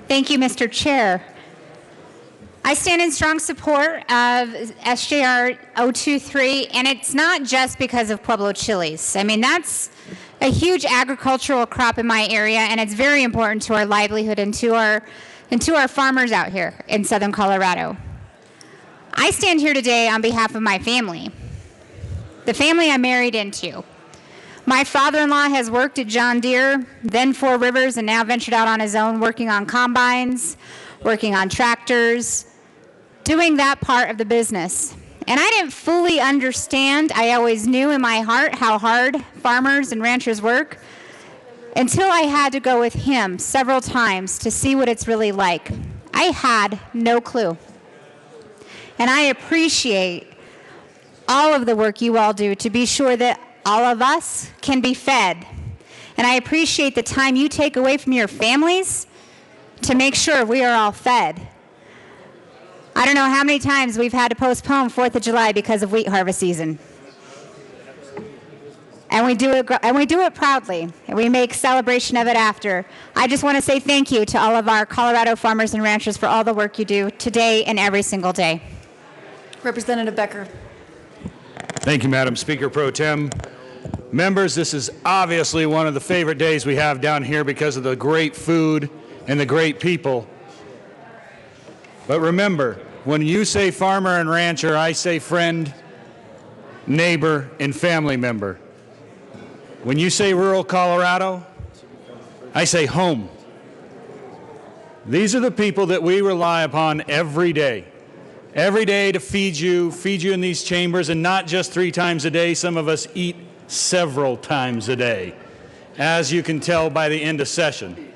Thank you, Mr. Chair. I stand in strong support of SJR 023, and it's not just because of Pueblo chilies. I mean, that's a huge agricultural crop in my area, and it's very important to our livelihood and to our farmers out here in southern Colorado. I stand here today on behalf of my family, the family I married into. My father-in-law has worked at John Deere, then Four Rivers, and now ventured out on his own, working on combines, working on tractors, doing that part of the business. And I didn't fully understand. I always knew in my heart how hard farmers and ranchers work until I had to go with him several times to see what it's really like. I had no clue. And I appreciate all of the work you all do to be sure that all of us can be fed. And I appreciate the time you take away from your families to make sure we are all fed. I don't know how many times we've had to postpone 4th of July because of wheat harvest season. And we do it proudly, and we make celebration of it after. I just want to say thank you to all of our Colorado farmers and ranchers for all the work you do today and every single day. Representative Becker. Thank you, Madam Speaker Pro Tem. Members, this is obviously one of the favorite days we have down here because of the great food and the great people. But remember, when you say farmer and rancher, I say friend, neighbor, and family member. When you say rural Colorado, I say home. These are the people that we rely upon every day to feed you in these chambers, and not just 3 times a day. Some of us eat several times a day, as you can tell by the end of session.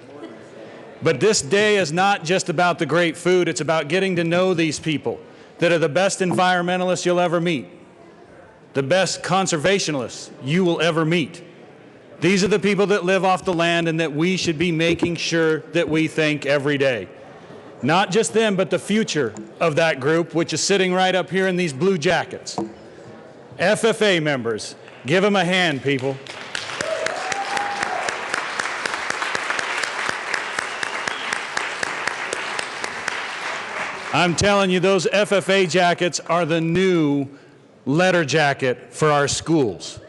But this day is not just about the great food, it's about getting to know these people that are the best environmentalists you'll ever meet, the best conservationists you will ever meet. These are the people that live off the land and that we should be making sure that we thank every day. Not just them, but the future of that group, which is sitting right up here in these blue jackets. FFA members, give them a hand, people. I'm telling you, those FFA jackets are the new letter jacket for our schools.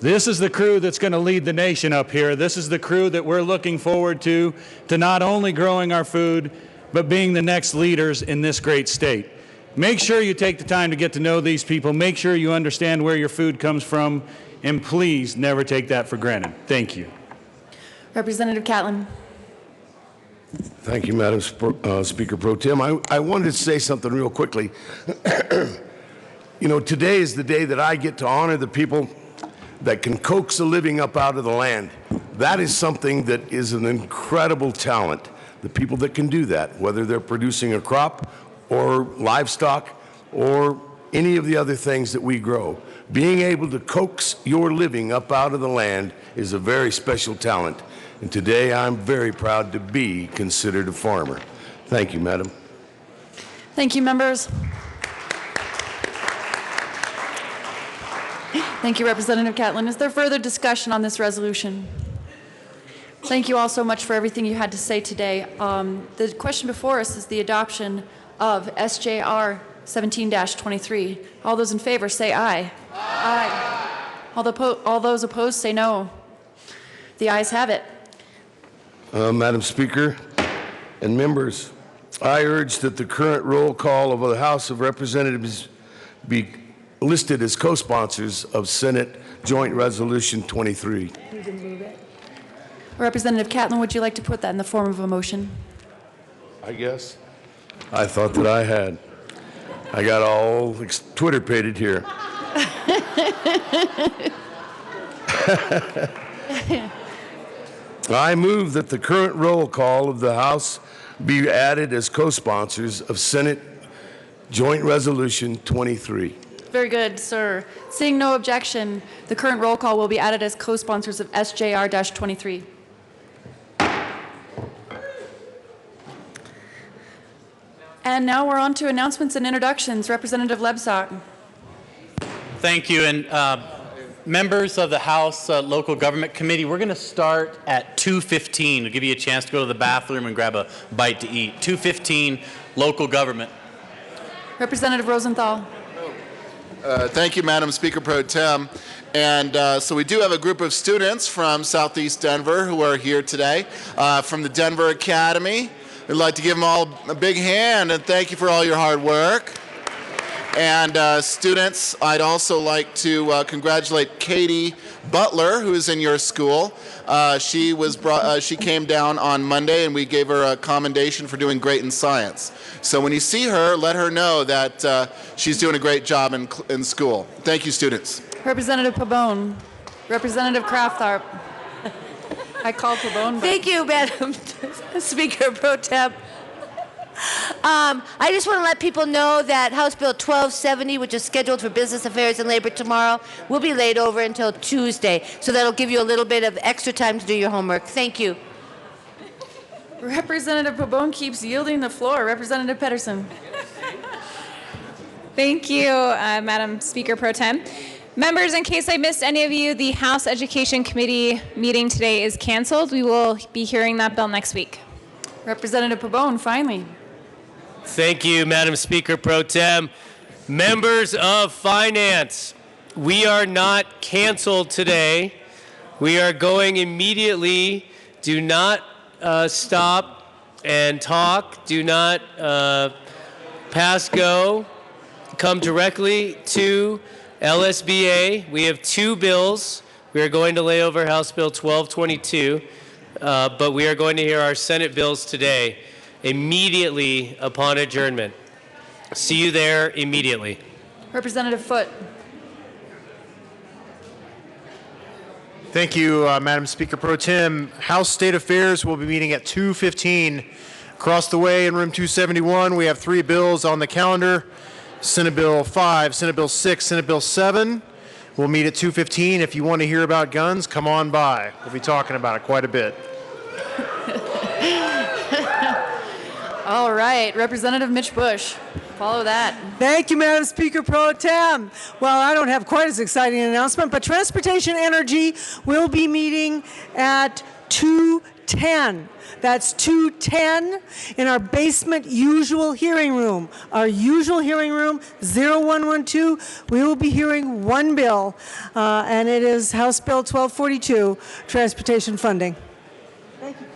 This is the crew that's going to lead the nation up here. This is the crew that we're looking forward to not only growing our food, but being the next leaders in this great state. Make sure you take the time to get to know these people. Make sure you understand where your food comes from, and please never take that for granted. Thank you. Representative Catlin. Thank you, Madam Speaker Pro Tem. I wanted to say something real quickly. You know, today is the day that I get to honor the people that can coax a living up out of the land. That is something that is an incredible talent. The people that can do that, whether they're producing a crop or livestock or any of the other things that we grow. Being able to coax your living up out of the land is a very special talent. And today I'm very proud to be considered a farmer. Thank you, Madam. Thank you, members. Thank you, Representative Catlin. Is there further discussion on this resolution? Thank you all so much for everything you had to say today. The question before us is the adoption of SJR 17-23. All those in favor say aye. Aye. All those opposed say no. The ayes have it. Madam Speaker and members, I urge that the current roll call of the House of Representatives be listed as co-sponsors of Senate Joint Resolution 23. Representative Catlin, would you like to put that in the form of a motion? I guess. I thought that I had. I got all Twitter-pated here. I move that the current roll call of the House be added as co-sponsors of Senate Joint Resolution 23. Very good, sir. Seeing no objection, the current roll call will be added as co-sponsors of SJR-23. And now we're on to announcements and introductions. Representative Lebsack. Thank you. And members of the House Local Government Committee, we're going to start at 2:15 to give you a chance to go to the bathroom and grab a bite to eat. 2:15. local government. Representative Rosenthal. Thank you, Madam Speaker Pro Tem. And so we do have a group of students from Southeast Denver who are here today from the Denver Academy. We'd like to give them all a big hand and thank you for all your hard work. And students, I'd also like to congratulate Katie Butler, who is in your school. She came down on Monday, and we gave her a commendation for doing great in science. So when you see her, let her know that she's doing a great job in school. Thank you, students. Representative Pabon. Representative Kraftharp. I called Pabon. Thank you, Madam Speaker Pro Tem. I just want to let people know that House Bill 1270, which is scheduled for Business Affairs and Labor tomorrow, will be laid over until Tuesday. So that'll give you a little bit of extra time to do your homework. Thank you. Representative Pabon keeps yielding the floor. Representative Pedersen. Thank you, Madam Speaker Pro Tem. Members, in case I missed any of you, the House Education Committee meeting today is canceled. We will be hearing that bill next week. Representative Pabon, finally. Thank you, Madam Speaker Pro Tem. Members of Finance, we are not canceled today. We are going immediately. Do not stop and talk. Do not pass go. Come directly to LSBA. We have two bills. We are going to lay over House Bill 1222, but we are going to hear our Senate bills today immediately upon adjournment. See you there immediately. Representative Foote. Thank you, Madam Speaker Pro Tem. House State Affairs will be meeting at 2:15. Across the way in room 271, we have three bills on the calendar. Senate Bill 5, Senate Bill 6, Senate Bill 7. We'll meet at 2:15. If you want to hear about guns, come on by. We'll be talking about it quite a bit. All right, Representative Mitch Bush. Follow that. Thank you, Madam Speaker Pro Tem. Well, I don't have quite as exciting an announcement, but Transportation Energy will be meeting at 2:10. That's 2:10 in our basement usual hearing room. Our usual hearing room, 0112. We will be hearing one bill, and it is House Bill 1242, transportation funding. Thank you.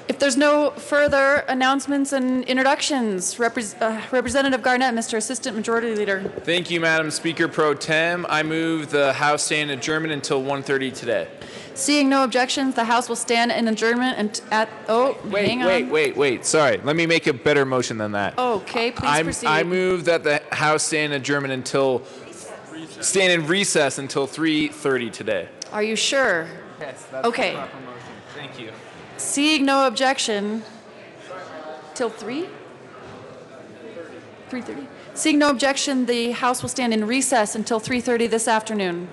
If there's no further announcements and introductions, Representative Garnett, Mr. Assistant Majority Leader. Thank you, Madam Speaker Pro Tem. I move the House stay in adjournment until 1:30 today. Seeing no objections, the House will stand in adjournment hang on. Wait. Sorry. Let me make a better motion than that. Okay, please proceed. I move that the House stay in adjournment until, stand in recess until 3:30 today. Are you sure? Yes, that's okay. the proper motion. Thank you. Seeing no objection, till 3? 3:30. Seeing no objection, the House will stand in recess until 3:30 this afternoon.